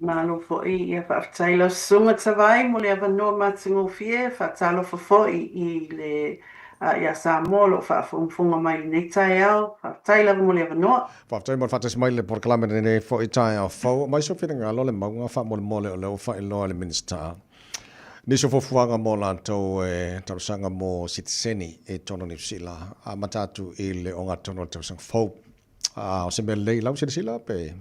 Malo fo ia whaaftailo sunga tawai mo le avanoa matungo fie whaatalo fo i le ia Samoa lo whaafungfunga mai nei Taeao whaaftailo mo le avanoa whaaftai mo whaatas mai le pokalame nei fo i Taeao fau mai so whiringa lo le maunga wha mo le mole o leo wha iloa le minister Niso fofuanga mo lantou tausanga mo Sitiseni e tono ni sila a matatu i le onga tono tausanga fau o se me lei lau sila pe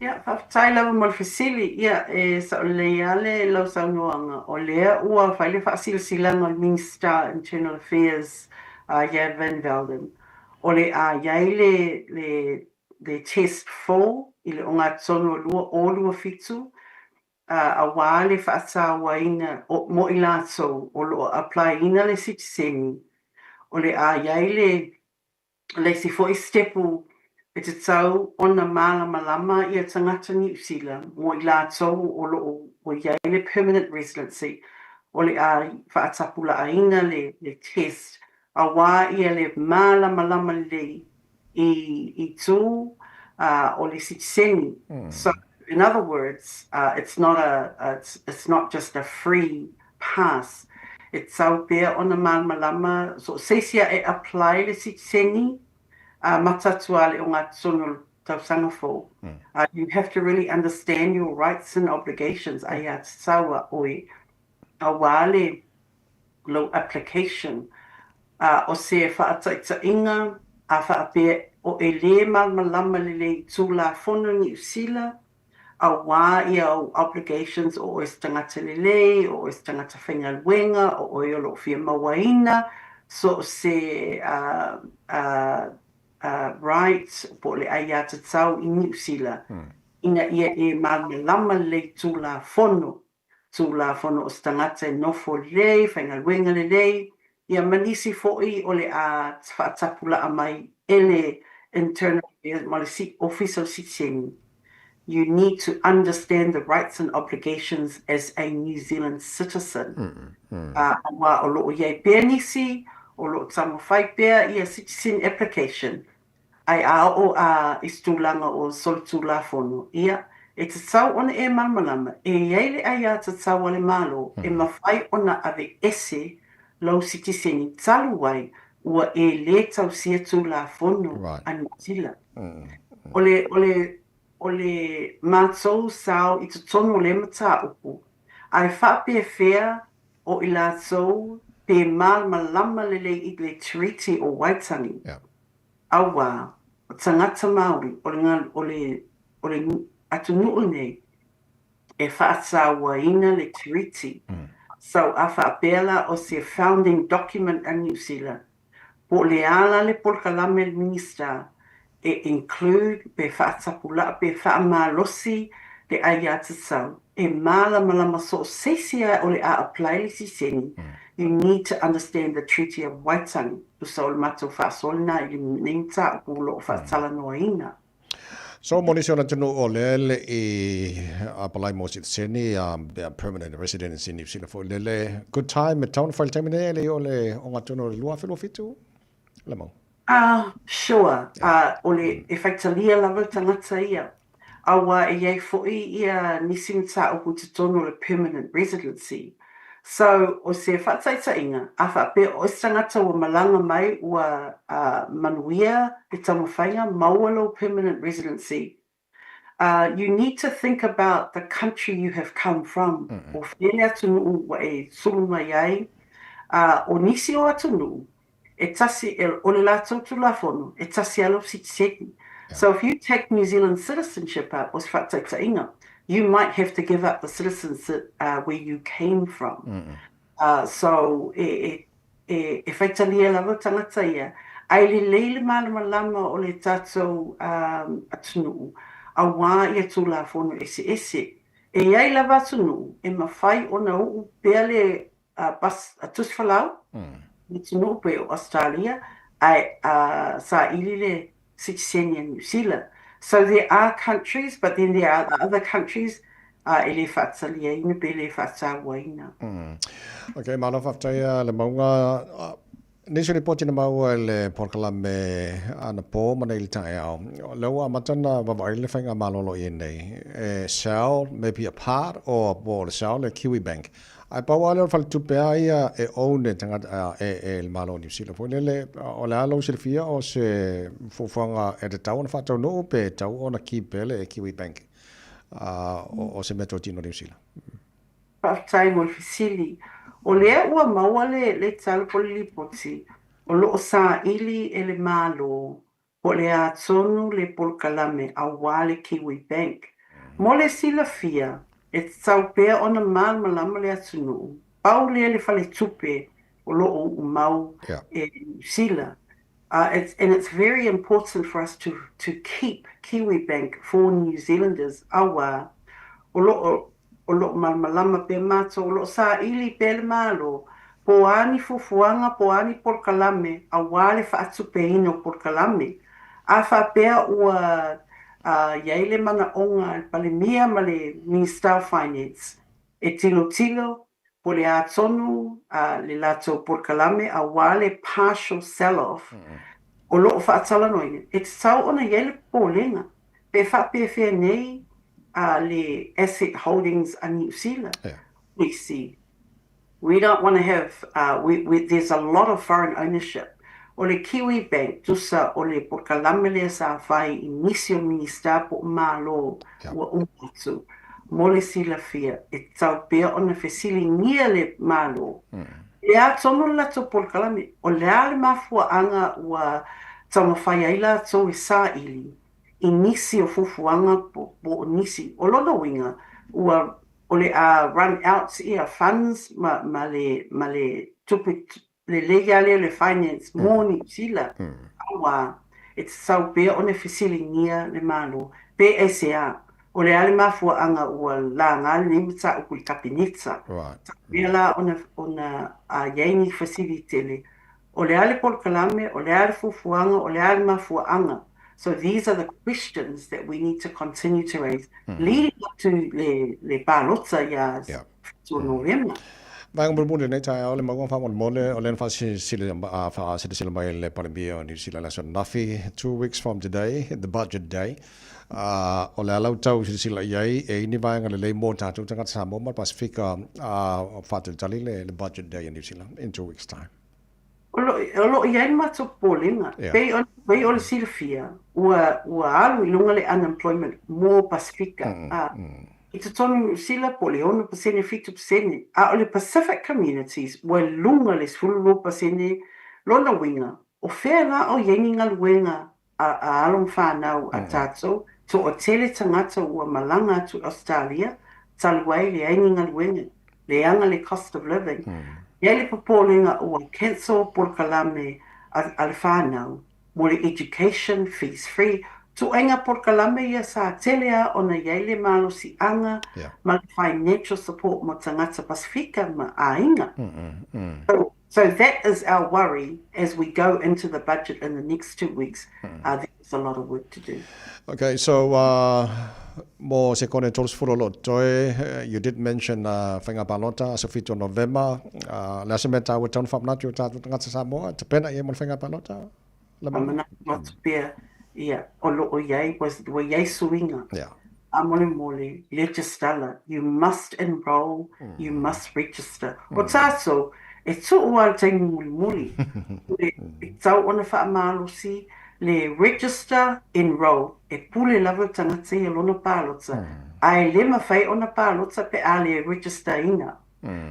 Ia, whaaftaila mo le fasili, ia, sa o le ale lau saunoanga o lea ua whaile whaasilasilanga o le Minister Internal Affairs ia Van Velden. O le a iai le test 4 i le onga tono lua o lua fitu a wale whaasawaina mo i lato o lo apply ina le Sitiseni. O le a iai le si fo i stepu e te tau ona malama i a tangata New Zealand mo i lato o lo o iai le permanent residency. O le a whaatapula aina le test a wā ia le malama le i tū o le Sitiseni. So in other words, it's not just a free pass. It's out there on the malama. So seisia e apply le Sitiseni matatua le o ngā tono tausanga fo. You have to really understand your rights and obligations. Ai a tsaua oi a wale lo application. O se whaataita inga a whaapea o e le malama le tūla fono ni usila. A wā ia o obligations o oes tangata lelei, o oes tangata whengaluenga, o oiolo fia mawaina, so se rights po le aia te tau i New Zealand. Ina ia e malama le tūla fono o tangata e nofo lelei, whengaluenga lelei, ia manisi fo'i o le a whaatapula a mai ele internal, ma le official Sitiseni. You need to understand the rights and obligations as a New Zealand citizen. Wa o loo iai pēr nisi, o loo tamo whai pēr i a citizen application. Ai a o a istulanga o soltula fono. Ia, e te tau ona e malmalama, e iai ai a te tau ale malo, e mawhai ona ave ese lau citizen talu wai, ua e le tau sia tula fono a New Zealand. O le mātou sao i te tono le mata upu. Ai whape whea o i lātou pe malama lele I le treaty o Waitangi. Awa, o tangata Māori, o le atunuu nei, e whaasawaina le treaty. So a whaapela o se founding document a New Zealand. Po le ala le polkalame le minister, e include pe whaatapula pe whaamalosi le aiata sau. E malama so sesia o le a apply le siseni. You need to understand the Treaty of Waitangi. So le mato whaasolina I ningta ulo whaatala noaina. So monisi ona tunu o lele I apalai mo seni permanent resident in New Zealand for lele good time at town file time le o le o ngatono lua felo fitu lemo. Sure. Ole effectalia level tangata ia. Awa e iei fo'i ia nisimta o kutitono le permanent residency. So o se whaataitainga, a whape o tangata o malanga mai ua manuia e tamawhainga maualo permanent residency. You need to think about the country you have come from. O whenea tunu ua e sulunga iai, o nisi o atunu, e tasi o le lātou tulafono, e tasi alo sititi. So if you take New Zealand citizenship out, was whaataitainga, you might have to give up the citizenship where you came from. So e whaitalia lava tangata ia, ai le leile malama o le tātou atunu, a wā ia tulafono ese. E iai lava atunu, e mawhai o na uu pea le bas atusfalau, ni tunu pe o Australia, ai sa ili le citizen in New Zealand. So there are countries, but then there are other countries. Ele whaatalia ina pe le whaatawaina. Okay, mana whaftaia le maunga nisi le poti na maua le porkalame ana po mana ili Taeao. Lewa matana wawai le whainga malolo I nei. Shell may be a part or bo le Shell le Kiwi Bank. Ai paua le fal tupea ia e one tangata e malo New Zealand. Foi le o le alo se fia o se fofanga e te tau na whatau no pe tau ona ki pele e Kiwi Bank. O se meto tino New Zealand. Whaftai mo fisili. O lea ua maua le tau poli poti. O loo sa ili e le malo. O le a tonu le polkalame a wale Kiwi Bank. Mo le sila fia. E tau pea ona malama le atunu. Pau le whale tupe o loo mau e sila. And it's very important for us to keep Kiwi Bank for New Zealanders. Awa, o loo malama pe mato, o loo sa ili pe le malo. Po ani fufuanga, po ani porkalame, a wale whaatupe ino porkalame. A whapea ua iaile mana onga palemia ma le Minister of Finance. E tilo, po le atonu, le lato porkalame, a wale partial sell-off. O loo whaatala noina. E tau ona iaile pōlenga. Pe whapewhia nei le asset holdings a New Zealand. We see. We don't want to have, there's a lot of foreign ownership. O le Kiwi Bank, tusa o le porkalame lea sa whai inisio minister po malo ua umatu. Mo le sila fia, e tau pea ona whesili ngia le malo. E a tono lato porkalame, o le ale mafua anga ua tau mawhai aila tau e sa ili. Inisio fufuanga po nisi. O lono winga, ua o le run out ia funds ma le tupi le legale le finance moni sila awa it's sau pe ona fisilingia le malo PSA o le ale mafua anga ua la ngal ni mta o kul kapinitsa bila ona yaini facility le o le ale polkalame o le ale fufuanga o le ale mafua anga. So these are the questions that we need to continue to raise leading up to le balotsa ya to November. Vai un bulbul nei Taeao le magonga fa mole o len fa sila mai le paribia New Zealand so nafi 2 weeks from today the budget day o le alau tau sila iai e ini vai ngale le mo tatu tanga Samoa ma Pacifica fa tali le budget day in New Zealand in 2 weeks time. Olo iai mato polinga pei o le silfia ua alu ilunga le unemployment mo Pacifica I te tonu sila po le ono pasene fitu pasene. A o le Pacific communities, wa lunga le sulu pasene lona winga. O whea la o yenginga luenga a along whanau a tātou, to o tele tangata ua malanga atu Australia, taluai le ainginga luenga, le anga le cost of living. Ia le papolenga ua cancel por kalame al whanau, mo le education fees free, tu ainga por kalame ia sa telea ona iele malo si anga, ma financial support mo tangata Pasifika ma ainga. So that is our worry as we go into the budget in the next 2 weeks. There's a lot of work to do. Okay, so mo se kone tolos furolo toi, you did mention whainga palota sa fito November. La se meta ua taun whapnatu tātu tangata Samoa, te pena ia mo whainga palota? Amana what's beer, yeah, o lo o yai was wa yai suinga. Yeah. Amole mole, legisla, you must enroll, you must register. O tātou, e tō ua taingu muli muli. E tau ona wha amalo si, le register, enroll, e pule lava tangata i alona pālota. Ai lema whai ona pālota pe a le register ina.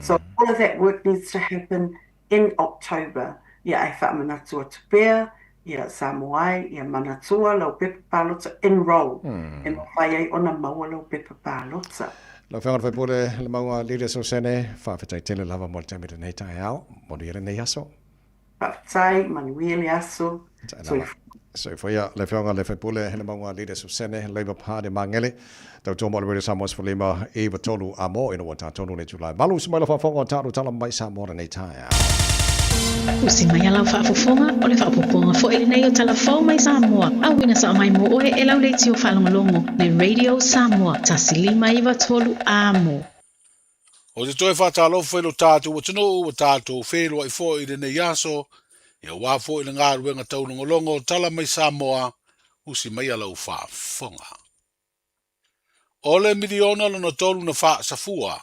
So all of that work needs to happen in October. Ia ai wha amanatua tupea, ia Samoa, ia manatua lau pepe pālota, enroll. E mawhai ai ona maua lau pepe pālota. Lau whengar whai pule le maua leaders o sene, whawhetai tele lava mo le tamira nei Taeao, mo le ere nei aso. Whawhetai, manuele aso. So for ya le whengar le whai pule le maua leaders o sene, Labour Party mangele, tau tō mo le radio Samoa Sfalima, Eva tolu a mo ina wata tonu nei July. Malu smaila whawhonga tāru tala mai Samoa nei Taeao. Usi mai alau whaafofonga o le whaapoponga fo ele nei o talafau mai Samoa. Awina sa mai mo oe e lau leiti o whalongolongo le Radio Samoa. Tasili mai iwa tolu amo. O te toi whatalo whelo tātou o tino o tātou whelo ai fo i le nei aso. Ia wafo i le ngā ruenga taulongolongo tala mai Samoa. Usi mai alau whaafonga. O le miliona lona tolu na wha safua.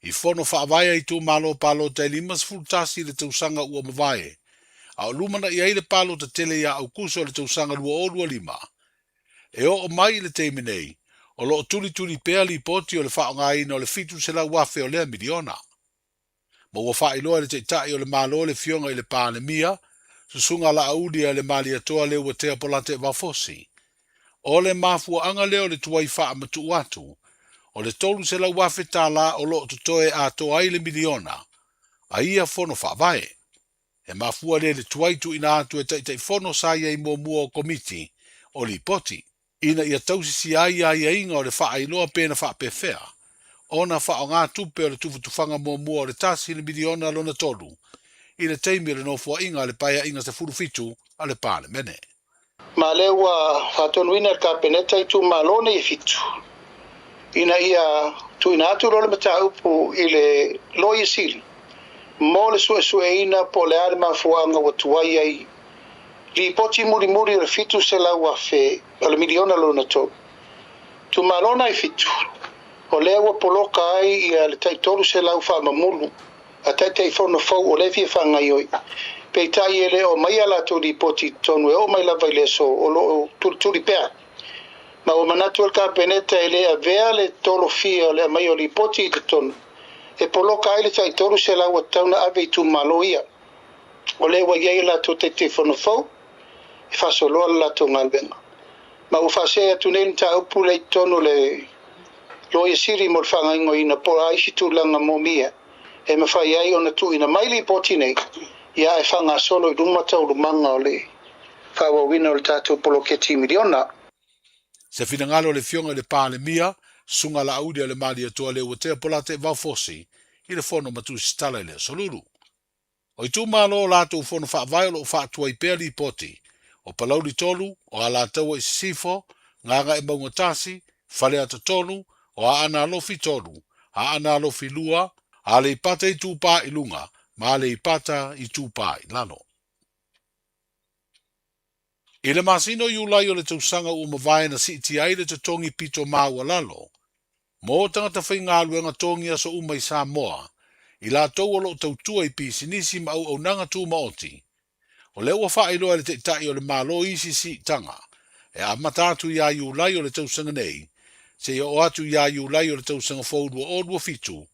I fono whaavaia i tū malo palo te limas fultasi le tausanga ua mawae. A o lumana i aile palo te tele ia au kuso le tausanga lua o lua lima. E o mai le teime nei, o lo tuli pea li poti o le whaonga ina o le fitu se la wafe o lea miliona. Ma ua wha iloa le te tai o le malo le fionga i le pāne mia, susunga la audia le mali atoa le ua tea polate wafosi. O le mafua anga leo le tuai wha amatu atu, o le tolu se la wafe tala o lo tutoe a toa ai le miliona, a ia fono whaavae. E mafua le tuaitu ina atu e taitai fono sa ia i mua o komiti o li poti. Ina ia tausi si ia inga o le wha ailoa pēna wha pēwhea. Ona wha o ngā tupe o le tufutufanga mua o le tasi le miliona lona tolu. Ina teimi le nofua inga le paia inga se furufitu a le pāle mene. Ma le ua whatonuina ka peneta i tu malone i fitu. Ina ia tu ina atu lo le mata upu i le loi sili. Mo le sue ina po le ale mafuanga wa tuai ai. Li poti muri le fitu se la ua fe o le miliona lo na to. Tu malona i fitu. O le ua poloka ai i le taitolu se la ufa mamulu. A taitai fono fau o le fia whanga ioi. Peitai ele o mai ala tu li poti tonu e o mai lava i leso o lo tuli pea. Ma o manatu el ka peneta ele a vea le tolo fia o le mai o li poti i te tonu. E poloka ai le taitolu se la ua tauna ave i tu malo ia. O le ua iei la tu te fono fau. I fasoloa la tu ngalbenga. Ma u fasea tu nei ta upu le tonu le loia siri mo whanga ingo ina po aisi tu langa mo mia. E ma whai ai ona tu ina maili poti nei. Ia e whanga solo i rumata o rumanga o le whawa wina o le tātou poloketi miliona. Se finangalo le fionga le pāle mia, sunga la audia le mali atua le uatea polate vaufosi, i le fono matu stala le soluru. O i tu malo lato u fono whaavai o whaatua i pēr li poti, o palau li tolu, o ala taua i sifo, nganga e maunga tasi, whale ata tolu, o a ana alofi tolu, a ana alofi lua, a le ipata i tūpā i lunga, ma le ipata i tūpā i lano. I le masino i ulai o le tausanga u mawai na siti ai le te tongi pito maua lalo, mo tangata whai ngā luenga tongi aso umai Samoa, i la tau alo tautua i pisi nisi ma au nanga tū maoti. O le ua wha iloa le te tai o le malo isi si tanga, e a matatu ia i ulai o le tausanga nei, Se o atu ia iulai o le tausanga fōrua o lua fitu,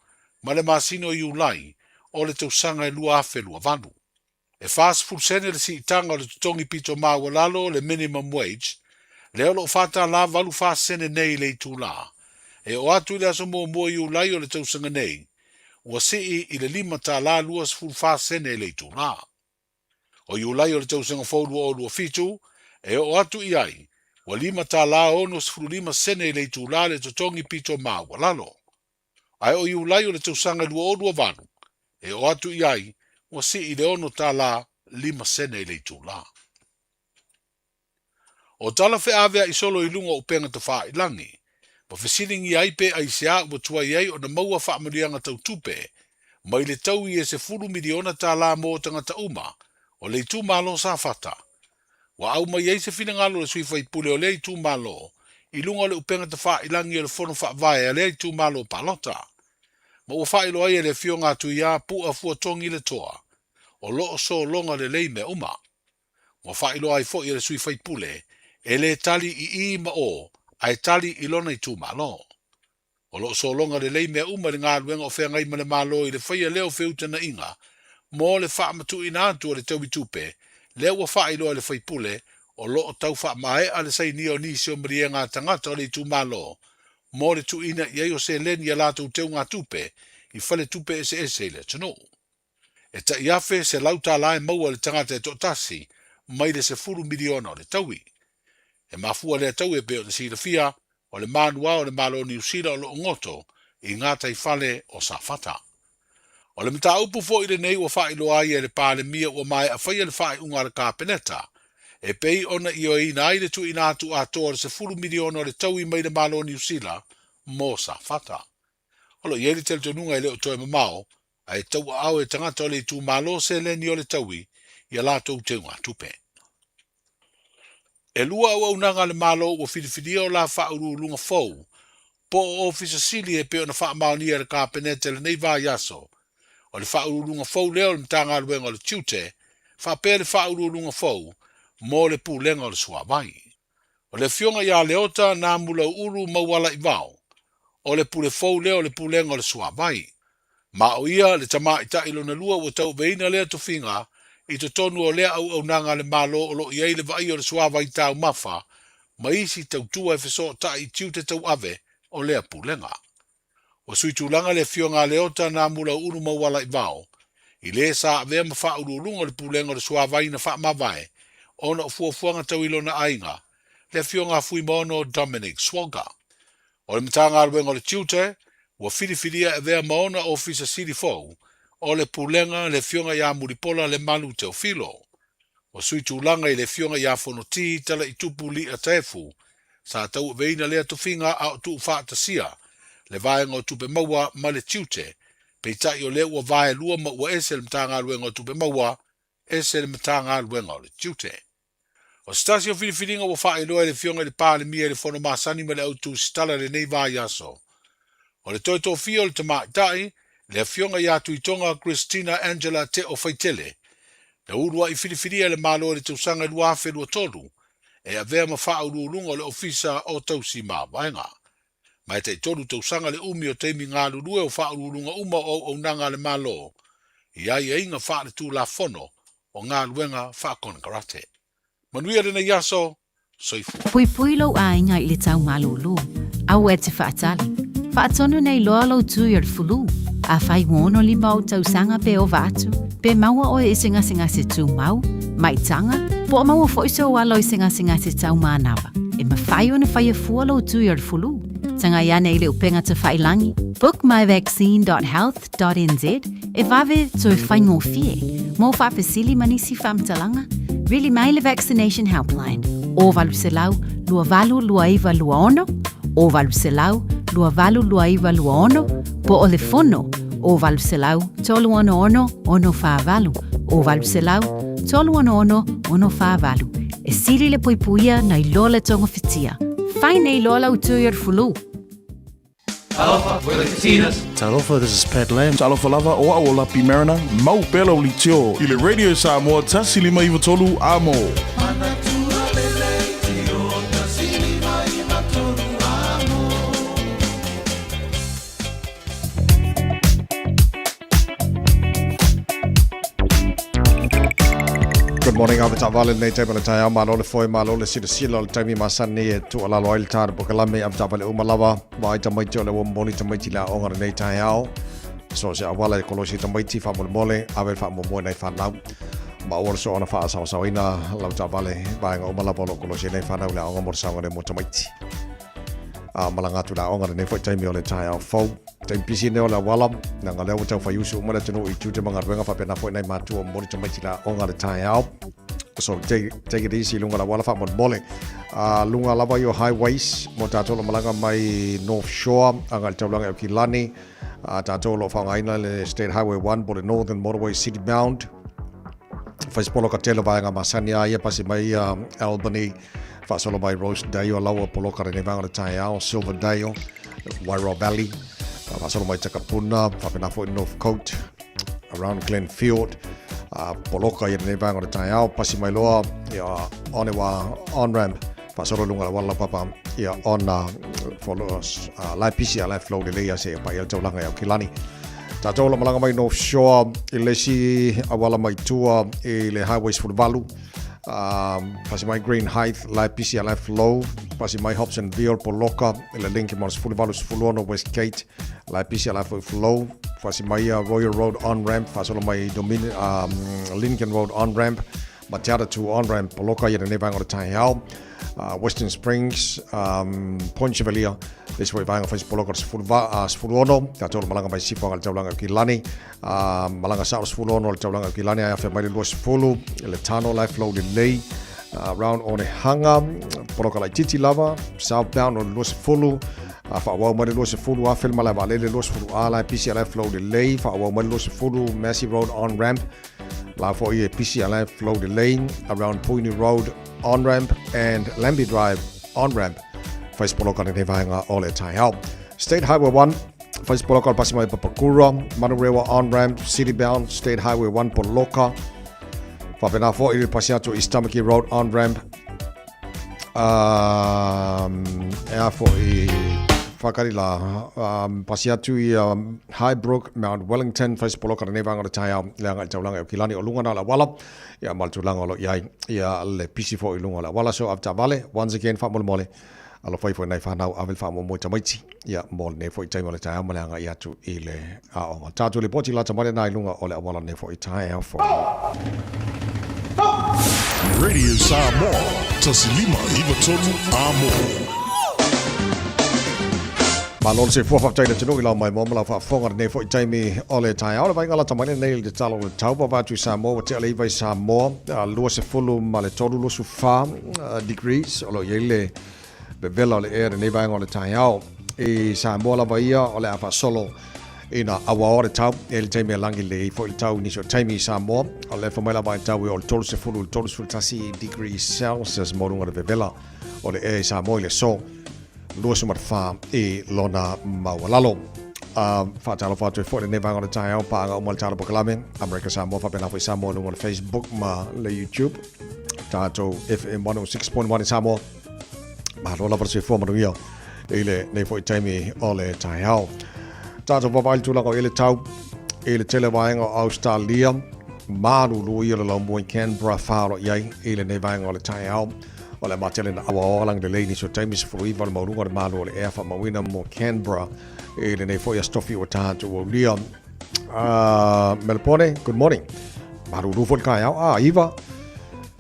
ma le masino iulai o le tausanga e lua afe lua valu. E fast food sene le si itanga o le tutongi pito maua lalo le minimum wage, leo lo fata la valu fast sene nei le itu la. E o atu le aso mua iulai o le tausanga nei, ua sii i le 5 ta la lua sfulu fast sene le itu la. O iulai o le tausanga fōrua o lua fitu, e o atu iai, wa 5 ta la ono sfulu 5 sene le itu la le tutongi pito maua lalo. Ai o iulai o le tausanga lua o lua valu, e o atu iai, wa si i le ono ta la 5 sene le itu la. O tala fe avea i solo i lunga o penga ta wha i langi, pa fesilingi ai pe ai sea ua tua iai o na maua wha amarianga tau tupe, mai le tau i e se 10 miliona ta la mo tangata uma, o le itu malo sa fata. Wa au mai ei se fina ngalo le sui fai pule o le itu malo, i lunga le upenga ta wha i langi o le fono wha vai a le itu malo palota. Ma ua wha ilo ai e le fio ngā tu ia pu a fua tongi le toa, o loo so longa le lei me uma. Ua wha ilo ai fo i le sui fai pule, e le tali i ma o, ai tali i lona itu malo. O loo so longa le lei me uma le ngā luenga o whea ngai ma le malo i le whaia leo wheuta na inga, mo le wha matu ina atu o le tau tupe, leo ua wha ilo ai le fai pule, o loo tau wha mae a le sai ni o nisi o maria ngā tangata o le itu malo, mo le tu ina iei o se leni a lātou teu ngā tupe, i whale tupe ese le tano. E ta iafe se lauta lae maua le tangata e totasi, mai le se 10 miliona o le taui. E mafua le tau e pe o le sila fia, o le manua o le malo ni usira o lo ngoto, i ngata i whale o sa fata. O le mta upu fo i le nei ua wha ilo ai e le pāle mia ua mai a whaia le wha i unga le kāpeneta, e pei ona i o ina ai le tu ina atu atoa le se 10 miliona o le tau i mai le malo ni usila, mo sa fata. Olo ieri tel tonunga i leo toe mamao, ai tau au e tangata o le tu malo se le ni o le taui, i a lato te ngā tupe. E lua au au nanga le malo ua whidiwhidia o la wha uru lunga fau, po o ofisa sili e peo na wha mao ni e le kāpeneta le nei vā yaso, o le wha uru lunga fau leo le mtanga luenga o le tiute, wha pēr le wha uru lunga fau, mo le pūlenga o le suawai. O le fionga ia leota nā mula uru mauala i vau, o le pule fau leo le pūlenga o le suawai. Ma o ia le tama i ta ilo na lua ua tau veina lea to finga, i to tonu o lea au nanga le malo o lo iei le vai o le suawai tau mafa, ma isi tau tua e feso ta i tiute tau ave o lea pūlenga. O sui tūlanga le fionga leota nā mula uru mauala i vau, i le sa avea ma wha uru lunga le pūlenga o le suawai na wha mawai, ona o fuafuanga tau ilo na ainga, le fionga fui mono Dominic Swonga. O le mtanga luenga o le tiute, ua whidiwhidia e vea maona o fisa siri fau, o le pūlenga le fionga ia muripola le Malu teo filo. O sui tūlanga i le fionga ia whanoti tala i tupu li a tefu, sa tau veina lea tuwhinga a o tuu whaatasia, le vaenga o tupe maua ma le tiute, peitai o lea ua vae lua ma ua ese le mtanga luenga o tupe maua, ese le mtanga luenga o le tiute. O stasi o whidiwhidinga ua whae loa le fionga le pāle mia le whono masani ma le autu stala le nei vā yaso. O le toi tō fio le tamai tai, le fionga ia tuitonga Christina Angela te o whaitele. Le urua i whidiwhidia le malo le tausanga lua afe lua tolu, e a vea ma wha urulunga o le ofisa o tausi mā vaenga. Mai te tolu tausanga le umi o teimi ngā lulue o wha urulunga uma o nanga le malo. Ia i inga wha le tū la fono o ngā luenga wha konkarate. Manuia rena yaso, soifu. Pui pui lau ainga i le tau malulu. Au e te whaatali. Whaatonu nei loa lau tū i ar fulu. A whai wono li mau tausanga pe o vātu. Pe maua o e singa se tū mau. Mai tanga. Po a maua foiso o alo i singa se tau mānawa. E ma whai o na whai a fua lau tū i ar fulu. Tanga ia nei le upenga te whailangi. Book myvaccine.health.nz. E vave to e whai ngō fie. Mō whapesili manisi whamtalanga. Really Maile Vaccination Helpline. O valu se lau, lua valu lua iwa lua ono. O valu se lau, lua valu lua iwa lua ono. Po o le fono. O valu se lau, tolu ono ono, ono wha valu. O valu se lau, tolu ono ono, ono wha valu. E siri le poipuia na i loa le tonga fitia. Whai nei loa lau tui ar fulu. Talofa, we're the Katinas. Talofa, this is Pat Lam. Talofa lava o aola pi Mariner. Mau pelo li tio. I le radio Samoa tasili mai vatolu amo. Good morning, I'm Tavalin, Native and Taeao, Malu, Foy, Malu, Silo, Tami Masani, to allow oil tar, Bokalame, Abdabal Umalava, Baita Maito, Womoni to Maitila, or Taeao. So, Avala, Colosi to Maiti, Famul Mole, Avel Famu, I found out. But also on a fast house, so in a Lavale, buying Omalabolo, Colosi, I found out almost some of the Motomati. Malangatu, the owner, and if I tell me all the time, Fo. Time PC neola walam nanga leo tau fayusu umara tunu itute manga wenga fa pena foi nai matu mori to maitila onga the Taeao. So take it easy lunga la wala fa mon mole. Lunga lava yo highways mo tato lo malanga mai North Shore anga tau langa Kilani. Tato lo fa ngaina State Highway 1 bo the Northern Motorway City bound. Fais polo katelo va nga Masania ia pasi mai Albany. Fa solo mai Rosedale lawa polo ka ne vanga the Taeao, Silverdale, Wairau Valley. Pasalo mai Takapuna, Papina for North Coast, around Glenfield, Poloka ia nei vanga o Taeao, pasi mai loa ia onewa on-ramp, pasalo lunga wala papa ia on followers, live PC, live flow delay ia se pa ia taulanga ia Kilani. Tātou la malanga mai North Shore, i lesi awala mai tua i le highways for Valu, pasi mai Green Heights, live PC, live flow, pasi mai Hobsonville, Poloka, i le linki mas Valu Sfuluono, Westgate, live PC, live flow, pasi mai Royal Road on-ramp, pasalo mai Lincoln Road on-ramp, Matiara to on-ramp, Poloka ia ne vanga o Taeao, Western Springs, Point Chevalier, this way vanga faz Poloka Sfuluono, tātou malanga mai Sifanga taulanga Kilani, malanga South Sfuluono taulanga Kilani, ia fe mai Luas Fulu, le Tano live flow delay, around Onehanga, Poloka lai Titi lava, southbound on Luas Fulu, Fa'awau mai Luas Fulu, a filma lava lele Luas Fulu, a lai PC live flow delay, Fa'awau mai Luas Fulu, Massey Road on ramp, la for a PC live flow delay, around Puni Road on ramp and Lambie Drive on ramp. Fais Poloka ne vanga ole Taeao. State Highway 1, Fais Poloka pasi mai Papakura, Manurewa on ramp, city bound, State Highway 1 Poloka. Fapena fo ili pasiato Istamaki Road on ramp. For i Fakarila, pasiatu i Highbrook, Mount Wellington, Fais Poloka ne vanga ole Taeao, leanga taulanga o Kilani o lungana la wala. Ya maltulanga lo yai ya le PC fo i lunga la wala so after vale once again fa mole. Alo fai foi nai whanau awel wha mo tamaiti. Ia mol ne foi taimole tae amalanga i atu i le aonga. Tātu le poti la tamare nai lunga o le awala ne foi tae au fo. Radio Samoa, tasilima iwa tonu amo. Malon se fua whaftai le tunu i lau mai momala whafonga ne foi taimi o le tae au le vai ngala tamare nei le talo le taupa vatu Samoa te ale iwai Samoa. Lua se fulu ma le tolu lusu wha degrees o lo iele vela le ere nei vai ngole Taeao i Samoa lava ia o le afa solo ina awa ore tau e le taimi langi le fo le tau niso taimi Samoa o le famela vai tau o le tolu se fulu tasi degrees Celsius morunga le vela o le e Samoa le so lua sumar fa i lona mawalalo Fatalo fatu e fo le nei vai ngole Taeao pa anga umal tala pokalame America Samoa fa pena fo Samoa lunga le Facebook ma le YouTube tato FM 106.1 in Samoa Mahalo versi forma do ia ele nei foi taimi ole Taeao. Tato vavai tulanga ele tau ele tele vaenga Australia Malu lu ia le lombo in Canberra faro ia ele nei vaenga ole Taeao. Ole matele na awa lang de lady so taimi se foi val maurunga de Malu ole efa mawina mo Canberra ele nei foi stofi o tato o lia. Melbourne, good morning. Malu lu fo Taeao iva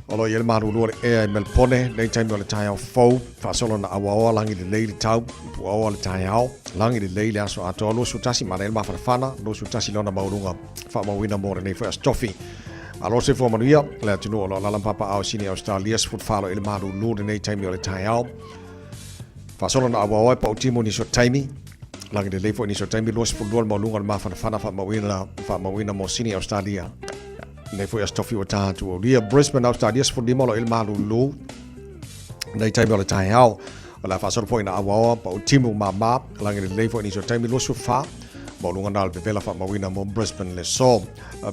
Olo yel maru luar e Melbourne nei taimi o le Taeao fau fasolo na awa langi de leili tau pu awa le Taeao langi de leili aso ato lo sutasi marel ma farfana lo sutasi lona maurunga fa mawina mo nei fa stofi alo se fo manuia le atinu o la papa au sini Australia foot falo il maru lu nei taimi o le Taeao fasolo na awa pa utimo ni so taimi langi de leifo ni so taimi lo se fu maurunga ma farfana fa mawina mo sini Australia nei foi a stofi o tātu o lia Brisbane Australia for dimolo il malulu nei taimi o le Taeao o la fasoro foi na awawa pa o timu mama langi le leifo ni so taimi lo sufa mo lunga nal bevela fa mawina mo Brisbane le so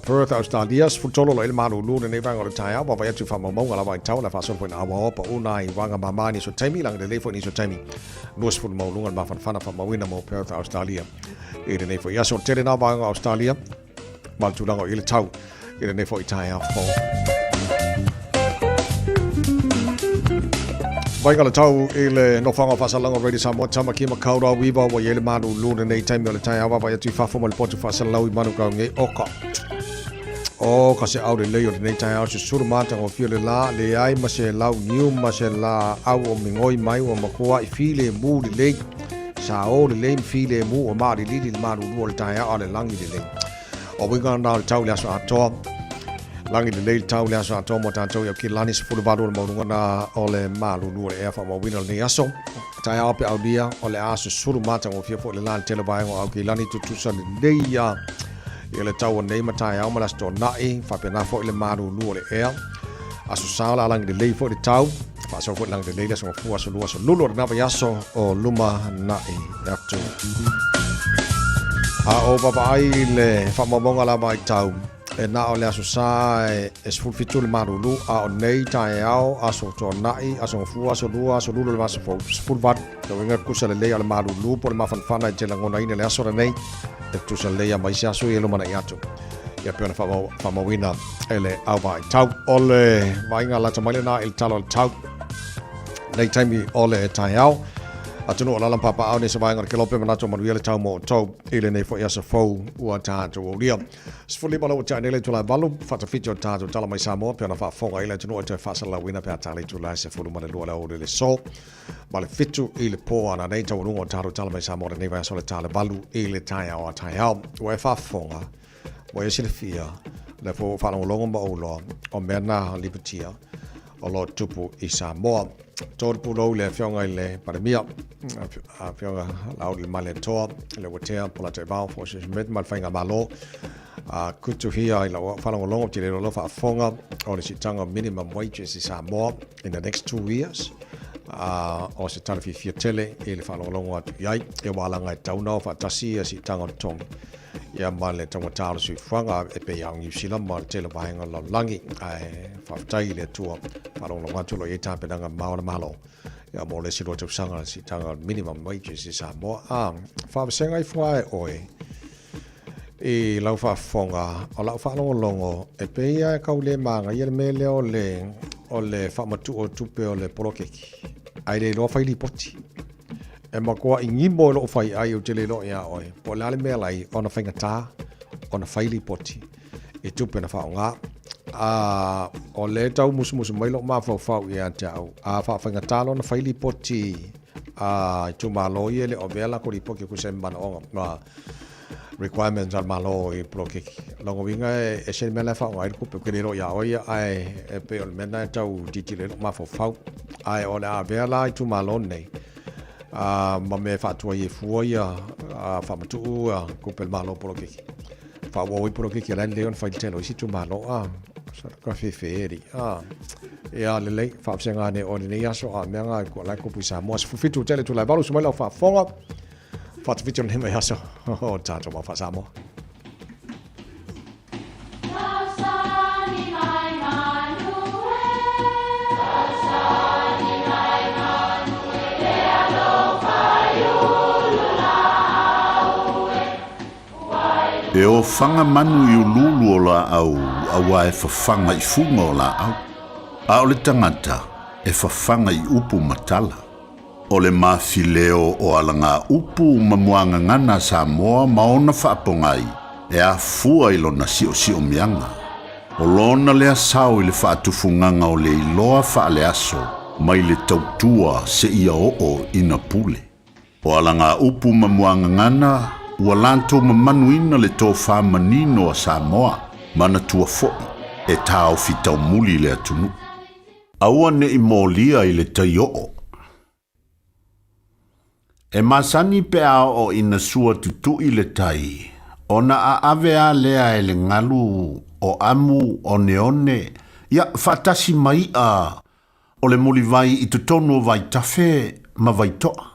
Perth Australia for tolo lo il malulu nei vanga o le Taeao pa vai atu fa mo la vai tau la fasoro foi na awawa pa una i wanga mama ni so taimi langi le leifo ni so taimi lo sufa mo lunga ma fa mawina mo Perth Australia e nei foi ya so tere na vanga Australia mal tulanga ile tau Ira nei foi Taeao fo. Vai ngala tau ele no whanga whasalanga Radio Samoa tama ki makaura wiwa wa yele manu luna nei taimi o le Taeao wa tu whafo mo le potu whasalau I manu kau ngai oka. O ka se au le leo le nei Taeao se suru mātanga o fio le la le ai ma se lau niu ma se la au o mingoi mai o makua I file mu le lei. Sa o le lei file mu o maari lili le manu lua le Taeao le langi le lei. O winga na le tau le aso atoa. Langi le leil tau le aso ato mo tātou iau ki lani se fulu varu le maurunga na o le Malu lua le ea wha mawina le nei aso. Taeao pe au lia o le aso suru matanga o fia po le lani tele vaengo au ki lani tutusa le leia. I le tau o nei ma Taeao ma las tō nai, wha pe na fo le Malu lua le ea. Aso saola langi le lei fo le tau, wha aso fo langi le leila so fu aso lua so lulu le nawa yaso o luma nai atu. A o baba ai le wha mamonga la mai tau. E na o le aso sa e sfulfitu le marulu a o nei Taeao aso to nai aso fu aso lua aso lulu le maso fo sfulvat to winga kusa le lei ale marulu po le mafanfana I te langona ina le aso re nei e tusa le lei a maisi aso I luma na iatu ia peona whamawina e le awa I tau o le vainga lata maile na il talo le tau nei taimi o le Taeao atunu o lalam papa au ne se vainga ke lope manato manuia le tau mo tau ile nei fo iasa fou ua tātou o ria. Sfuli mana o tae nele tula balu, fata fiti o tātou tala mai Samoa, pia na wha fonga ile tunu o te whasa la wina pia tali tula se fulu mana lua leo le so. Ma le fitu ile po ana nei tau rungo tātou tala mai Samoa nei vai sole tala balu ile Taeao a Taeao. Ua e wha fonga, ua e sile fia, le fo whanau longo ma uloa, o mena liputia, o lo tupu I Samoa. Tōre pūrou le whionga I le paramia, a whionga lau le male toa, le watea pola te vau, fo se met mal whainga malo, a kutu hia I la whanonga longo te le lofa a whonga, o le sitanga minimum wages I Samoa in the next 2 years, o se tarafi fia tele, I le whanonga longo atu iai, e walanga I tauna o whatasi a sitanga o tongi. Ia ma le tonga tālo sui whanga e pe iau New Zealand ma le tele vahenga lau langi ai whaftai le tua whanonga longo atu lo I tāpenanga maona malo. Ia mo le siro tau sanga si tanga minimum wages I Samoa. Whawasenga I whae oe. I lau whafonga o lau whanonga longo e pe ia e kau le manga ia le mele o le whamatu o tupe o le porokeki. Ai le loa whaili poti. E makoa I ngimo lo fai ai o te le lo ia oi. Po lale mea lai ona whainga tā, ona whaili poti. I tupe na whaonga. O le tau musu mai lo maa whau ia te au. Whainga tā lo na whaili poti. I tu malo I ele o vela ko li poki kuse mana onga. Requirements al malo I prokeki. Longo winga e se mea lai whaonga I kupe kere lo ia oi ai e pe o le mena e tau diti le lo maa whau. Ai o le a vela I tu malo nei. Ma me whātua I e fua ia whamatu kupel malo porokeki. Whaua I porokeki alain leon whaili telo I situ malo. Ka whewheri. Ea lelei whaapsenga ne o nei aso a meanga I kua lai kupu I Samoa. Fitu tele tu lai walu sumaila o whaafonga. Whaatafitu ne mai aso o tātou ma wha Samoa. E o whanga manu I ululu o la au, awa e whawhanga I funga o la au. A o le tangata, e whawhanga I upu matala. O le mawhileo o alanga upu mamuanga ngana Samoa maona whaapongai, e a fua I lona si o mianga. O lona lea sao I le whaatufunganga o le iloa whaale aso, mai le tautua se ia o ina pule. O alanga upu mamuanga ngana, ua lanto mamanuina le tō whamanino a Samoa, mana tua fo'i, e tāo fitau muli le atunu. Aua ne I mōlia I le taioo. E masani pe o ina sua tutu I le tai, ona a avea lea e le ngalu o amu o neone, ia whatasi mai o le muli vai I tutonu vai tafe ma vai toa.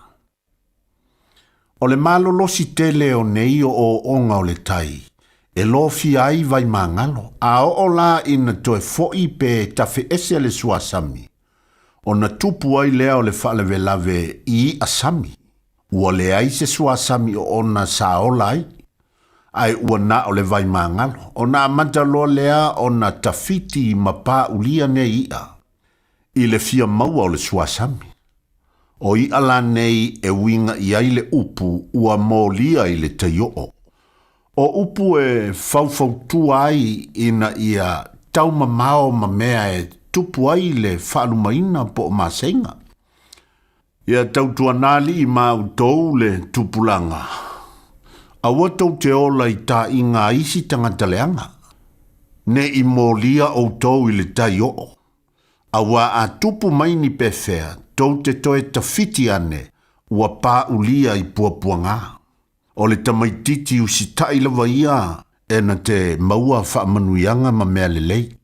O le malo losi tele o nei o onga o le tai, e lo fi ai vai mangalo, a o la ina toe foi pe tafe ese le suasami. O na tupu ai lea o le whaleve lave I asami. Ua le ai se suasami o ona sa o lai. Ai ua na o le vai mangalo, o na amantalo lea o na tafiti ma pa ulia ne ia. I le fia maua o le suasami. O I ala nei e winga I ai le upu ua mōlia I le Taeao. O upu e faufautu ai ina ia tau mamao ma mea e tupu ai le whaalumaina po o masenga. Ia tautua nali I māutou le tupulanga. Awa tau te ola I tā I ngā isi tangataleanga. Ne I mōlia o tau I le Taeao. Awa a tupu maini pefea, tau te toe tawhiti ane, ua pā ulia I puapuanga. O le tamaititi usitai lawa ia, e na te maua whaamanuianga ma mea lelei.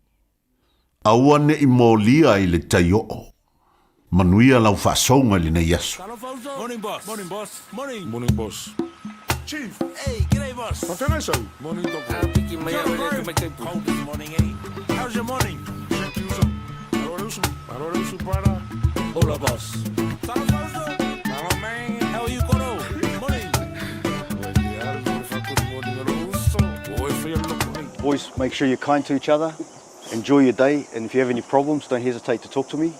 Awa ne I mōlia I le Taeao. Manuia lau whaasonga li na yasu. Morning, boss. Morning, boss. Morning. Morning, boss. Chief. Hey, g'day, boss. What can I say? Morning, doctor. Cold this morning, eh? How's your morning? Thank you, sir. Hello, para. Hola, boss. Hello, man. How are you, Coro? Morning. Boys, make sure you're kind to each other. Enjoy your day, and if you have any problems, don't hesitate to talk to me.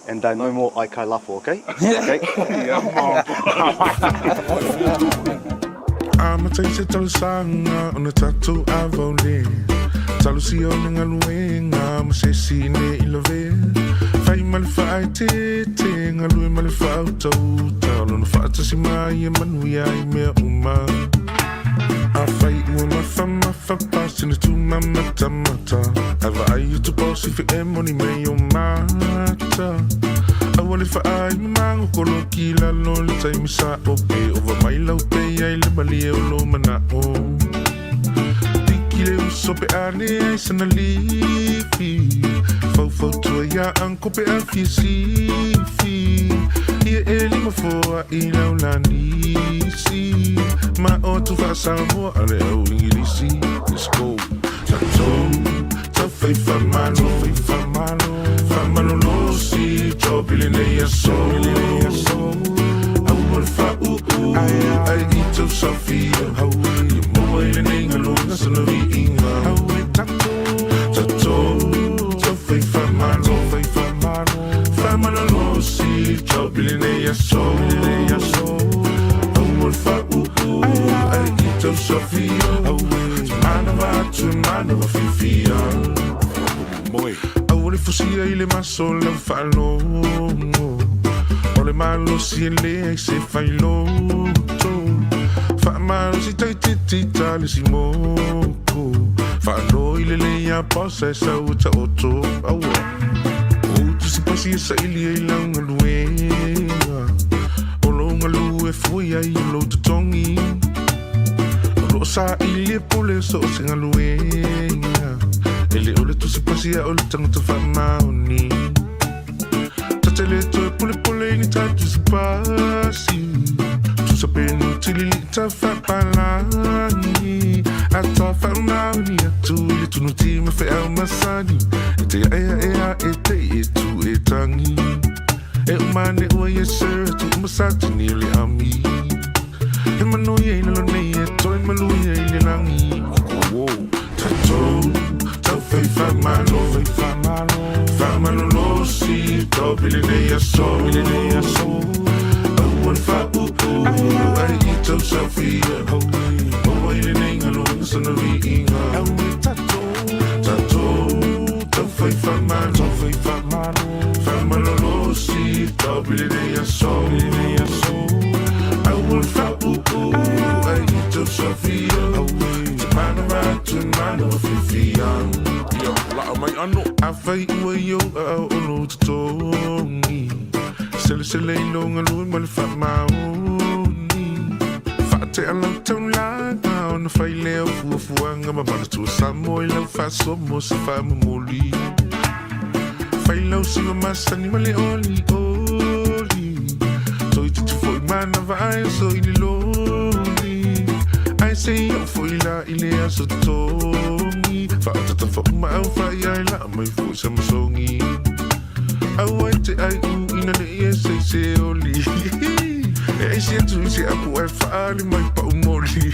And no more ai kai lafo, okay? Okay? I'ma taste it to sanga on the tattoo I've only. Talu si o nga luenga, ma se si ne ilove. Fai malifa ai te nga lue malifa au tau. Talu na fata si mai e manuia I mea uma. I fight when my fast in the two mata. Ava ai you to boss if you money me your mata. I want if I mango kolo kila no le tai misa ope over my lau pe ai le bali o lo mana o. Tikile uso pe ane ai sana lifi. Fau tua ya anko pe a fiesifi. Ia eli ma foa I lau la nisi. Ma o tu fa Samoa ale au ingilisi. Let's go. Ta fai fa malo. Fa malo lo si. Chopili ne ya so. Au mo fa ai I to Sofia. Au I mo ile ne ngalo na sana vi inga. Au I tato. Ta fai fa malo. Fa malo lo si. Chopili ne ya so. Au mo fa ai to Sofia. Au manava fifia. Boy. Aure fusia I le maso la falo. Ole malo si ele ai se failo. Fa malo si tai tali si moko. Fa no ile le ya posa sa uta oto. Awa. O tu si pasi sa ili ai langa luenga. Olo ngalu e fui ai lo tutongi. Sa ili pole so singa luenga. Ele ole tu si pasia ole tango tu fa mauni. Tatele to pole ni ta tu si pasi. Tu sa penu tili ta fa palani. Ata fa mauni atu le tu no ti me fe au masani. Ete ete tu etangi. E umane o yeser tu masati ni le ami. E mano ye na lo nei e toi malu ye le langi. Tato fai fa malo lo si. Topili ne ya so. Au fa ai ito Sofia. Au ile ne ngalo na sana vi inga. Tato fai fa malo lo si. Topili ne ya so. Au fa ai ito Sofia. Manava fifia. Yo, la mai ano. Afai ua yo a ono tutongi. Sele longa lui mali fa maoni. Fa te ala tau langa ona fai leo fuafuanga. Ma mana tu Samoa I lau fa somo se fa mamoli. Fai lau singa masani mali oli. Toi te foi manava ai so ili loli. Ai sei eu foi lá ile a sotongi. Fa tata fa uma au fa ai la mai foi samsongi. Au ai te ai ina ne e se oli. E se tu se aku e fa ali mai pa umoli.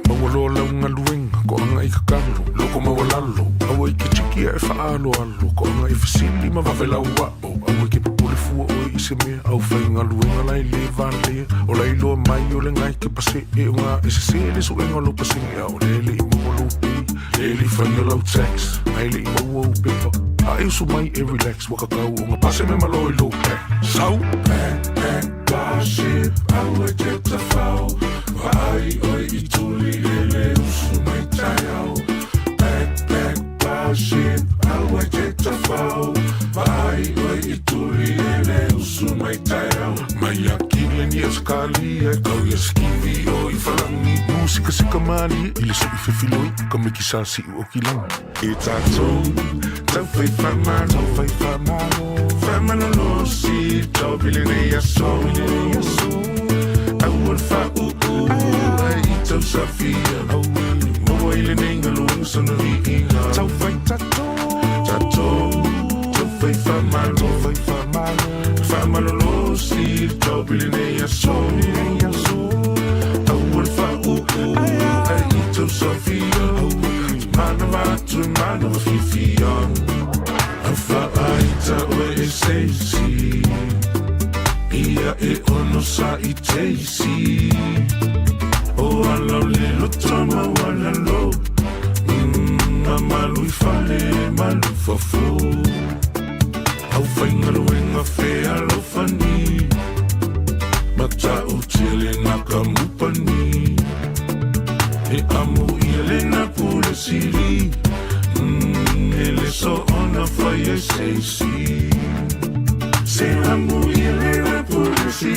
Mawalo la unga luenga ko anga I kakalo. Loko mawalalo. Au oi ke tiki e whaalo alo ko anga e whisili ma wawela ua o au ke pupule fua oi i se mea au whainga luenga lai le vale o lai loa mai o le ngai ke pase e unga e se se le su enga lo pasinga o le le i mua lupi le li whainga lau tax mai le i mua o pepa a e usu mai e relax waka kau unga pase me malo i lo pe sau ship, I would get the foul. Why, oi, ituli, ele, usu, mai, Taeao. Back, ship, I would get the foul. Why, oi, ituli, ele, usu, mai, Taeao. Mai, akile, ni askali, e kau, yaskivi, oi, falangi. Musika, sika, mali, ile, su, i fefiloi, ka me kisasi, u, o kilangi. It's a tone, tau, fai, famalo. Famalo, no, si, tau, bilene, yaso. Awal fa'u, ai, tau, safia. Mawa, ile, nenga, luang, sanariinga. Tau, fai, tato. Tau, fai, famalo. Famalo, no, si, tau, bilene, yaso. Awal fa'u, ai, tau, safia. Mana, vatu, mana, fifia. Afaita o e seisi Ia e ono sa i teisi O ala le lo tama wala lo A malu I fale malu fafo Au whainga luenga whea lo fani Mata utile na kamupani E amu ia le na pule siri Ele so ona fire say si Se amu ele na polisi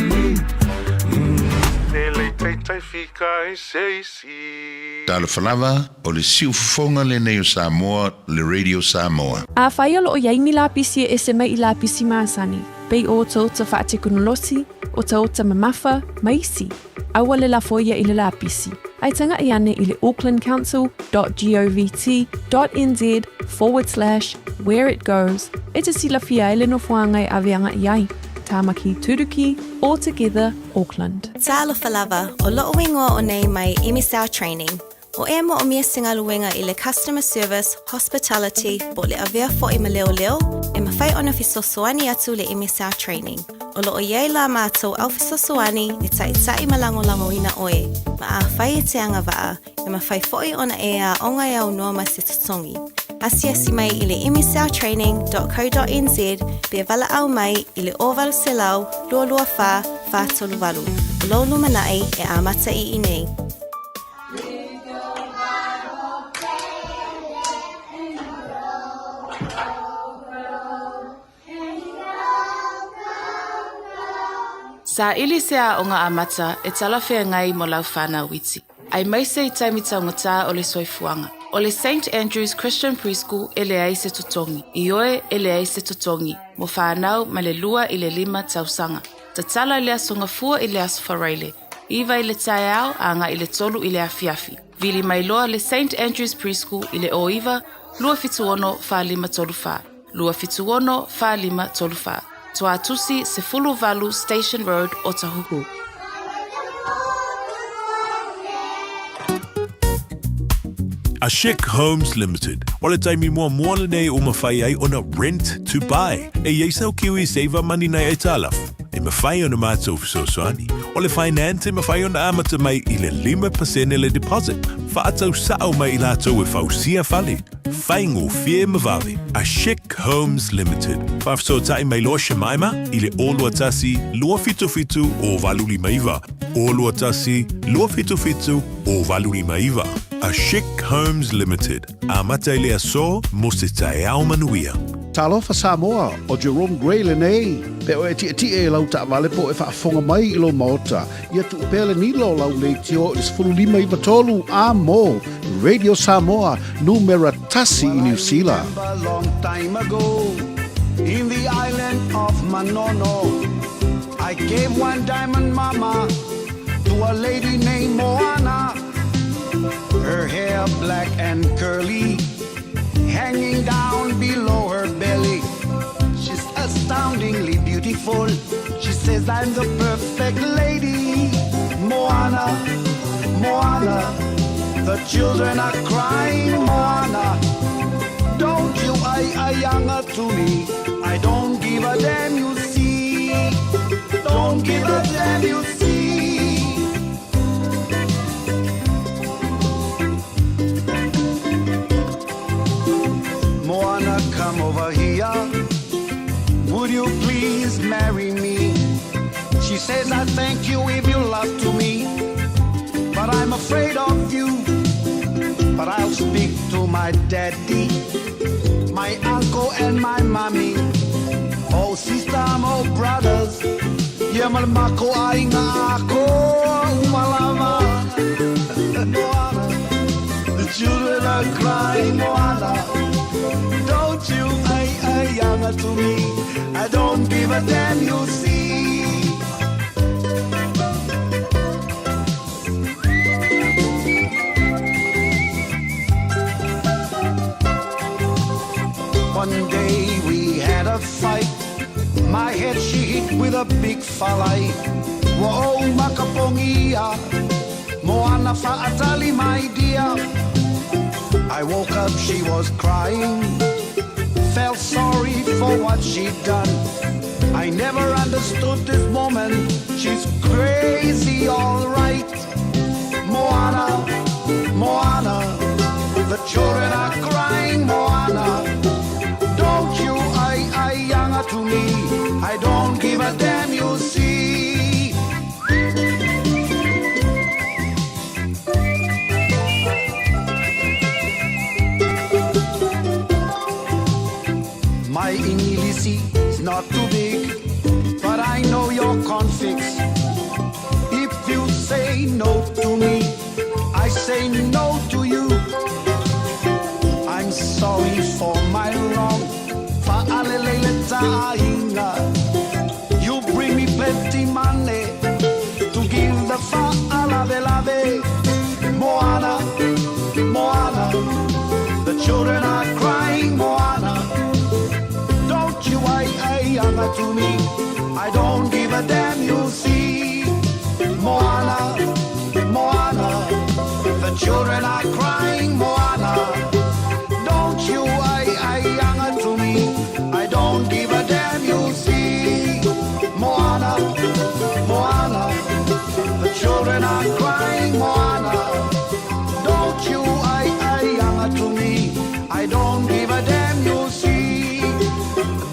Ele tai fica e say si Tala falava o le siu fonga le neo Samoa le Radio Samoa. A whaia lo o yaimi la pisi e se mai I la pisi maasani. Pei o tauta whaatekunolosi, o tauta mamafa, maisi. Awa le la foia I le la pisi. Ai tanga I ane I le aucklandcouncil.govt.nz/where it goes. E te sila fia ele no fuangai avianga iai. Tāmaki Turuki, all together Auckland. Tālo falava, o loo wingoa o nei mai imisau training. O e mo o mia singaluenga I le customer service, hospitality, po le avea fo I maleo leo, e mawhai ona fisosoani atu le imisau training. O loo iei la mātou au fisosoani, e tai malango ina oe. Ma a whai e te anga waa, e mawhai foi ona e a ongai au noa ma se tutongi. Asiasi mai I le imisautraining.co.nz be vala au mai I le ovalu selau, lua wha, tolu valu. Lo lumanai e amata I nei. Sa ili sea o ngā amata e talawhea ngai mo lau whānau witi. Ai maise I taimita ngata o le soifuanga. O le St. Andrew's Christian Preschool e le ai se tutongi. I oe e le ai se tutongi. Mo whānau ma le lua I le 5 tausanga. Ta tala le asonga fua I le aso whareile. Iwa I le Taeao a nga I le tolu I le afiafi. Vili mai loa le St. Andrew's Preschool I le oiwa, lua fituono wha 5 tolu wha. Lua fituono wha 5 tolu wha. Toa tusi se Fulu Valu Station Road o Tahuhu. Ashik Homes Limited. Wale taimi mua moana nei o mawhai ai ona rent to buy. E yeisau kiwi save money nei e talaf. E mawhai ona mātou fisosoani. O le finance e mawhai ona amata mai I le 5% le deposit. Whaatau sao mai I lātou e whausia whale. Whaingo fie mawave. Ashik Homes Limited. Whafso tai mai loa Shemaima I le olua tasi lua fitu o valuli maiva. Olua tasi lua fitu o valuli maiva. Ashik Homes Limited. Amata I le aso mo se Taeao manuia. Talofa Samoa o Jerome Gray le nei. Pe o e e lau ta vale po e whaafonga mai I lo maota. Ia tu pele ni lo lau le tio is fulu 5 I tolu a mo. Radio Samoa numera tasi I New Zealand. A long time ago in the island of Manono, I gave one diamond mama to a lady named Moana. Her hair black and curly, hanging down below her belly. She's astoundingly beautiful. She says I'm the perfect lady. Moana, Moana, the children are crying. Moana, younger to me. I don't give a damn, you see. Don't give a damn, you see. Moana, come over here. Would you please marry me? She says, I thank you if you love to me, but I'm afraid of you. But I'll speak to my daddy, my uncle and my mommy. Oh sister, oh brothers, yamal mako ay nga ako umalama. Moana, the children are crying, Moana. Don't you ay younger to me? I don't give a damn, you see. One day we had a fight. My head she hit with a big falai. Whoa, makapongia. Moana fa'atali, my dear. I woke up, she was crying. Felt sorry for what she'd done. I never understood this woman. She's crazy, all right. Moana, Moana. The children are crying, Moana. Don't you, I younger to me. I don't give a damn, you see. My Ingilisi is not too big, but I know your conflicts. If you say no to me, I say no to you. I'm sorry for my wrong. You bring me plenty money to give the fa'alave. Moana, Moana, the children are crying, Moana. Don't you younger to me? I don't give a damn, you see. Moana, Moana, the children are crying, Moana. Don't you younger to me? I don't give a damn, you see. Moana, Moana, the children are crying, Moana. Don't you younger to me? I don't give a damn, you see.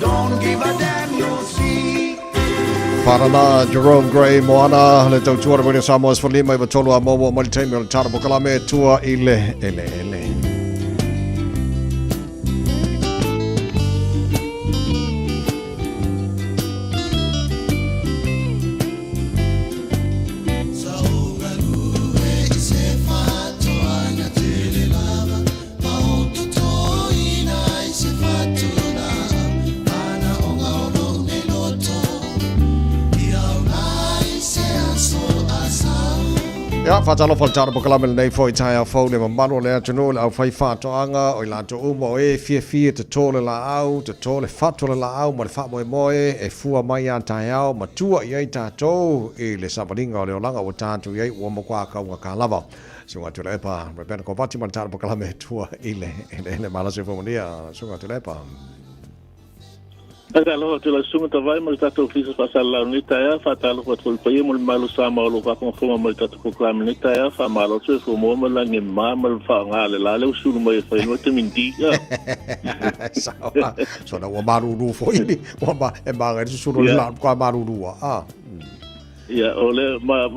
Don't give a damn, you see. Parana, Jerome Gray, Moana, le tau tua rewene Samoa's for lima iwa tolu a momo Malitemi o le tara pokalame tua ile. Ya, fatalo faltaro pokalame nei foi Taeao fo le mamalo le atunu le au fai fatoanga o lato umo e fie te tole la au te tole fatole la au ma le fa moe e fua mai a Taeao ma tua i ai tatou e le sabalinga o le olanga o tatu i ai ua mokua kaunga ka lava sunga tu lepa repena ko vati man taro pokalame tua ile malase fo monia sunga tu lepa. Aloha te la sunga ta vai mal tatou fisa pasal la ni taia fa talo ko tol pai mo malu Samoa lo ka ko fo mal tatou ko klam ni taia fa malo se fo mo mal ngi mal fa ngale la le usulu mai fa no te mindi ya so na wa maru fo ili wa ba e ba ga sulu la ko maru ah ya ole ma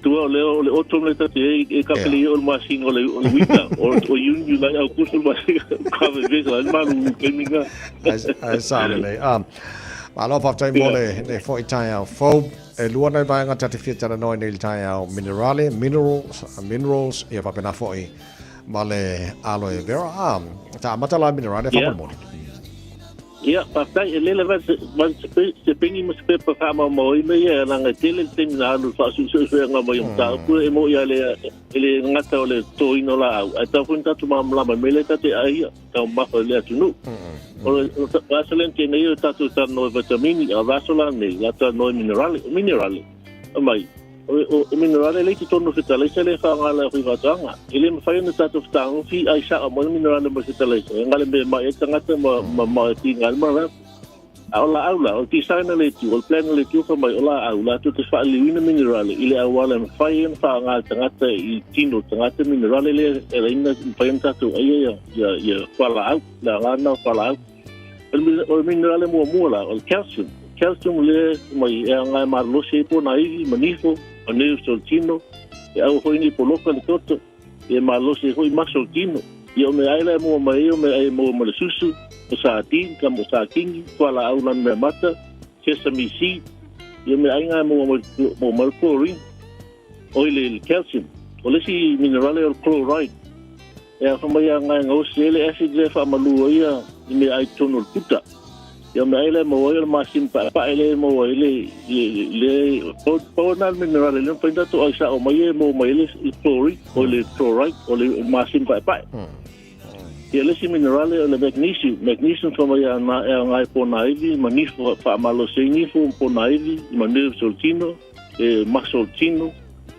tu ole otom le tati e ka peli o machine ole wita o you la au kusul ba ka ve so malu keminga Saturday. Malo fa time mole ne foi Taeao fo e luana vai nga tati fita na noi nei Taeao minerals e fa pena foi male aloe vera ta matala minerale fa mole. Ya, pastai ele va se pengi mo se pa fa mo i me ya nga tele terminal fa su nga mo ta ku e mo ya le ngata ole to ino la ta funta tu mam la mele ta te ai ta ma fa le tunu o vaselente nei ta tu ta no vitamini a vasola nei la ta no minerale mai o minerale le tonu fertilizer le fa ngala fi vatanga ile mfai na tato ftang fi aisha mo minerale mo fertilizer ngale be ma etangata ma tingal ma aula o tisana le tu o plan le tu fa mai aula tu te fa liwina minerale ile awala mfai fa ngala tangata I tino tangata minerale le ina mfai tato ya fala out la ngana fala out o minerale mo la o calcium le mai ngai marlo se po nai manifo o neu soltino e au hoi ni poloka le toto e marlo se hoi masoltino e o me aila mo mai o me ai mo le susu o sa tin ka mo sa kingi fala au lan me mata sesame seed e me ai ngai mo chlorine o le calcium o le si minerale o chloride e a mai ngai ngau se le acid le fa malu ia me ai tono puta yo me ele mo ele masim pa ele mo ele po na mineral le pinta to aisa o mai mo ele chloride o le chloride o le masim pa ele si mineral le magnesium so mai na ngai po na ivi manifo fa malo senifo po na ivi manif soltino e masoltino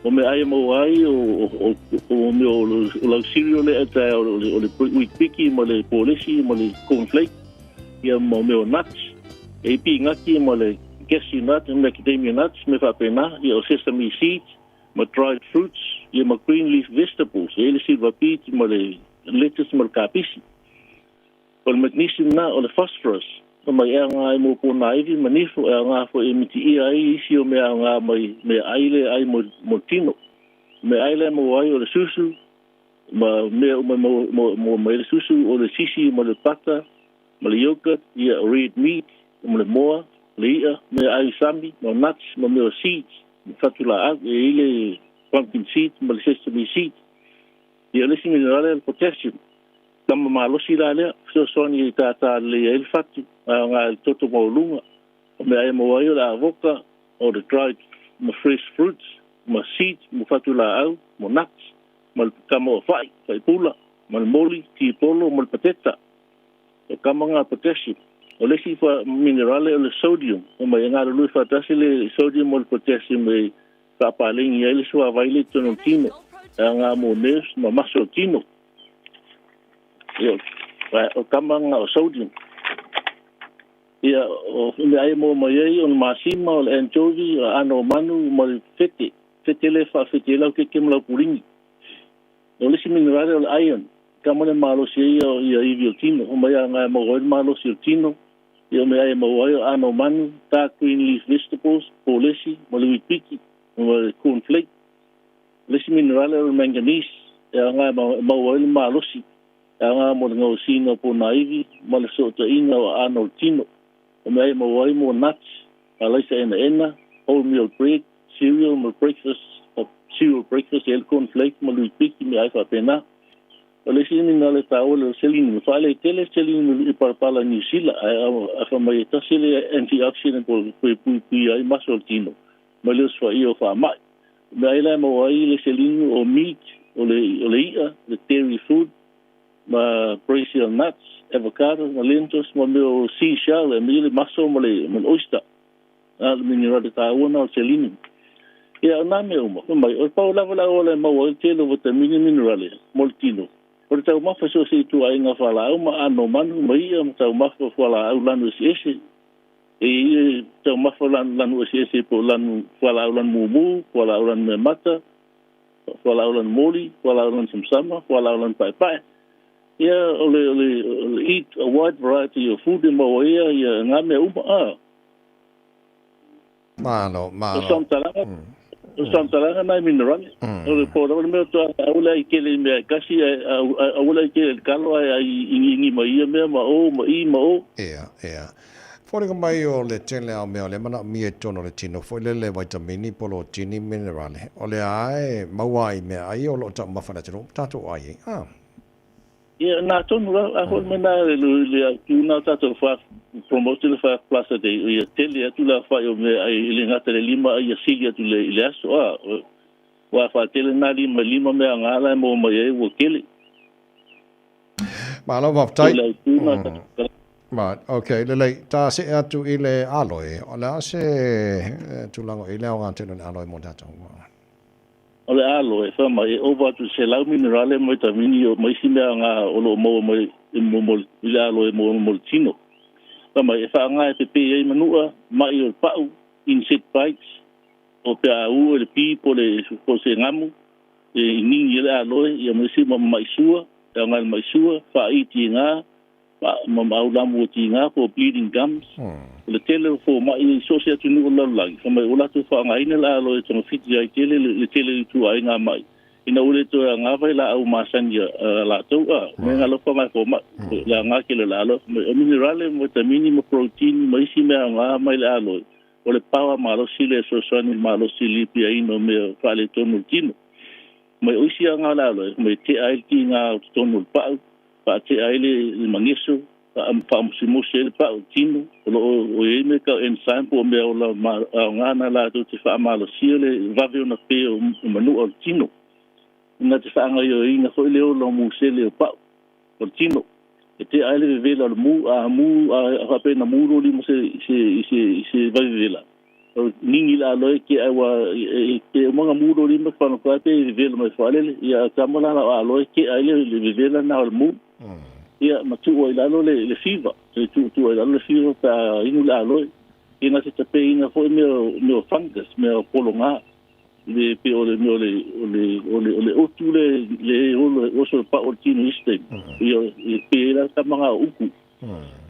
o me ai mo ai o me o cereal le eta o le wheat piki mo le polisi mo le cornflake ia mo me o nuts e pi ngati mo le cashew nut and macadamia nuts me fa pena ia o sesame seeds mo dried fruits ia mo green leaf vegetables ele silver peas mo le lettuce mo kapisi o le magnesium na o le phosphorus o mai anga mo po na ivi manifo anga fo emiti ia isi o me anga mai me aile ai mo tino me aile mo ai o le susu ma me mo le susu o le sisi mo le pata ma le yogurt, ia red meat, ma le moa, le ia, me ai sami, ma nuts, ma me o seeds, fatula e ile pumpkin seeds, ma le sesame seeds. Ia le si minerale le potassium. Tama malosi la lea, so soni I tata le ele fatu, a ngā toto maulunga, me ai mo ai o la avoka, o the dried, ma fresh fruits, ma seeds, ma fatula au, ma nuts, ma le kama o fai pula, ma le moli, ti polo, ma le pateta. Kamanga potassium o le si fa minerale o le sodium o mai ngā lui fa tasi le sodium o le potassium e fa palingi ele so availe tono tino ngā mo nes ma maso tino o kamanga o sodium ia o me ai mo mai ai o masima o le anchovy o ano manu mo le fete le fa fete lau ke kem lau puringi o le si minerale o le iron kamone malo si ia iviotino o mai nga mo o malo si tino ia me ai mo o ano manu ta green leaf vegetables polisi mo le piki mo le cornflake le si minerale o manganese nga mo o malo si nga mo ngo sino po naivi mo le sotaina o ano tino o mai mo o mo nuts alaisa ena wholemeal bread cereal mo breakfast el cornflake mo le piki me ai fa pena o le sini na le tau le selini fa le tele selini I parpala New Zealand a fa mai ta sele antioxidant po pu ai masoltino ma le so io fa mai me ai la mo ai le selini o meat o le ia le dairy food ma bracial nuts avocado ma lentos ma me o seashell e me le maso ma le oyster al mineral ta ona o selini ia na me o mai o pa la o le mo o tele vitamini minerale moltino o tau mafa so se tu ai nga fala o ma ano manu mai am tau mafa fala au lanu ese e tau mafa lanu ese po lanu fala au lanu mumu fala au lanu mata fala au lanu moli fala au lanu samsama fala au lanu pai ia ole eat a wide variety of food in mo ia nga me uma malo Santara na mineral. O le po le me to aula I kele me kasi aula I kele kalo ai ingi mai me ma o. Ia. Fore ko mai o le tele au me o le mana mi e tono le tino fo le vitamini polo tini minerale. O le ai mawai me ai o lo ta mafana tino tato ai. Ia na tonu a ho me na le na tato fa promote le fa plaza de ia tele tu la fa o me ai le ngata le lima ia sigia tu le aso wa fa tele na lima me ngala mo mai o kele malo va tai Right, okay, lelei, ta se atu I le aloe, o le ase tulango I leo ngā tenu aloe mo tātou. O le aloe, whamai, over to se lau minerale mo tamini o mai si mea ngā olo mo mai mo le aloe mo tino. Whamai, whaanga e pepe ei manua, mai o pau, insect bites, o pe au le pi po se ngamu, e ningi le aloe, ia mai si mai sua, e ngai mai sua, wha iti ngā, mau lamu o ti ngā po bleeding gums. Le tele fo mai so se tunu o lalai. Whamai o latu whaanga ina la aloe tonga fiti ai tele, le tele tu ai ngā mai. Ina ule to ngā vai la au masanya la tau a. Me ngā lofa mai po mai, la ngā kele la aloe. O minerale mo tamini mo protein, mai si mea ngā mai le aloe. O le pawa malo sile so sani malo sili pia ino me whale tonu tino. Mai oisi a ngā la aloe, mai te ai ti ngā tonu pau. Pa te aile le mangeso, pa amusimose le pa o tino, o e me ka ensign po mea o la ngana la to te wha amalo sia le vave o na pe o manu o tino. Nga te wha angai o inga fo leo lo muse le o pa o tino. E te aile ve vela le mu, a hape na muro li mo se vave vela. Ningi la aloe ke awa, ke mga muro li mo whano kwa pe ve vela mai whalele, ia tamala la aloe ke aile le ve vela na o le mu. Ia matu o ilalo le fiva, tu o ilalo le fiva pa inu le aloe. Ina te tape ina fo meo fungus, meo polonga. Le pe o le otu le oso pa o tino iste. Ia pe la ta mga uku.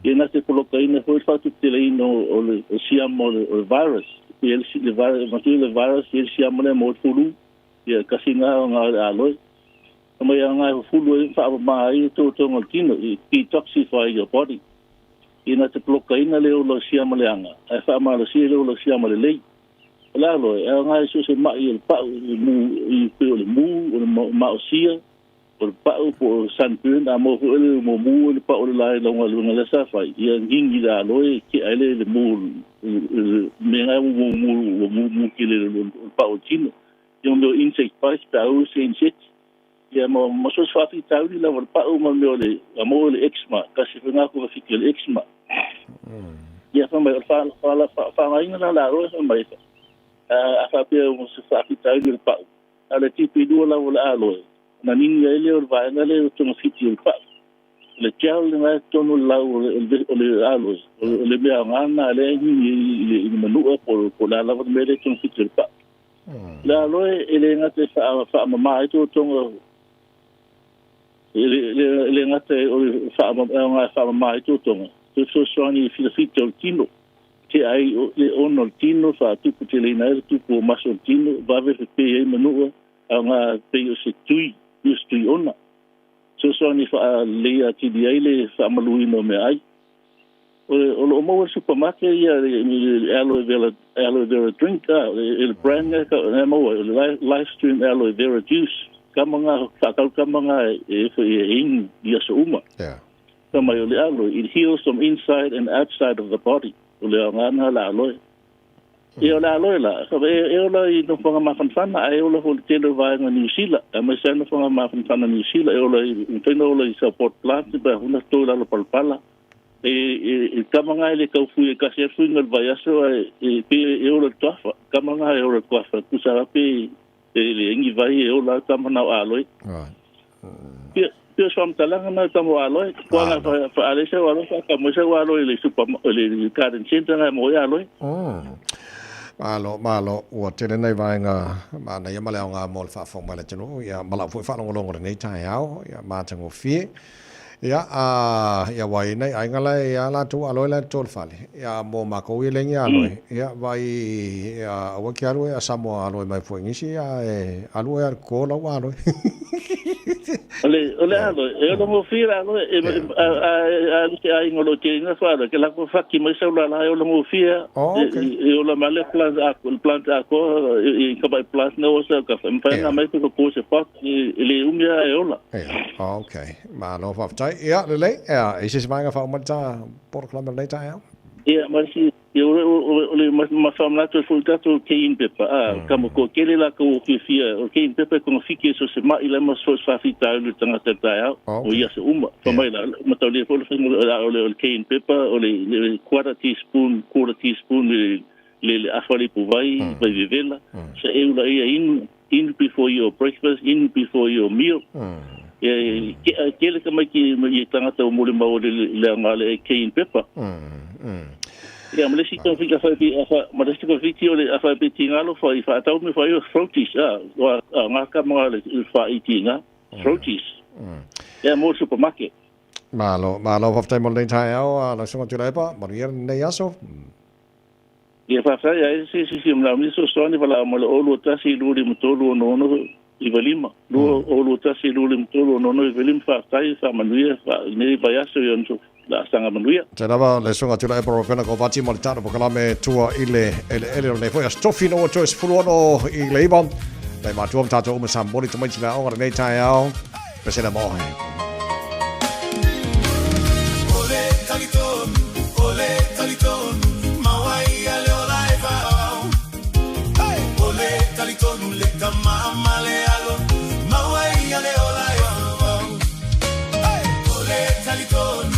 Ina te poloka ina fo fatu te le ino o le siamo o virus. Le virus, matu le virus, il siamo le mo fulu. Ia kasinga ngā aloe. Mai ngā fulu e wha mai tō tonga tino I detoxify your body. Ina te ploka ina leo lo siama leanga. Ai wha amalo si leo lo siama le lei. Lalo e ngā iso se mai il pau I peo le mu, o le mao sia, o le pau po sunburn, a mo ele mo mu, o le pau le lai longa lunga le safai. Ia ngingi la aloe ki aile le mu, me ngai mu ki le pau tino. Ia meo insect bites, pau se insect. Ia mo so swafi tauri la wal pa uma me ole amo le eczema kasi nga ko fiki le eczema ia fa mai fa ngai na la ro fa mai a fa pe mo so swafi tauri le pa ala tipi do la wala alo na ninga ele or va na le to no fiki le pa le tiao le nga to no la le alo le me ngana le ni manu po la la me le to no fiki le pa la alo ele nga te fa mama to to le ngate o wha mai tūtonga. Te whoswani whilawhita o tino. Te ai le ono tino, wha tupu te leina ere, tupu o maso tino, wawe pe ei manua, a ngā pe o se tui ona. Whoswani wha lea tidi ai le wha maluino me ai. O lo moa supermarket ia aloe vera drink, le brand nga moa, live stream aloe vera juice. Kamanga e in so uma. Yeah. Kama yo le aloe, it heals from inside and outside of the body. O le ngana la aloe. E o la aloe la, e o la I no whanga mawhanwhana, e o la ho te lo vai ngā New Zealand. E mai sana whanga mawhanwhana New Zealand, e o la whaina o la I support plant, ba huna tō la palpala. E kamanga e le kaufu e kasi afu ingal vai aso, e o la tuafa. Kamanga e o la tuafa, kusara pe le ingi vai e o la tamana o aloe. Pio swam talanga na tamo aloe, kuanga fa alesa o aloe, ka mo sa aloe le super le garden center na mo aloe. Malo, ua tele nei vai ngā, mana ia maleo ngā mōle whaafong mai le tino, ia malau fui whanongo nei Taeao, ia mātango fie. Ia wai nei ai ngala ia la tu aloe la tol fale. Ia mo mako I lengi aloe. Ia vai ia waki aloe a Samoa aloe mai fui ngisi ia aloe ar ko la aloe. Ole aloe, e lo mo fira aloe ai ngolo te nga fara ke la ko faki mai sa la o lo mo fira. E o la male plant a ko I ka bai plant no sa ka fa na mai ko ko se fa le umia e ola. Okay. Malo fa ia lelei ia isi se manga fa umata por klama nei Taeao. Ia marisi Ia ole mawhamana tu fultato kein pepa. Kamo ko kele la ko fia. O kein pepa ko fiki so se mai la mas so fafita le tangata Taeao. O ia se uma. Famai la matau le fo ole kein pepa ole quarter teaspoon le afali puvai vai vivela. Se eu la ia in before your breakfast, in before your meal. Kele ka mai ki tangata o mole mau le ngale kein pepa. Ja, maar dat is dan vind maar dat is toch een ole afa betingalo voor ifa tau me voor fruities wa ngaka mangale fa itinga fruities. Ja, mo supermarket. Malo haftai mo le Taeao la songa tula pa maria ne yaso. Ja, fa sa ja si mla mi so stoni vala mo lo tasi luri mtolo no ivalima. Lo tasi luri mtolo no ivalima fa tai sa manuia fa ne bayaso yonso. La sanga manuia. Te lava le songa tula e pena ko vati mo le tano po me tua ile ne foi stofi no to es fulono i leiba. Le ma tuam tato uma samboli to mai la ora nei Taeao. Pesela mo he. Ole taliton, mawai ale ola e fa. Hey, ole taliton le tamama le alo, mawai ale ola e fa. Hey, ole taliton.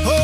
Oh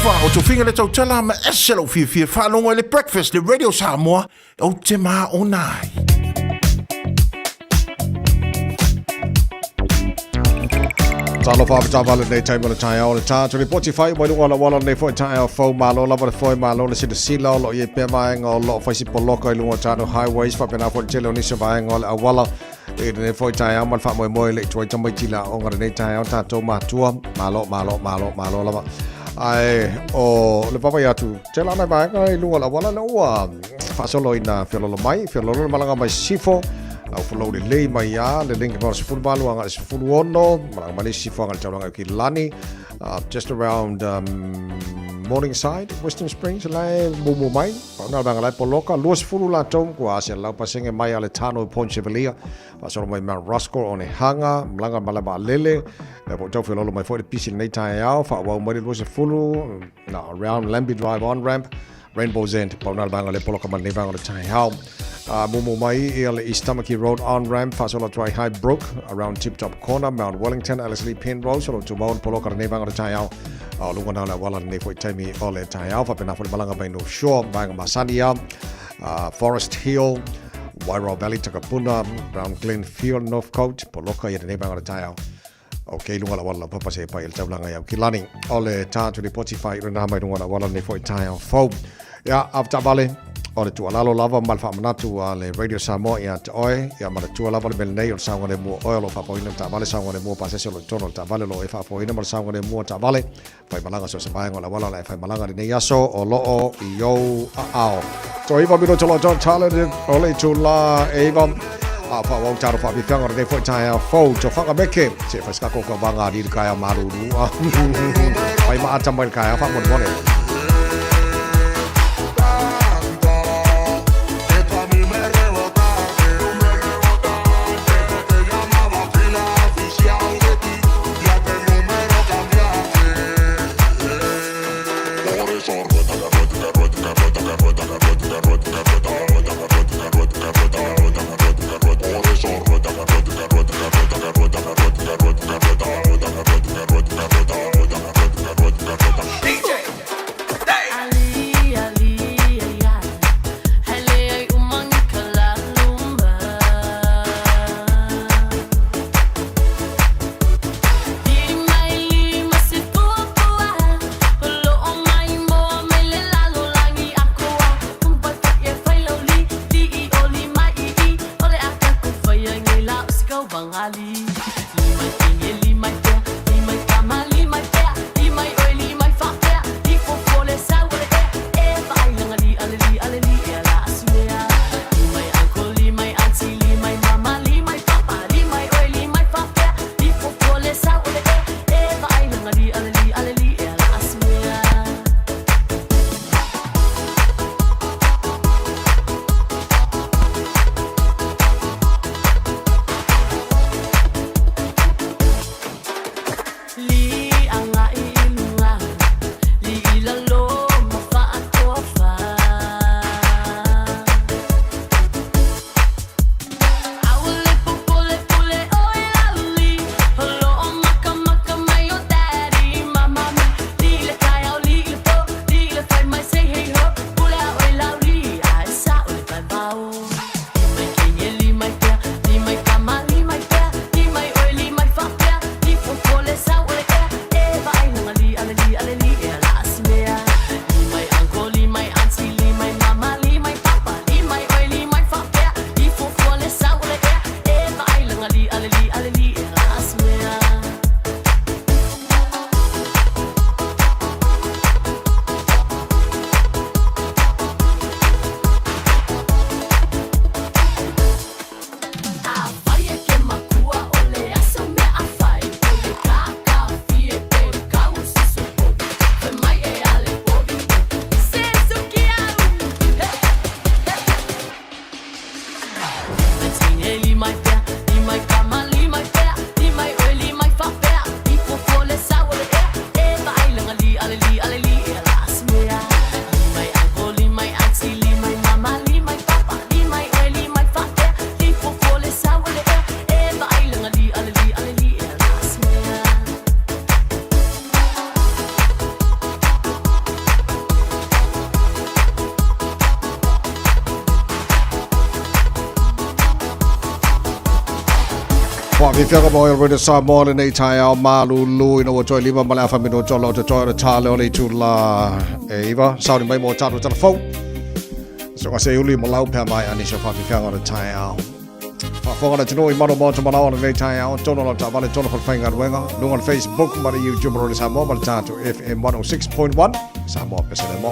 Fa o tu finga le tau tala ma eselo fia whanongo le breakfast le Radio Samoa o te maa o nai. Talo fa ta vale nei time le Taeao le ta to report fai mai wala wala nei foi Taeao fo malo la foi malo le sila lo ye pe mai ngo lo foi si poloka i lunga tano highways fa pena foi tele ni se vai ngo le awala e nei foi Taeao mal fa moi le toi tamai tila o ngare nei Taeao ta to matua malo la ai o le papa ya tu tela na vai ngai lunga la wala no fa solo ina felo mai malanga mai sifo au follow le lei mai ya le link for full balu anga full wono marang mali sifo anga tawanga ki lani just around Morningside Western Springs lai mumu mai na banga lai poloka luas fulu la tom ko asia lau pasenge mai ale tano Point Chevelia pasoro mai Mount Roscoe on hanga mlanga malaba lele e po tau felo mai for the piece nei Taeao fa wa mai luas fulu na around Lambie Drive on ramp Rainbow's End pauna banga le poloka man nei banga le Taeao mumu mai ele East Tamaki Road on ramp fasola try High Brook around Tip Top Corner Mount Wellington Ellerslie Pin Road so to Mount Poloka nei banga le Taeao lunga na wala nei foi taimi ole Taeao fa pena foi balanga bai no shore banga Masania Forest Hill Wairau Valley Takapuna Brown Glen Field Northcote Poloka ia nei banga le Taeao. Okay, lunga la wala papa se pai el taulanga ia kilani ole ta to the Spotify rena mai lunga la wala nei foi Taeao fo ya after vale o le tualalo lava malfa manatu a le Radio Samoa ia te oe ia mara tualava le belnei o le saunga le mua oe lo whapoina ta vale saunga le mua pasese o le tono ta vale lo e whapoina mara saunga le mua ta vale whai malanga so se vaenga la wala le whai malanga le nei aso o loo I yo a ao so iwa mino tolo John Talented o le tula e iwa a whawau taro whapifanga re fo Taeao fo to whakameke se whaskako ka wanga di kaya Malu whai maata mai kaya whamon mone Vi fiaga boy radio Samoa le nei Taeao Malu lui no joy lima mala fa mino jolo to joy the tale ole tu la eva saudi mai mo tatu telefon so I say uli malau pa mai ani so fa fiaga le Taeao fa fora te noi mano mo to malau le nei Taeao tono la ta vale tono fa fanga wenga no on Facebook ma YouTube radio Samoa ma tatu FM 106.1 Samoa pesa de mo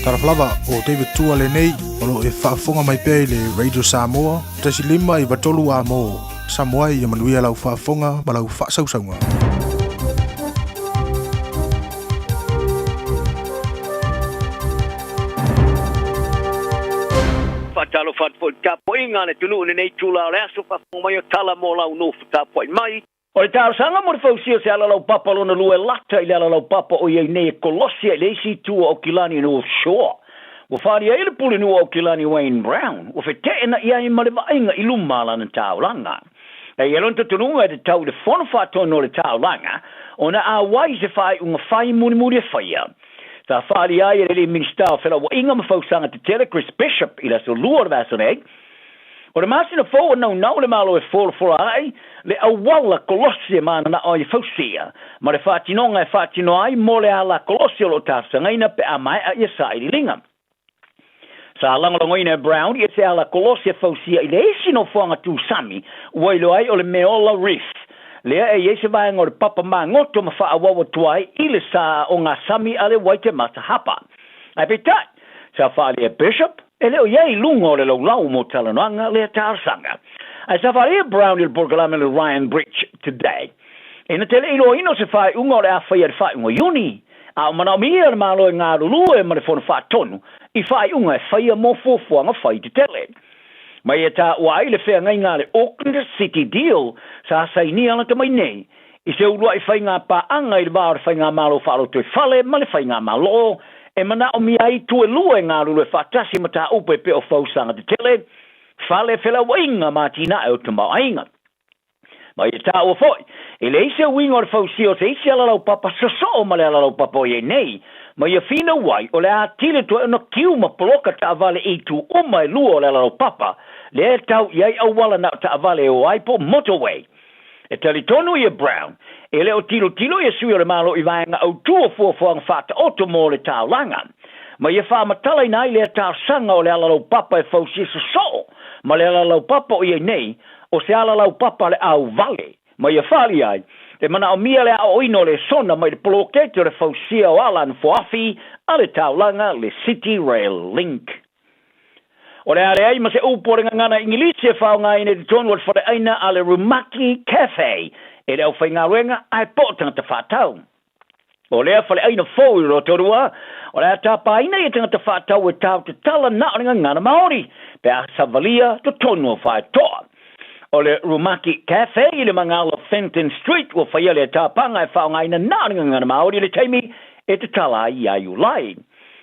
Taraflava o David Tua le nei, olo e whaafonga mai pēi le Radio Samoa, tasi lima I watolu a mo, Samoa I manuia lau whaafonga, ma lau whaasausaunga. Talo fat fo tapo inga le tunu nei tula le aso fa mai tala mo lau no tapo mai o le tau sanga mo fo si se ala lau papa lo na lue lata ile ala lau papa o ye nei Colossia le si tu o kilani no shore wo fari ele puli no o kilani Wayne Brown wo fe te na ia I male inga iluma la na tau langa e yelon to tunu e tau de fon fa to no le tau langa ona a wise fai unga fai muri fai Ta fali ai le minister fela wa inga mafau sanga te tele Chris Bishop ila so luar vasone. O le masina fo no le malo e for ai le awala Colossia mana na ai fausia. Ma le fatinonga e fatino ai mole ala Colossia lo tafsanga ina pe amai a yesai linga. Sa lango ina Brown ia se ala Colossia fausia ile sino fonga tu sami wailo ai o le meola reef. Lea e yese vai ngor papa ma ngoto ma fa awa tuai ile sa o nga sami ale waite mata hapa. Ai petai, sa fa le bishop, ele o yei lungo le lau mo talananga le tarsanga. Ai sa fa le Brown il Borgalame le Ryan Bridge today. E na tele ilo ino se fa ungo le a fa ia fa ungo yuni. A mana mi ia malo ngā rulu e ma le fona fa tonu. I fa unga e fa ia mo fofuanga fa I te tele. Mai e tā ua ai le whea ngai ngā le Auckland City deal sa sai ni ala te mai nei. I se urua I whai ngā pā anga I le wāre whai ngā malo whaaro tue whale ma le whai ngā malo e mana o mi ai tue lua ngā rulu e whatasi ma tā upe pe o whausanga te tele whale whela wainga ma tina e o te mauainga. Mai e tā ua foi. E le ise winga o le whausio se ise ala lau papa saso o ma le ala lau papa o ye nei. Mai e fina wai o le a tile tue ono kiu ma poloka ta avale I tu o mai lua o le ala lau papa le tau iai awala na ta avale o aipo motorway. E tali tonu ia Brown, e leo tilo ia sui o le malo I vaenga au tua fuafuang whata oto mo le tau langa. Ma ia wha matala I nai le tau sanga o le alalau papa e fausi so, ma le alalau papa o ia nei, o se alalau papa le au vale. Ma ia whali ai, e mana o mia le au ino le sona mai le polokete le fausi o alan foafi, a le tau langa le City Rail Link. O le are ai ma se uporenga ngana ingilisi e whao ngai ne tonu al whare aina a le Rumaki Cafe e le au whainga ruenga ai pōtanga te whātau. O lea whare aina fōi rotorua, o lea tā pāina I tanga te whātau e tāu te tala naoringa ngana Māori, pe a Savalia to tonu o whae toa. O le Rumaki Cafe I le mangala Fenton Street o whaia le tā panga e whao ngai na naoringa ngana Māori le teimi e te tala I ai ulai.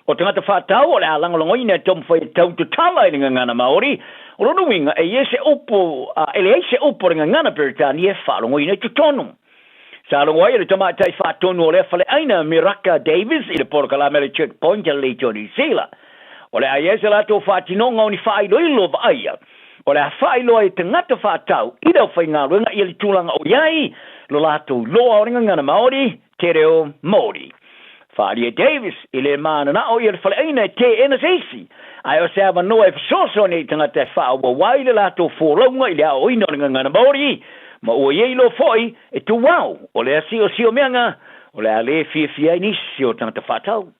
O tangata whātau o le alangalongo ina tom whai tau te tala I ngana Māori, o rono winga e se upo, ele se upo ringa ngana Peritani e whalongo ina te tonu. Sa longo ai le tamatai whātonu o le whale aina Miraka Davis I le Porkalame le checkpoint le Johnny Sela. O le ai se lato whātinonga o ni whailo I lova aia. O le whailo ai tangata whātau I le whai ngā runga I le tūlanga o iai, lo lato loa o ringa ngana Māori, te reo Māori. Faria Davis, ile mana na o ia fale aina te ena seisi. Ai o se ava noa e fisoso ni tangata wha wa waile lato fōraunga ile a o ino ringa ngana Māori, ma o ieilo foi e tu wau, o le asi o sio meanga, o le a le fia nisi o tangata whatau.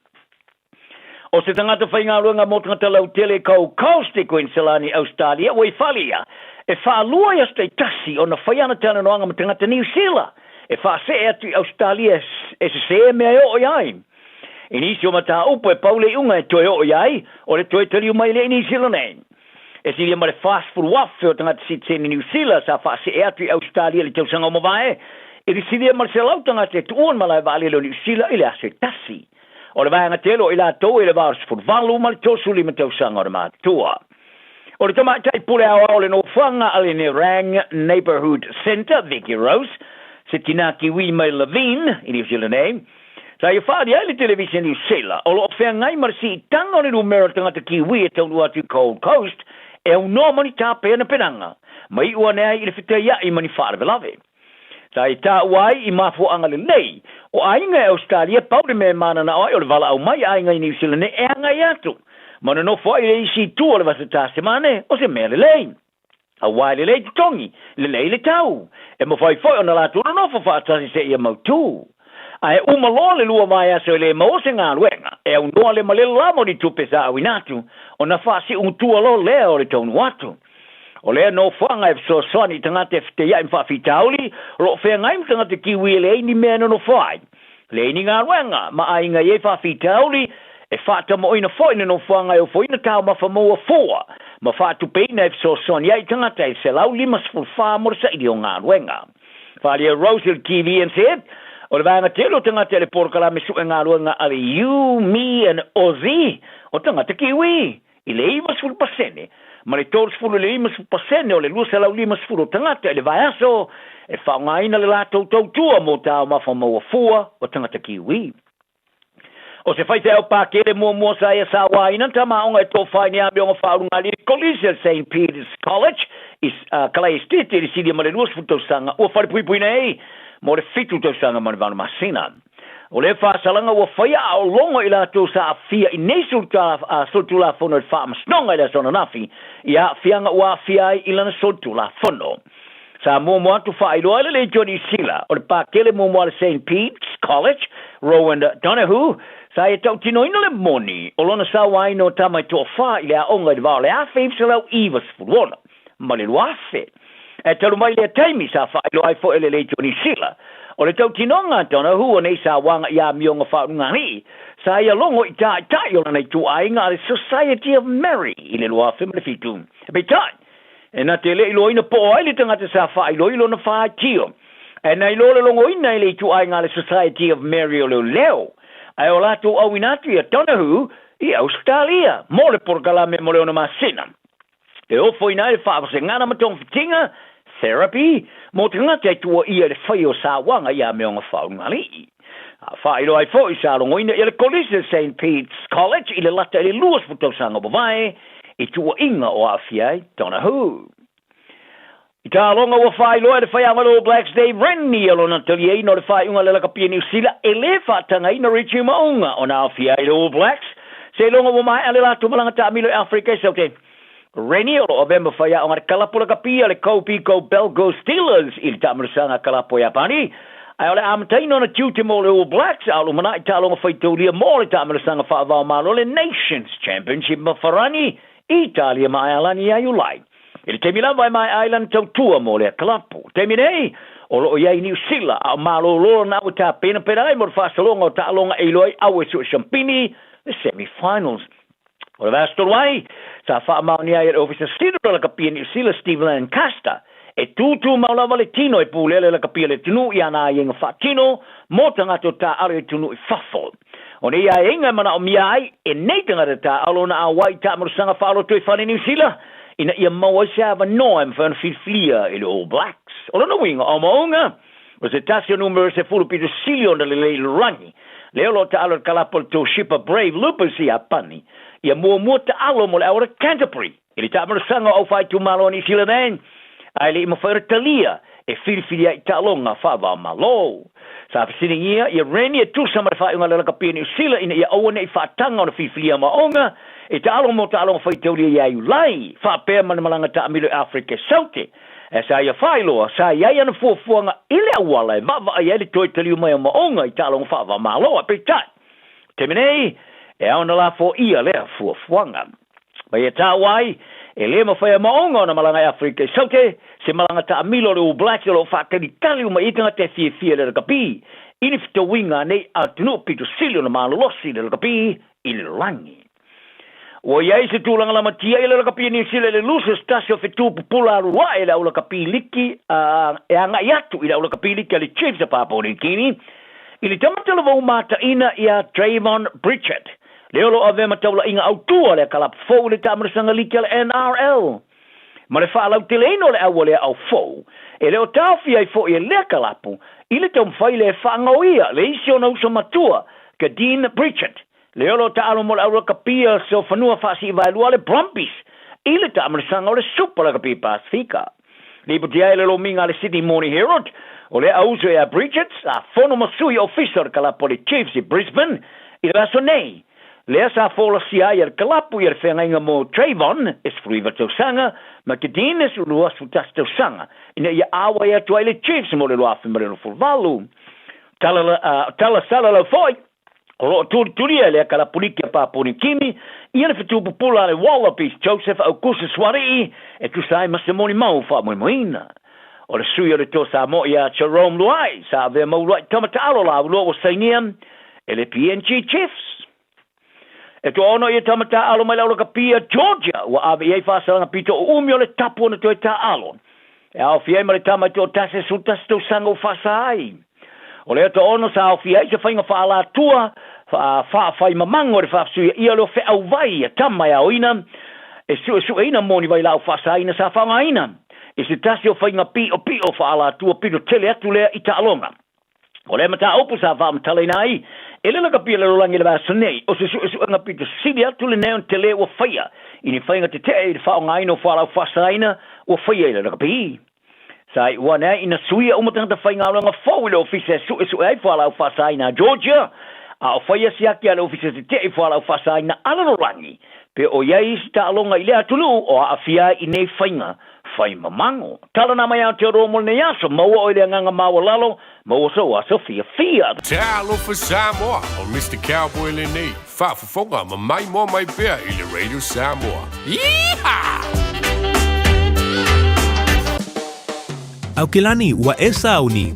O se tangata whainga runga mo tangata lau tele kau kauste Queenslani Australia, o I whalia, e wha lua ia stei tasi o na whaiana tana noanga ma tangata New Zealand. E wha se atu Australia e se mea o iai. E nisi o mata upo e paule unga e toe o iai, o le toe tali umai le New Zealand e. E si lia ma le fast food wafe o tangata sitse New Zealand sa wha se atu Australia le tausanga o mawae. E si lia ma le se lau tangata e tuon malai vali le New Zealand i le ase tasi. O le vanga telo i la tau i le vars food valu ma le tosu li ma tausanga o le mātua. O le tamatai pule au le no whanga ale ne Rang Neighborhood Centre, Vicky Rose, se tinaki wi mai Levine, in New Zealand name. Sa ia whaari ai le television New Zealand, o lo whea ngai marasi I tanga o le numero tangata kiwi e taunu atu Gold Coast, e au no mani tā pēna penanga. Mai ua nea I le whitea I mani whaare velave. Sa I tā uai I mafu anga le lei, o ainga e Australia, paure me mana na oi o le vala au mai ainga I New Zealand e anga I atu. Mana no fwai le isi tu o le vasa tā semane, o se mea le lei. A wai le lei te tongi, le lei le tau. E mo fai foi ona la tūra no fa whaatasi se ia mautu. A e umaloa le lua mai aso le mao se ngā luenga. E au noa le malelo la mo di tupe sa winatu o na fa si un tua lo le o le tonu atu o le no fanga e so soni tangate fte ya in fa fitauli ro fe ngai tangate kiwi le ni me no fai le ni nga wenga ma ai nga ye fa fitauli e fa ta mo ina foi no fanga e foi na ta ma fa mo fo ma fa tu pe na so soni ai tangate se lau limas fu fa mo sa i nga wenga fa le rosel kiwi en se o le vanga telo tanga tele porkala me suenga luenga ali you, me and Ozzy o tanga te kiwi i le imas fulu pasene ma le tors fulu le imas fulu pasene o le lusa lau limas fulu tanga te le vai aso e whaungaina le lato tautua mo tau mafa maua fua o tanga te kiwi o se whai te au pākere mua sa e sa waina ta maonga e tō whai ni abi o whaurunga li College St. Peter's College is Kalai Street i sidi ma le luas futo sanga o whare pui pui nei mo le fitu tau sanga ma le vana masina. O le whaasalanga ua whaia au longo i la tō sa a fia i nei sultu la whono e whaamasnonga i la sona nafi i a fianga ua fia i lana sultu la whono. Sa mo atu whaailoa le Johnny Sila o le pākele mo le St. Pete's College, Rowan Donahue, sa e tau tino ina le moni o lona sa waino tamai tō wha i le a onga i wao le a whaipsalau iwas furuona, ma le luafe. E talu mai le taimi sa whaailoa i fo ele le Johnny Sila. O le tau tinonga tona hu o nei sa wanga ia mionga whaunga ri. Sa ia longo i tai o lana i tu ainga le Society of Mary i le lua whimle fitu. E pei tai. E na te le ilo ina po ai le tangata sa whailo ilo na whaai tio. E na ilo le longo ina i le tu ainga le Society of Mary o leo. Ai o lato au inatu i a tona hu i Australia. Mo le porkalame mo leo na masina. E ofo ina le whaapase ngana matong fitinga therapy, mo te ngata e tua ia le whai o sa wanga ia me o ngā whaunga li. Whaero ai fo i sa rongo ina i le College St. Peter's College i le lata i le luas puto sanga bawai i tua inga o awhiai Donahue. I tā longa wa whai loa le whai All Blacks Dave Rennie alo na tali e no le whai unga le laka pia New Zealand e le whatanga ina Richie Maunga o na awhiai le All Blacks se longa wa mai ale la tumalanga ta amilo Afrika e saute Rennie o vemba whaia o ngare kalapura kapia le Kopiko Belgo Steelers i le tamarusanga kalapo Japani. Ai ole amataino na tiute mo le All Blacks alu mana i talonga whaitaulia mo le tamarusanga whaavao malo le Nations Championship mawharani i Italia mai alani ai ulai. I le temi lava mai island tautua mo le kalapo. Temi nei o lo iai New Zealand au malo loro na uta pena pena ai mo le whaasalonga o talonga e loi au e su champini the semi-finals. O le vastor wai, sa wha mauni ai e ofisa stidro la kapia New Zealand Steve Lancaster, e tūtū maulawa le tino e pūlele la kapia le tunu i ana i inga whatino, mo tangato ta are tunu i whafo. O ne ia inga mana o mia ai, e nei tangata ta alona a wai ta marusanga whaalo tui whane New Zealand, ina ia maua seava noem whan whiwhlia i le All Blacks. O lana winga o maunga, o se tasio numero se fulu pito silio na le leilo rangi, leo lo ta alo kalapol to shipa Brave Lupus i a pani, ia mua ta alo mo le aura Canterbury. Ili ta marusanga o whai tu malo ni sila nen. Ai le ima whaira talia e whiriwhiria i ta alonga whawa malo. Sa whisini ia reni e tu samara whai unga lalaka pia New Zealand ina ia awane i whaatanga o na whiwhiria maonga e ta alo mo ta alonga whai taulia ia iulai. Whapea mana malanga ta amilo Afrika saute. E sa ia whailoa, sa ia ana fuafuanga ile awala e mava ai ele toi taliu mai o maonga i ta alonga whawa malo. A peitai. Temenei, e au na la fo ia lea fuafuanga. Bai e tā wai, e le mawhai maonga na malanga e Afrika i saute, se malanga ta amilo le All Blacks lo whakari taliu mai itanga te fia le rakapi, ini fita winga nei a tunu pito silio na malolosi le rakapi i le rangi. O iai se tūlanga la matia i le rakapi ni sile le lusa stasio fitu pupula arua e le au rakapi liki, e anga iatu i le au rakapi liki le Chiefs a Papua New Guinea, i le tamatala vau mata ina i a Trayvon Pritchard. Leo lo ave mataula inga autua le kalap fou le tamarusanga liki le NRL. Ma le whaalau te leino le awa le au fou. E leo tawhi ai fo i le kalapu. I le tau mwhai le whaangoia le isi o nausa matua ka Dean Pritchard. Leo lo ta alo mo le aura kapia so whanua whasi i vailua le Brumbies. I le tamarusanga o le Super la kapia Pasifika. Lipo te aile lo minga le Sydney Morning Herald. O le auso e a Pritchard a whono masui officer kalapo le Chiefs i Brisbane. I le aso nei. Lea sa fola sia i ar kalapu i ar whengainga mo Trayvon, es fruiva tau sanga, ma ke din es ulua sutas tau sanga, ina ia awa i atua i le Chiefs mo le loa whimare no fulvalu. Tala sala lau foi, O lo turi le kala puliki pa poni kimi, ia le fitu pupula le Wallabies Joseph Augusta Swari e tu sai masemoni mau fa moina. O le sui o le to Samoa ia Jerome Luai, sa ve mau luai tamata alo la lo o sainiam e le PNG Chiefs. E to ono ia tamata alo mai lau kapia Georgia, wa ave ia fa sa pito umio le tapu na to ta alo. E au fie mai tama to tase sutas to sango fa sai. O le to ono sa au fie se fainga fa la tua fa mamango le fa sui ia lo fe au vai tama ya oina. E su ina moni vai lau fa sai na sa fa ina. E se tasi o whainga pi o whaala tua pito tele atu lea i ta'alonga. O lea mata opu sa wha mtale nai, e le laka pia le rolangi le vasa nei, o se su anga pito sili atu le neon tele o whaia, i ni whainga te te i wha o ngaino whaala o whasaina o whaia i le laka pi. Sai wana ina suia umatanga whainga o langa fau le ofise su ai whaala o whasaina Georgia, a o whaia siaki ale ofise te te i whaala o whasaina ala rolangi, pe o iai si ta'alonga i le atulu o a awhia i nei whainga, fai mamango. Tala na mai au te romo ne yaso, maua o ile nganga maua lalo, maua so a Sophia Fia. Taeao for Samoa, o Mr. Cowboy le nei. Whaafafonga, ma mai mo mai pia i le Radio Samoa. Yeehaw! Au kilani, wa esa au ni.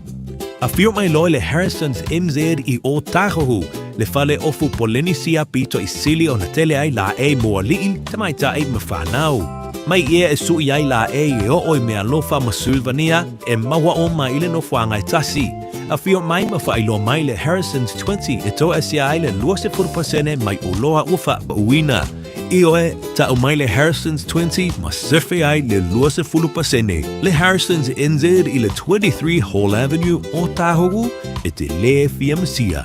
A fio mai loe le Harrison's MZ i o tahohu, le fale ofu polenisia pito i sili o na tele ai la e moa liin, tamaita e mawhanau. Mai ia e sui ai la e o oi mea lofa ma Sylvania e maua o mai le no whanga i tasi. A fio mai ma whailo mai le Harrison's 20 e toa si ai le 20% mai o loa ufa pa uina. I oe, ta o mai le Harrison's 20 ma surfe ai le 20%. Le Harrison's NZ i le 23 Hall Avenue o Tahogu e te le fiamasia.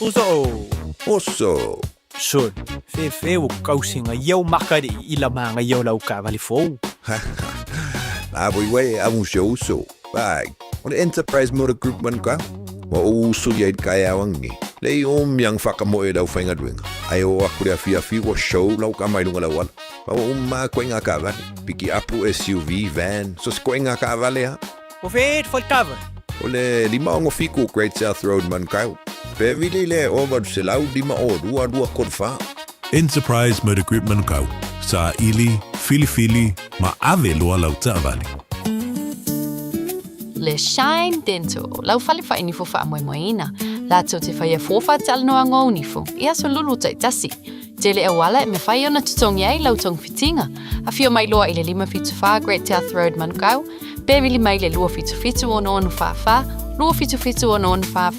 Oso. Son, fe o kausinga iau makari i la manga iau lau ka vali fou. Wai amu show so. Bag. On Enterprise Motor Group man ka. Wa uso yai kaya wangi. Le yang whakamoe dau whainga duenga. Ai o akure a fia wa show lau ka mai lunga lawan. Pa wa koinga ka vale. Piki apu SUV, van. So koinga ka vale ha. O fe faltava. O le lima ongo fiku Great South Road man ka. Pe vile le over se lau lima o rua kodfa. Enterprise Motor Group Manukau. Sa ili, fili, ma ave loa lau ta'avali. Le Shine Dental, lau fale fa inifo fa moina. La to te fai fofa tal no ango unifo. Ia so lulu tai tasi. Tele e wala me fai ona tutong yai lau tong fitinga. A fio mai loa ile 5 Great South Road Manukau. Pe vili mai le lua fitu ono onu fa. Lua fitu ono onu fa.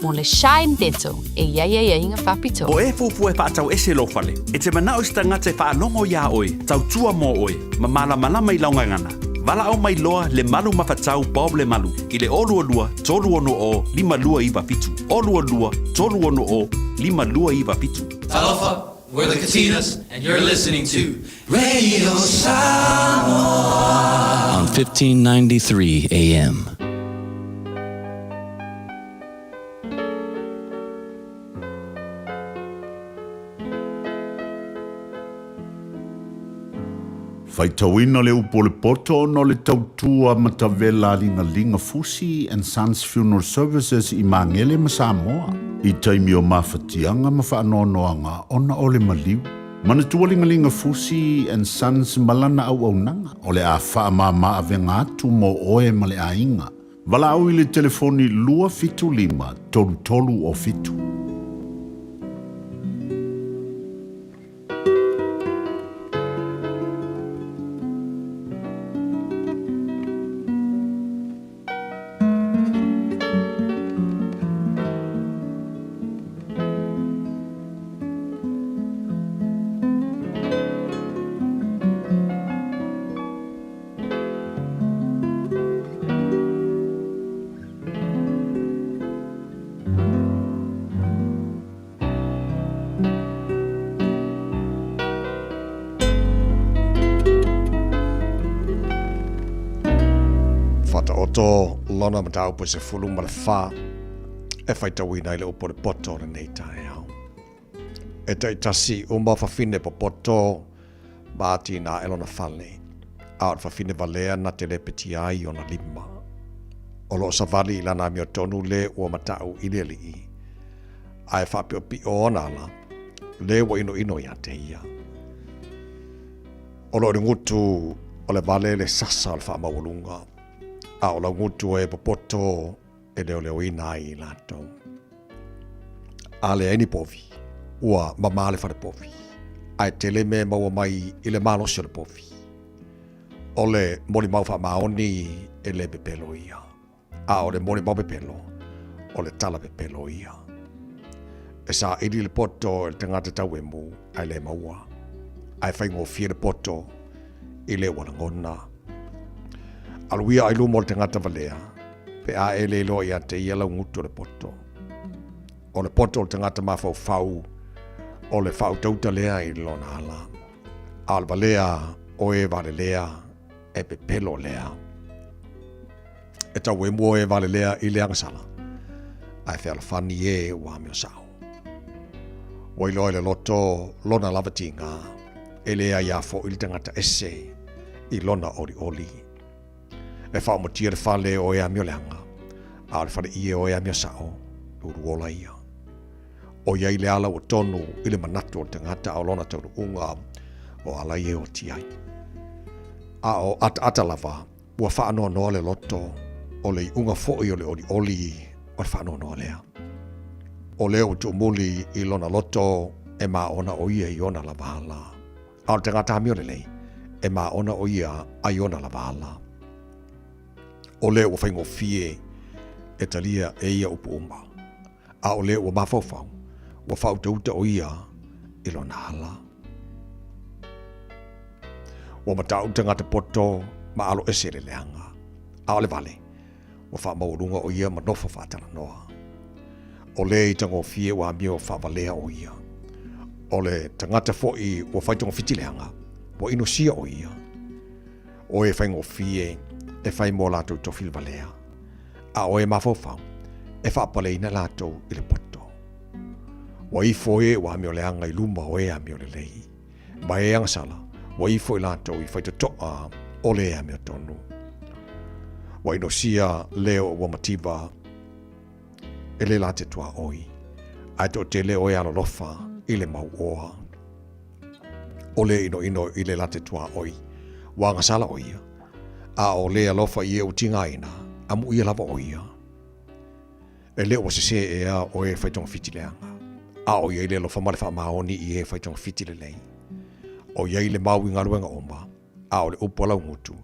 Mo le Shine Dental, e ia inga whapito. O e fufu e whaatau ese lo fale. E te manao sta ngate whaanongo ia oi, tau tua mo oi, ma malama i launga ngana. Vala au mai loa le malu mawhatau Bob le malu, i le olua tolu ono o, 5 lua iwa pitu. Olua tolu ono o, 5 lua iwa pitu. Talofa, we're the Katinas, and you're listening to Radio Samoa on 1593 AM. Faitauina le upo le poto no le tautua matavela linga Fusi and Sons Funeral Services i Mangele ma Samoa. I taimi o mawhatianga ma whaanoanoanga ona o le maliu. Manatua linga Fusi and Sons malana au nanga o le a whaamama avenga atu mo oe ma le ainga. Wala au i le telefoni 255 tolu o fitu. Oto lona matau po se fulu malafa e whaitawina ile upo le poto le nei Taeao. E te itasi umba whawhine po poto baati na elona whale. Aot whawhine valea na te lepeti ai o na lima. O lo sa vali ilana mi o tonu le ua matau ile li i. ai whapio pi o ona la, le wa ino ia te ia. O lo ngutu o le vale le sasa o le wha mawalunga, a o la ngutu e popoto e leo ina i lato. A le eni povi, ua mamale whare povi, ai tele me maua mai i le malo se le povi. O le moni mau wha maoni e le pepelo ia. A o le moni mau pepelo, o le tala pepelo ia. E sa ili le poto le tangata tau e mu, ai le maua. Ai whaingo fie le poto, i le walangona. Aluia ai lumo le tangata valea, pe a e le lo ia te ia lau ngutu le poto. O le poto le tangata mawhau fau, o le whau tauta lea i lona ala. A le valea, o e vale lea, e pepelo lea. E tau e mua e vale lea i le angasala. Ai whea le whani e wa meo sao. Wai loa le loto lona lavatinga e lea iafo i le tangata ese i lona ori oli. E whao motia le whale o ea meo leanga. A le whale ie o ea meo sao. Uruola ia. O iai le ala o tonu i le manatu o tangata o lona tauru unga o ala ie o tiai. A o ata lava, ua whaanoa noa le loto, o le unga fo'i o le oli, o le whaanoa noa lea. O leo tu muli i lona loto, e maa ona o ia i ona lava ala. A o tangata hami o lei, e maa ona o ia a i ona lava ala. O leo ua whaingo fie, e talia e ia upu umba. A o leo ua mawhauwhau, ua whau tauta o ia i lona ala. Ua matau tangata poto ma alo ese le leanga. A o le vale, ua wha maurunga o ia ma nofa whatala noa. O le i tango fie ua mio wha valea o ia. O le tangata fo'i ua whaitonga fiti leanga, ua ino sia o ia. O e whaingo fie, e whai mo lātou tofil valea. A o e mawhauwhau, e wha pale ina lātou i le poto. Ua i foe ua mio leanga i luma o e a mio le lei. Ma e angasala, wa i foi lātou i whaita toa o lea mea tonu. Wa ino sia leo wa matiba e le late tua oi. Ai to te leo e alolofa i le mau oa. O le ino i le late tua oi. Wa ngasala oia. A o le alofa i e utinga ina. Amu i lava oia. E leo se se e a o e whaitonga fiti leanga. A o i le alofa malefa maoni i e whaitonga fiti le lei. O iai le mau i ngaruenga oma, a o le upola ngutu,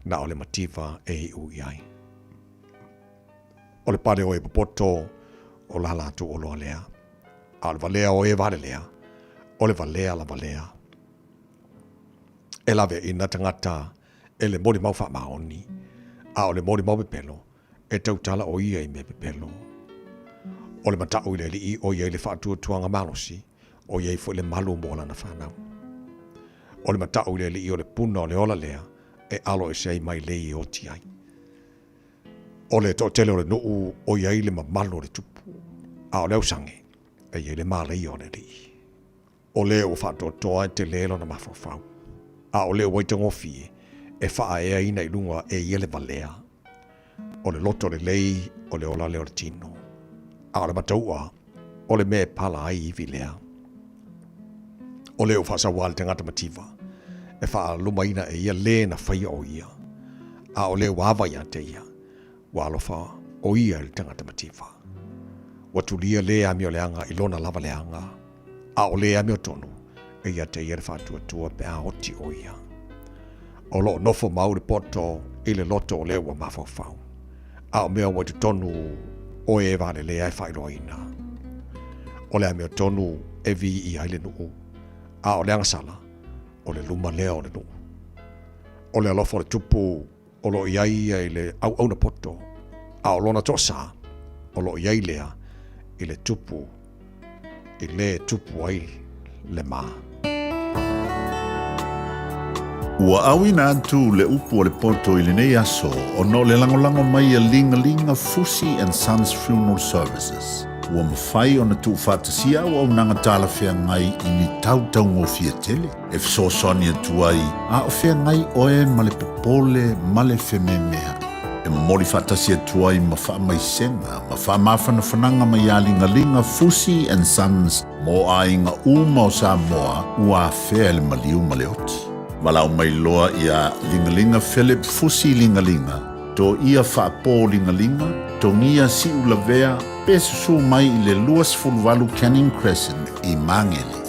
na o le mativa e hi u iai. O le pare o e popoto, o la latu o loa lea. A le valea o e vale lea, o le valea la valea. E lave i na tangata, e le mori mau wha maoni, a o le mori mau pepelo, e tautala o ia i me pepelo. O le matau i le li o iai le whaatua tuanga malosi, o iai fo le malu mola na whanau. O le matau le li o le puna o le ola lea, e alo e sei mai lei o tiai. O le to tele o le nuu o iai le mamalo le tupu. A o leo sange, e iai le malei o le li. O leo o whato toa e te lelo na mawhawhau. A o leo waitango fie, e wha ea ina i lunga e ia le valea. O le loto le lei, o le ola leo le tino. A o le mataua, o le me pala ai iwi lea. O leo whasa wale te ngata mativa. E wha lumaina e ia le na whaia o ia. A o leo wawa ia te ia. Walofa o ia le te ngata mativa. Watulia le amio leanga i lona lava leanga. A o le amio tonu. E ia te ia le whatua tua pe a oti o ia. O lo nofo mau le poto i le loto o leo wa mawhawhau. A o mea watu tonu o e vale le ai whairoa ina. O le amio tonu e vi i aile nuu. A o le angasala, o le luma lea o le nuu. O le alofo le tupu, o lo iai i le au na poto. A o lona tosa, o lo iai lea i le tupu, i le tupu ai le maa. Ua awina atu le upu o le poto i le nei aso, o no le langolango mai a linga Fusi and Sons Funeral Services. Ua mawhai o na tu whātasia o au nanga tāla whea ngai i ni tautau ngō fia tele. E fsosoni atu ai, a o whea ngai oe ma le popole ma le whememea. E mori whatasi atua I ma wha mai senga, ma wha mawhanafananga mai a lingalinga Fusi and Sons mo a inga uma o Samoa ua whea le maliu maleoti. Malau mai loa ia lingalinga Philip Fusi lingalinga, to ia whaapō lingalinga, to ngia si ulavea, pesusu mai I le luas fulvalu Canning Crescent I Mangele.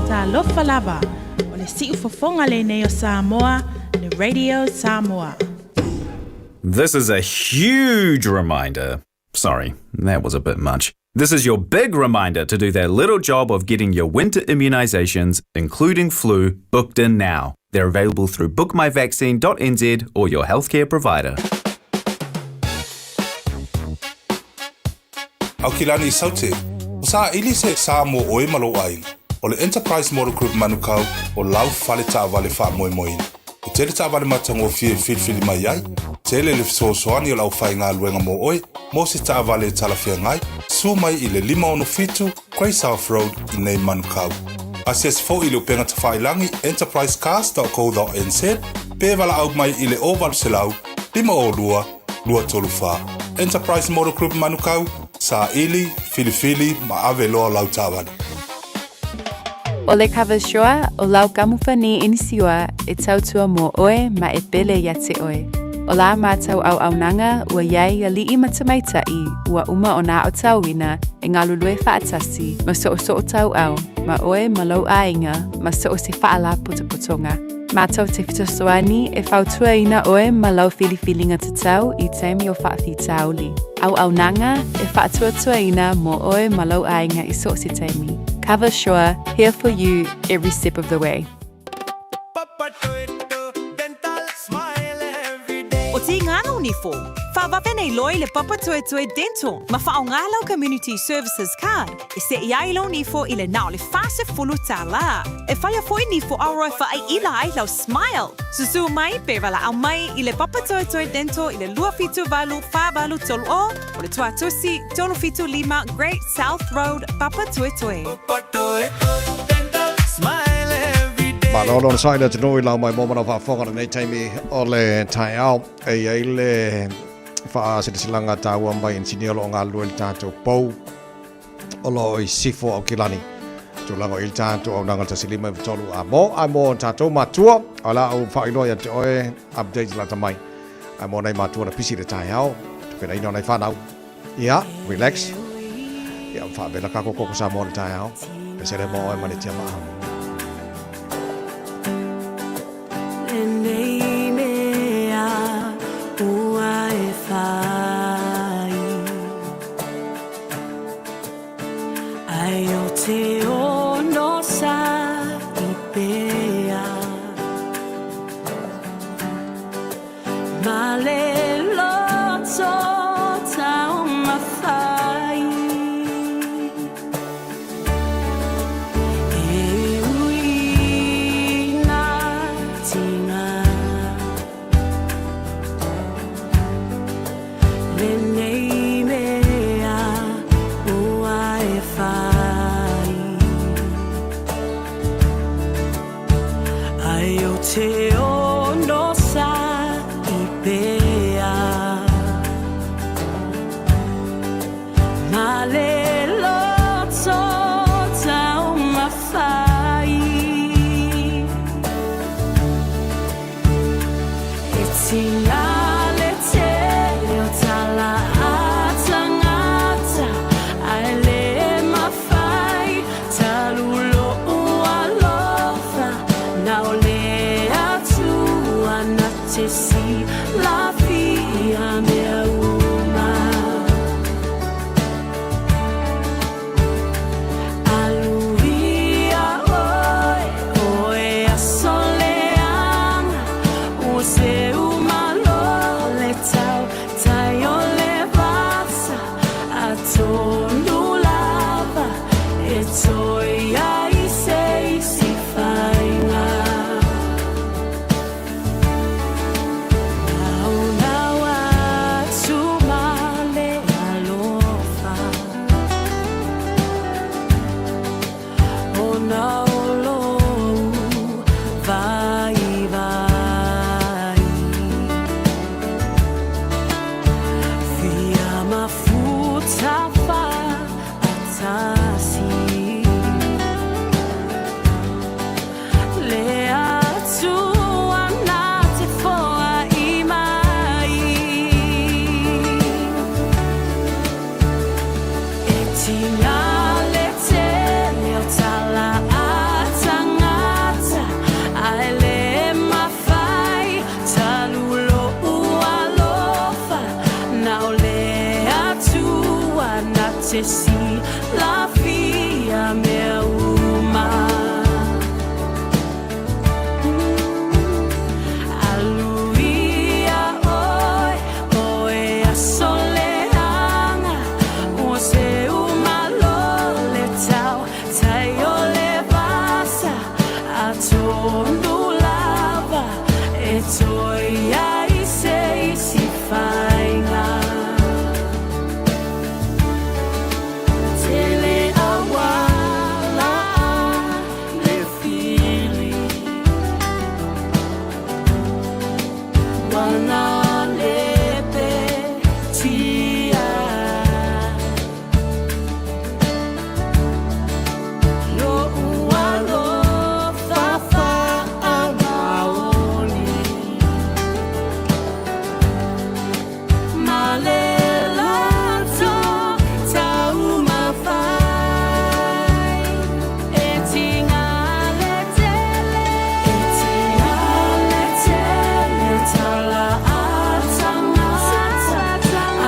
Ta lofa lava. O le si'u fofonga le nei o Samoa, le Radio Samoa. This is a huge reminder. Sorry, that was a bit much. This is your big reminder to do that little job of getting your winter immunisations, including flu, booked in now. They're available through bookmyvaccine.nz or your healthcare provider. Au kilani saute. O sa ili se sa mo oi malo ai. O le Enterprise Model Group manukau o lau fale ta vale fa moi moi. O tele ta vale matango fili mai ai. Tele le soani o lau fai ngā luenga mo oi. Mo se ta vale tala fia ngai. Su mai i le 5 Grey South Road i nei manukau. Asies fo i le upenga ta whailangi enterprisecast.co.nz. Pe wala au mai i le oval selau 5 lua tolu wha. Enterprise Model Group manukau. Sa ili, fili, ma ave loa lau tāwani. O le kawashoa o lau kamufani inisiwa e tautua mo oe ma e pele ya te oe. O la mātau au nanga ua iai a li'i matamaitai ua uma o nā o tauina e ngā lulue whaatasi ma so tau au ma oe ma lau ainga ma so se whaala putopotonga. Mātou te fitosoani e whautua ina oe ma lau fili-filinga tatau I teimi o whaafi tauli. Au nanga e whaatuatua ina mo oe ma lau ainga I so se teimi. Cover Shore, here for you every step of the way. O te ngānau ni fo, whawape nei loi le Papa Toe Toe Dental, ma whaongalau Community Services Card, e se iailo ni fo I le nao le whase fulu tā la. E whaia foi ni fo auroi whaai ila ai lau Smile. Susu mai pe wala au mai I le Papa Toe Toe Dental I le 2 tolu o le tuatusi 3 Great South Road, Papa Toe Toe. Malolo na saina te nui lau mai momana whawhongana nei teimi o le Taeao e le whaasilanga tāua mai in siniolo o ngā lua li tātou pou o lo I sifo au kilani. Tūlanga I tātou au nanga tasilima I vitolu a mo tātou matua a la au whainoa te oe update la tamai. A mo nei matua na pisi le Taeao tukena ino nei whanau. Ia, relax. Ia whaabela kako koko sa mo le Taeao. E sere mo oe mani tia maha. Nei mea ua e whai ai o te ono sa I pea ma le loto tau mawhai e ui na tina le nei mea ua e whai ai o te ono sa I pea ma le loto tau mawhai e tina le te leo tala a tangata ai le mawhai talulo ua lofa na o le atua na te si la fia mea uma aluvia oe a soleana o se umalo le tau tai o le vasa a tonu lava e toi ai sei si whainga nau atu male alofa o nau lou vai Fia mafuta fa atasi le atua na te foa I mai e tina le te leo tala a te si la fia mea uma. Aluia oi, oe a soleanga, o se uma lole tau, Taeao le vasa, a tondo lava, e toia I se si fainga. Tele awala le fili, wana lepe tia. Lo ualo fafa amaoni, malelato tau mawhai, e tinga le tele tala atanga,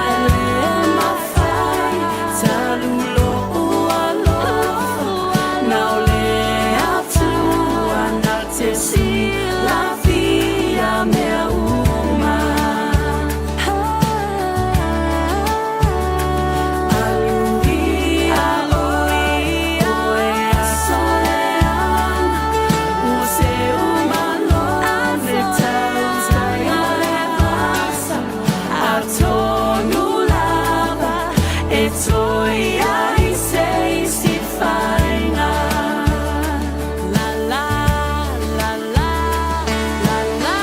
ai le mawhai, talulo ualofa, nau le atua na te si la fia mea uma. Aluia oi, oe a soleanga, o se uma lole tau, Taeao le vasa, a tonu lava, e toia I se si fainga. La la la la la la.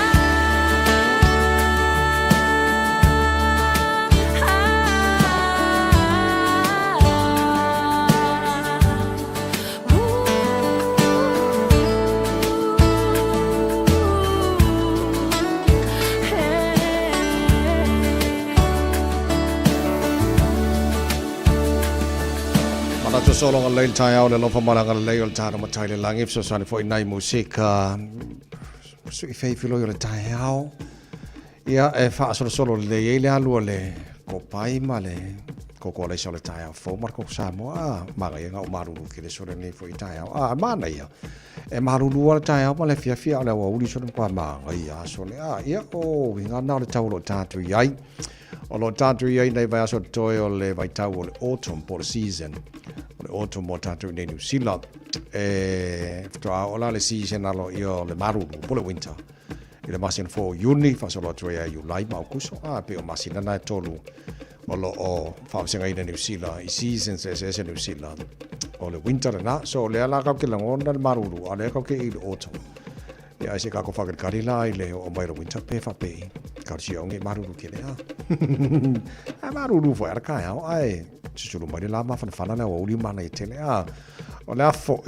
Mana tu solong al leil Taeao le lofa malanga le leil tara matai le langif so sani fo inai musika su I fei filo le Taeao ia e fa solo le le alu le ko pai male ko le so le Taeao fo marko Samoa maga ia o maru ki le so le nei fo Taeao mana ia e maru le Taeao male fia le wa uli so le kwa ma ia so le ia o winga na le tau lo tatu iai o lo tatu iai nei vai aso toi o le vai tau o le autumn po le season o le autumn mo tatu nei New Zealand e ftoa o la le season alo io le maruru po le winter I le masin fo uni fa solo toi you lai ma kuso pe o masina na tolu o lo o fa singa I New Zealand I season se New Zealand o le winter na so le ala ka ke langona le maruru ale ka ke I le autumn ia se ka ko fa ke karila I le o mai le winter pe fa pe ka si o nge maruru ke le a maruru fo ar ka ai tsulu mai la ma fa na o uli mana I tele o le afo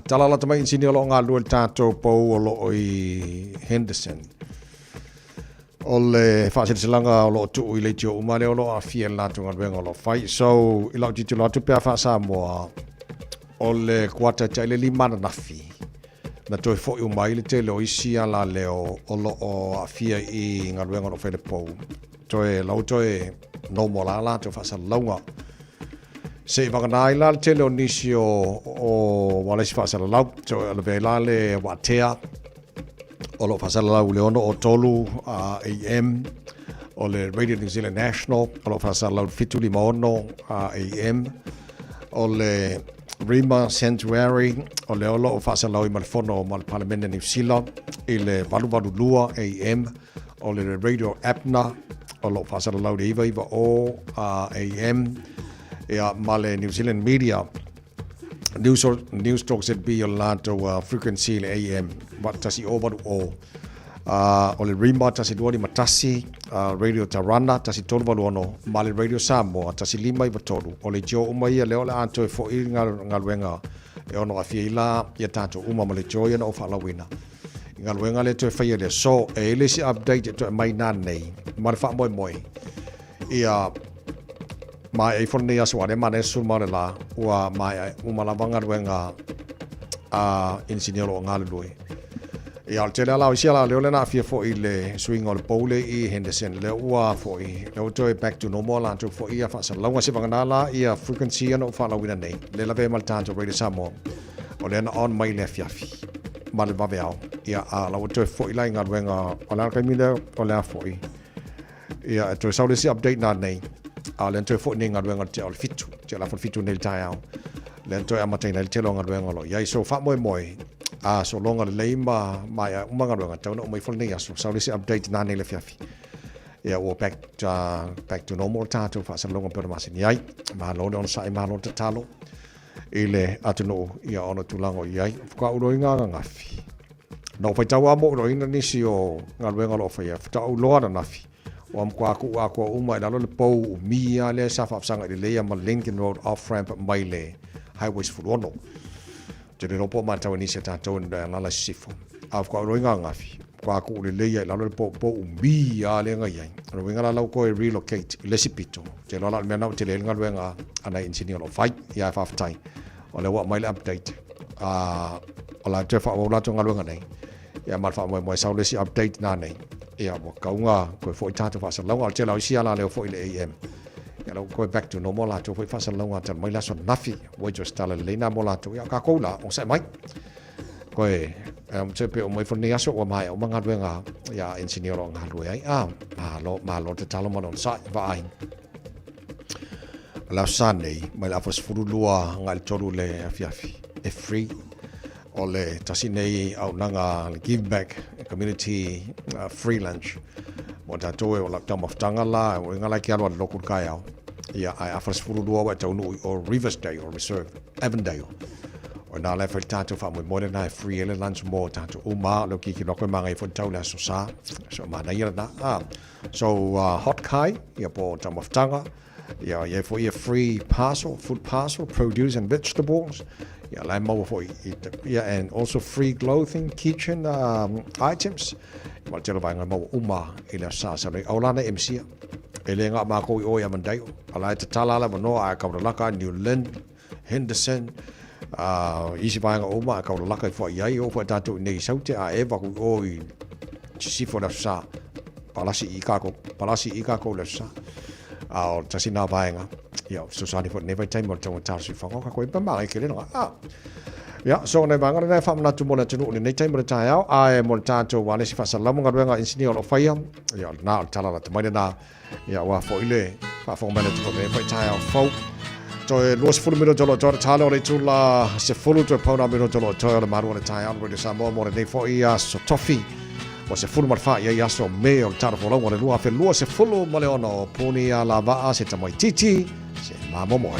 tala la tamai insini o lo ngā lua tātou pou o lo I Henderson o le whaasilanga o lo tu I le tio umare o lo a fia lātu ngā ruenga o lo whai so I lau titu lātu pia wha Samoa o le kuata tai le limana nafi na toi fo umai le te lo isi ala leo o lo o a fia I ngā ruenga o lo whai le pou toi lau toi no mo la lātu whaasalanga se vanganai la te lo nisi o wale si whaasala lau so ala vela le watea o lo whaasala lau le ono o tolu AM o le Radio New Zealand National o lo whaasala lau fitu lima ono AM o le Rima Sanctuary o le olo o whaasala lau I malfono o Parliament New Zealand I le valu lua AM o le Radio Apna o lo whaasala lau le iwa o AM ia male New Zealand Media news talks at be o lato frequency le AM but tasi o o le Rima tasi duani matasi Radio Tarana tasi tolu ono male Radio Samoa tasi lima I tolu o le jo uma ia leo le anto fo I ngaluenga e ono afia ila ia tato uma male jo ia no falawina ngaluenga le to fai le so e le si update to mai na nei mal fa moi ia mai e fone ia soare mane sul mare la ua mai uma la vanga ruenga insinelo ngalui ia o te la isia la leo lena fia fo i le swing o le pole I Henderson le ua fo I le toi back to normal la tu fo ia fa sa longa se vangana la ia frequency no fa la wina nei le la ve mal tanto radio Samoa o le na on mai le fiafi ma le vaveao ia a la toi fo I la inga wenga o la ka mile o la fo I ia toi sa le si update na nei a le toi fo ni inga wenga te o fitu te la fo fitu nei Taeao le toi amata nei te longa wenga lo ia so fa moi a so longa le leima mai umanga longa tau no mai fulni aso so this update na le fiafi ia o back to normal tato fa sa longa per masini ai ma lo on sai ma lo te talo ile atuno ia ona tulango ai ka ulo inga ngafi no fa tau amo ro ina nisi o ngalwenga lo fa ia tau lo na nafi o am kwa ku a ko uma la lo le po mia le sa fa sanga le ia ma Lincoln Road off ramp mai le highways for ono te le ropo matau ni se tatou na la sifo a ko roinga ngafi kwa ku le leia la le po umbi a le ngai ai ro winga la ko relocate le sipito te la me na te le ngalwenga ana engineer lo fight ya fa tai o le wa mai update a la te fa wa to ngalwenga nei ya mal fa mo sa le si update na nei ya mo kaunga ko fo tatou fa sa longa te la sia la le fo ile am ya lo go back to normal la to fo fa sa longa te mai la so nafi wo just tala le na mo la to ya ka ko la o sa mai ko te pe o mai fo ni aso o mai o manga wenga ya engineer lo ngalu ai ma lo te talo mo non sa va ai la sanei mai la fo furu lua ngal toru le afiafi e free o le tasinei au nanga give back community free lunch mo tato o la tama ftanga la o ngala ki alo local Taeao ia ai afas furu lua wa tau no o Riversdale or Reserve Avondale o na le fa tato fa mo modern na free ele lunch mo tato o ma lo ki no ko mangai fo tau la so sa so ma na ia na so hot kai ia po tama ftanga ia for your free parcel food parcel produce and vegetables yeah, like more for and also free clothing, kitchen items. Mal telo vai ngamo uma ila sa sa le aulana MC. Ele nga ma ko o ya mandai. Ala te tala la no a ka la ka New Land Henderson isi vai nga uma ka la ka fo ia o fo tatu nei saute a eva ko o si fo la sa palasi i ka ko la sa. Au tasina vai nga ya so sani for never time mo tong tarsi fa ka ko pa mai kele no ya so ne banga na fa na tu mo na tu ni time mo Taeao ai mo tato wale si fa salamu nga nga engineer lo fa ya na tala la tamai na ya wa fo ile fa fo mele tu me fa Taeao fo to los fulu mino tolo to talo le tu la se fulu to pa na mino tolo to le maru le Taeao le Samoa mo le fo ia so tofi o se fulu marfa ia so me o taro fo lo le lua fe lua se fulu mo le ono puni a la va se tamai titi se mamo mo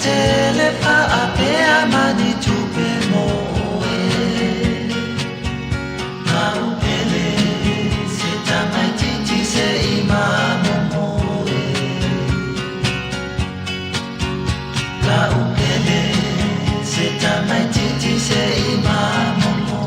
tele pa ape amani tupe mo mau pele se tamai titi se imamo mo la upele se tamai titi se imamo mo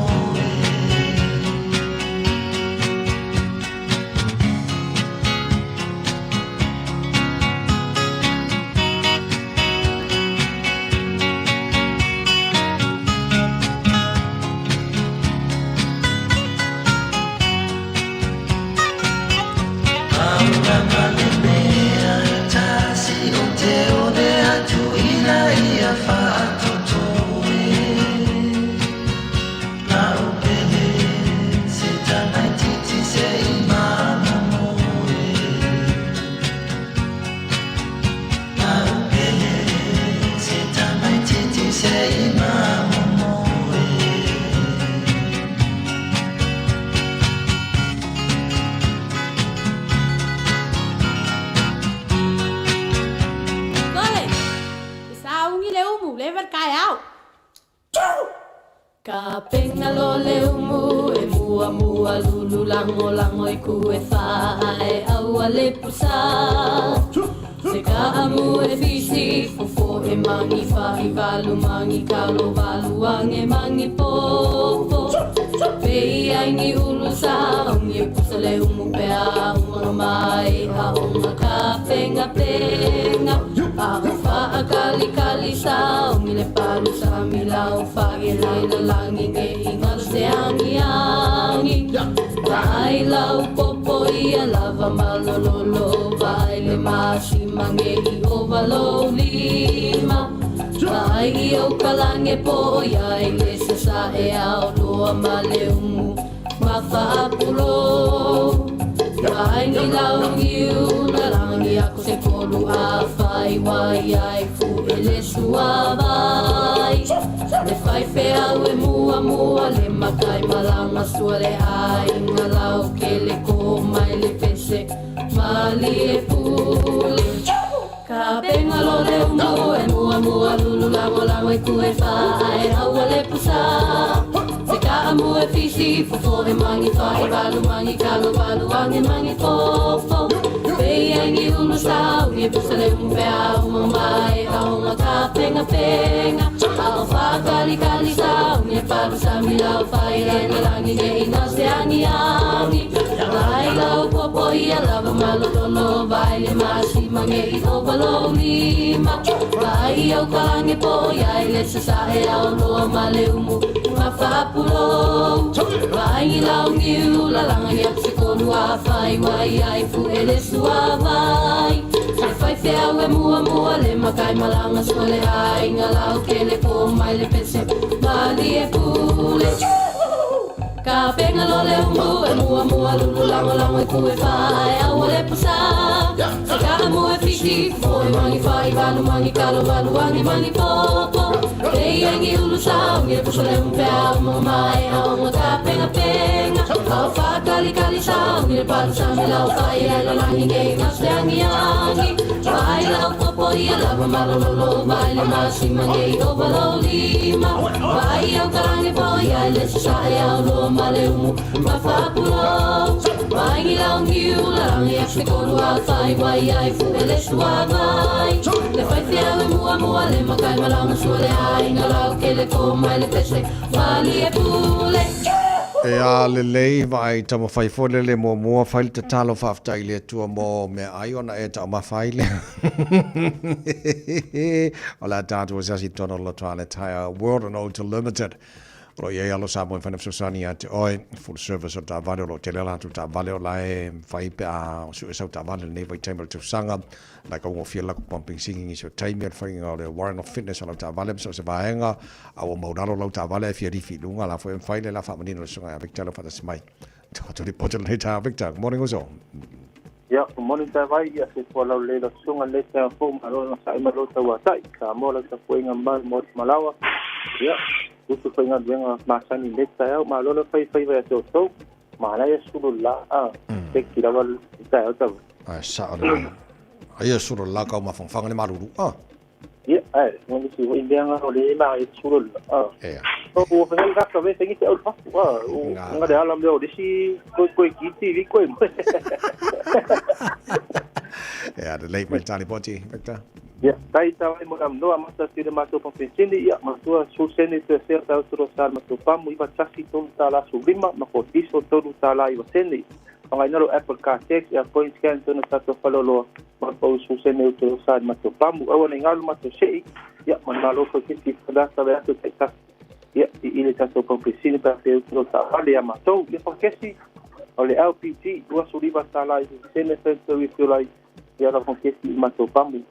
Lango i ku e whae au a le pusa Se ka amu e fisi fofo e mangi whahi walu mangi kalo walu ange mangi popo Pei ai ni ulu sa ongi e pusa le umu pea umanga mai a onga ka penga penga A wha kali kali sa ongi le palu sa mi lau whage laila langi nge ingalo se angi angi Vai lau popo ia lava malololo Vai le masi mangehi o valo lima Vai i o kalange po ia i le sasa e ao loa ma le umu Ma whaapulo Vai ni lau ngiu na rangi ako se kolu a whai Wai ai fu e le sua vai Le whai whea ue mua mua Le makai malanga sua le ai Nga lau ke le ko mai le pese Mali e pule Ka penga lo le umu e mua mua Lulu lango lango e kue whai Aua le pusa Se ka amu e fisi Fofo e mangi whai Walu mangi kalo walu ange mangi fofo Pei ai ni ulu sa Unge pusa le umu pea Uma mai Aunga ka penga penga Ao whakali kali sa Unge paru sa mi lau whai Rai na langi nge ina se angi angi Vai lau popo ia lava malololo Vai le masi mange i o valo lima Vai au kalange po Ia i le sasa e ao loa ma le umu Ma whapulo Vai i lau ngiu La langa i ap se kolu a whai Wai ai fu e le sua vai Se whai whea ue mua mua Le makai malanga sua le ai Nga lau ke le po mai le pese Mali e pule Ka penga lo le umu e mua mua lulu lango lango e kue whai Aua le pusa Se ka amu e fiti Fo e mangi whai walu mangi kalo walu angi mangi popo Pei angi ulu sa Unge pusa le umu pea umu mai Aunga ka penga penga Au whakali kali sa Unge le palu sa me lau whai Rai la langi nge ngaste angi angi Vai lau popo ia lava malololo Vai le masi mange i o valo lima Vai au karange po ia le sasa e au loa Male umu ma whapulo Vai ngi lau ngiu la rangi a se kolu a whai Wai ai fu e le sua vai Le whai whia e mua mua Le makai malanga sua le ai Nga lau ke le ko mai le pese Mali e pule E a le lei vai tama whai fole le mua mua whai te talo whaftai le tua mo me ai ona e tau ma whai le O la tātua sasi tono lo tuale Taeao World and Auto Limited Ro ye alo sa mo fana susani at oi full service o ta vale o te lela tu ta vale o lai vai pe a su sa ta vale ne vai table tu sanga like o feel like pumping singing is your time at finding out the warrant of fitness o ta vale so se vaenga a o modalo lo ta vale fi fi lunga la foi fai la fa manino so nga Victor fa ta smai to di potel le ta Victor morning o so ya morning ta vai ya se po la le sunga le ta fo malo na sai malo ta wa sai ka mo la ta foi ngamba mo malawa ya Usu fai ngā duenga māsani le Taeao, mā lola fai vai a tō tō, mā lai a suru la a, te ki rawa Taeao tawa. Ai, sa ora. Ai a suru la kau mawhangwhanga le maruru, Ia, Ngi si o india nga ole ma e sulul. O pengen ka ve sengi te o pa. Nga de alam de si ko kiti vi ko. Ja, de leek met Tani Botti, Victor. Ya, tai tau mo am no amasa tira mato pa pensini ya matua suseni te ser tau tro sal mato pamu iba chasi ton tala sublima ma ko tiso todo tala iba seni. Pangai no Apple Car Tax ya point scan ton tato falolo ma po suseni tro sal mato pamu awan ngal mato sei ya manalo ko kiti pada sa ya to tekas ya ile tato pa pensini pa fe tro sal ya mato ya pa kesi ole LPG dua suliba tala iba seni to we feel like ya la con kesi mato pamu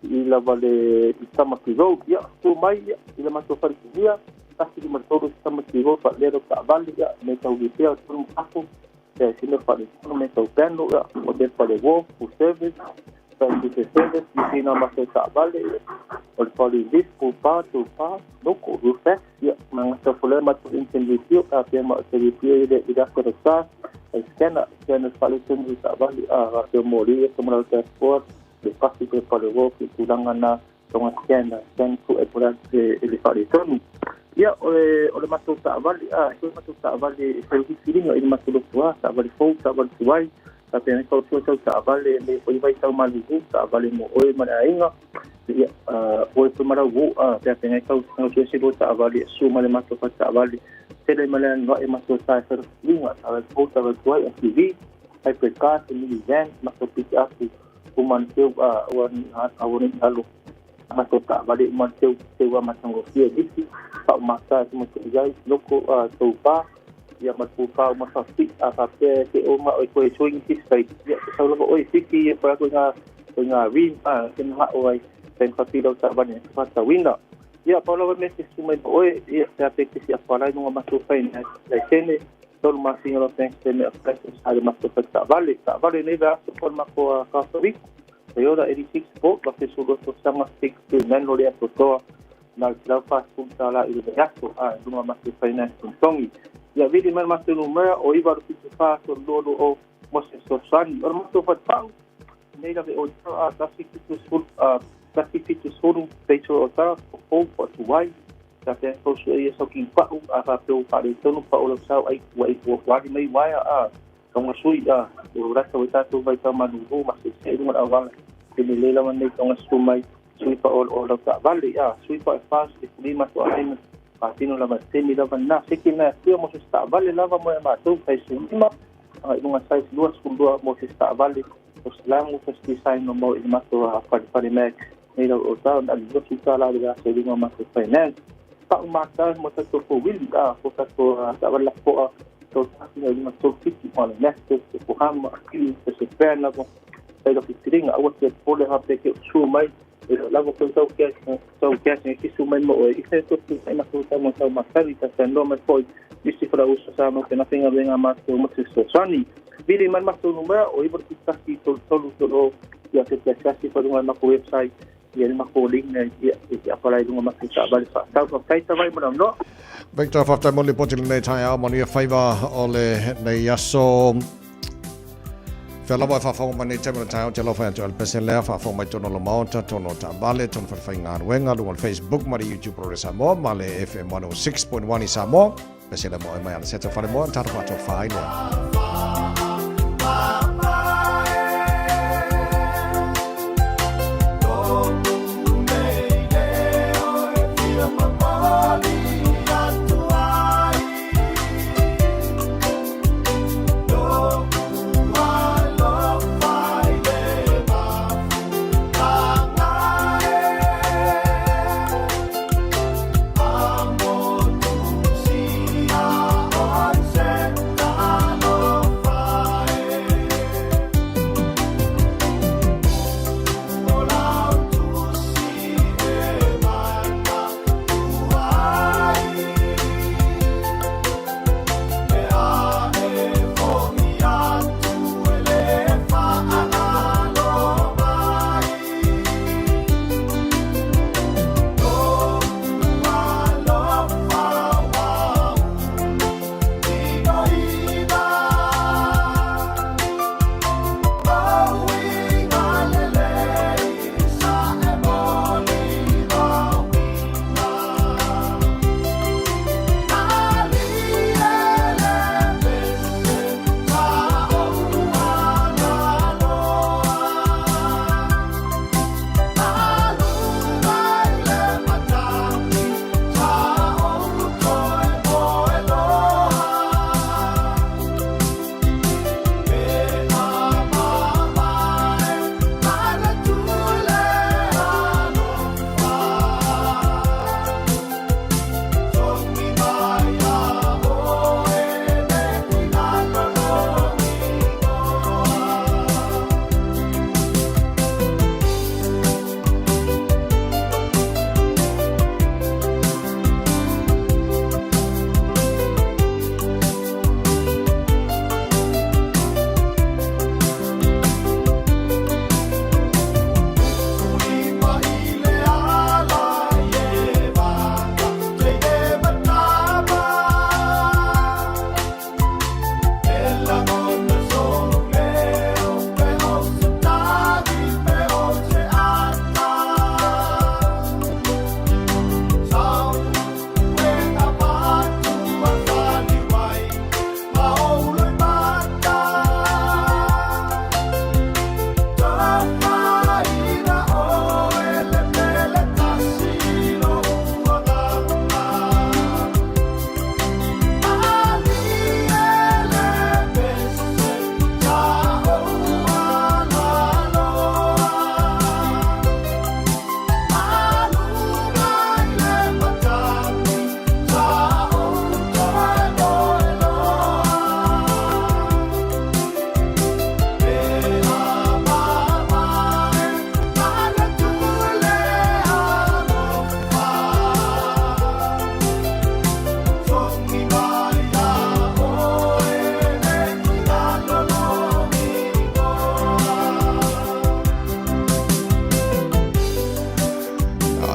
ila vale istama kizo ya tu mai ila mato farisia kasi di mato istama kizo fa lero ka vale ya me tau di pia tu aku ya sino fa di me tau pendo ya o de fa de wo fu service fa di service di na mato ka vale o fa di vis fu pa tu pa no ko ru fa ya mang sa fule mato intenditio ka pe ma servicio de ida ko sa scanner fa le tu ka vale a pe mori e como la sport de pasti ke palewo ki tulangan na tonga scan ku e pura ele fare tonu ya ole mato ta vali mato ta vali se ki filinga ele mato tua ta vali fo ta vali tuai ta pena ko ta vali le oi vai ta malu ta vali mo oi mana inga ya oi tu mara wo ta pena ko se ta vali su male mato ta vali se le male no e mato ta ser linga ta fo ta vali tuai TV ai pe ka se ni van mato pick up kuman teu awan halu mato tak balik man teu macam rosia disi pak masa semua terjadi loko topa ya matu ka masa fit apa ke o ma oi swing six ya sau lo oi fiki pa ko nga win ken ha oi sen partido tak banyak pasta winda ya paulo meses sumai oi ya te que se apara no mato fain la sene todo más sin los temas además de tak vale ni da por más ko kasovi Toyota 86 Sport bakit sugot sama stick to nan lo dia to na fast food sala ile yato duma mas finance tongi ya vidi man mas numero o iba ru fa so do o mos so san or mas to fa nei da o kasi to sul kasi to sul pecho o ta o to why ta te so so ki pa a pe o pa de tonu pa o sa ai wa mai wai kung asui o rasa wita tu vai ta Malu mas se dum awal pinilela man ni kung asumay sui pa all ta vale sui pa fast lima to ain patino la mastemi la na sikina tio mo sta vale lava mo ma tu kai suma ai nunga size 2 mo sta vale os lango sa design no mo ma to pa me ni o ta na lo suta la de se dum ma to finance pa umata mo ta to ko will ko ta to ta vale po so ni ma to fiti on next ko ham ki se perna ko sai do fitiring awas ke pole ha te ke sumai lago ko so ke ni sumai mo e se to ai ma to mo sa ma sari ta no me foi disi para usa sa no que na tenga venga más to mo so sani vili man mas to numero o ibo kita ki to ya ke kasi pa dunga ma ko website ya ma ko link na ya para dunga ma kita bali fa ta ko kai ta vai mo no Victor Fafta Molly Potil nei Taeao moni favor ole nei yaso Fela boy fa fong mani temel Taeao jelo fa jol pesela fa fong mai tono lo monta tono ta bale ton fa fainga wenga lu on Facebook mari YouTube pro Samoa male FM 106.1 Samoa pesela mo mai ala seto fa mo ta fa to fa ile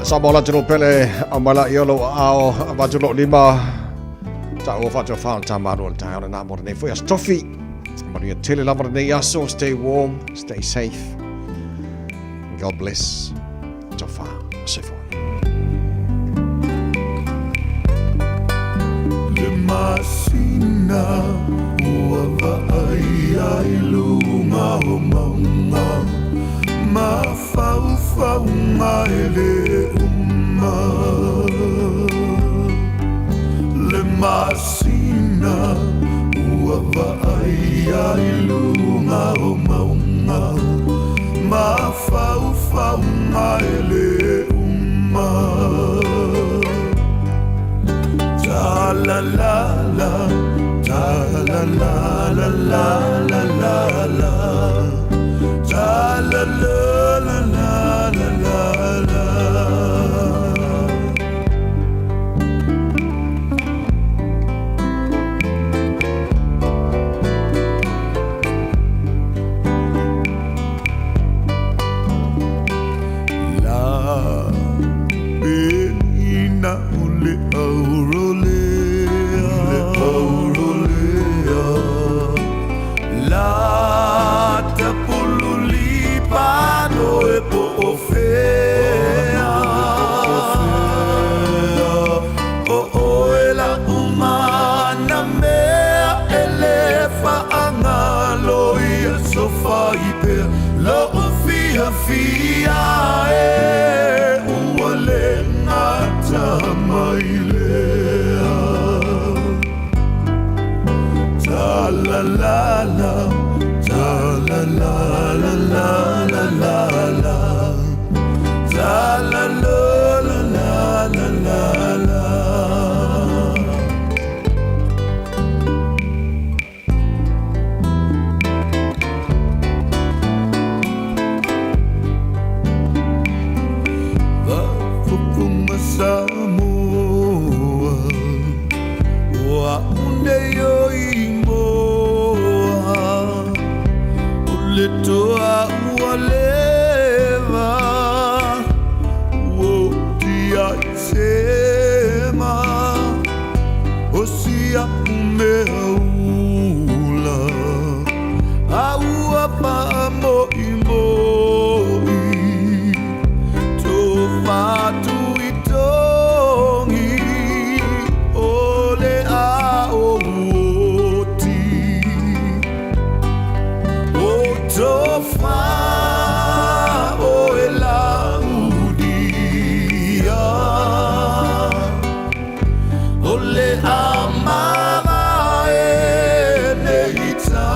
Samoa la tino pele amala iolo ao vajulo lima ta o fato faun ta maru ta ona na morne foi as tofi maria tele la morne yaso stay warm stay safe God bless tofa sefo le masina ua vai ai lunga o maunga ma fau ele uma le masina ua vai ai lunga o maunga ma fau ele uma ta la la la ta la la la la la la la ta la la la la la la la benina ule aurolea la tapululi pano e po ofea o ela umana mea elefa angalo ia sofa ipe lo fia fia e uale ngata mailea ta la la la ta la la la la la la la ta la la la la la la la va fukuma Samoa wa uneyo toa ualeva wotia sema osia umeula aua pa moi to fatu itongi ole ao tofa o elaudia ole amava e neitaua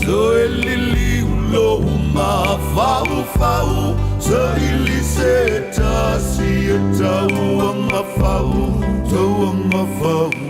so elili ulo mafau fau so iliseta sieta uanga fau so uanga fau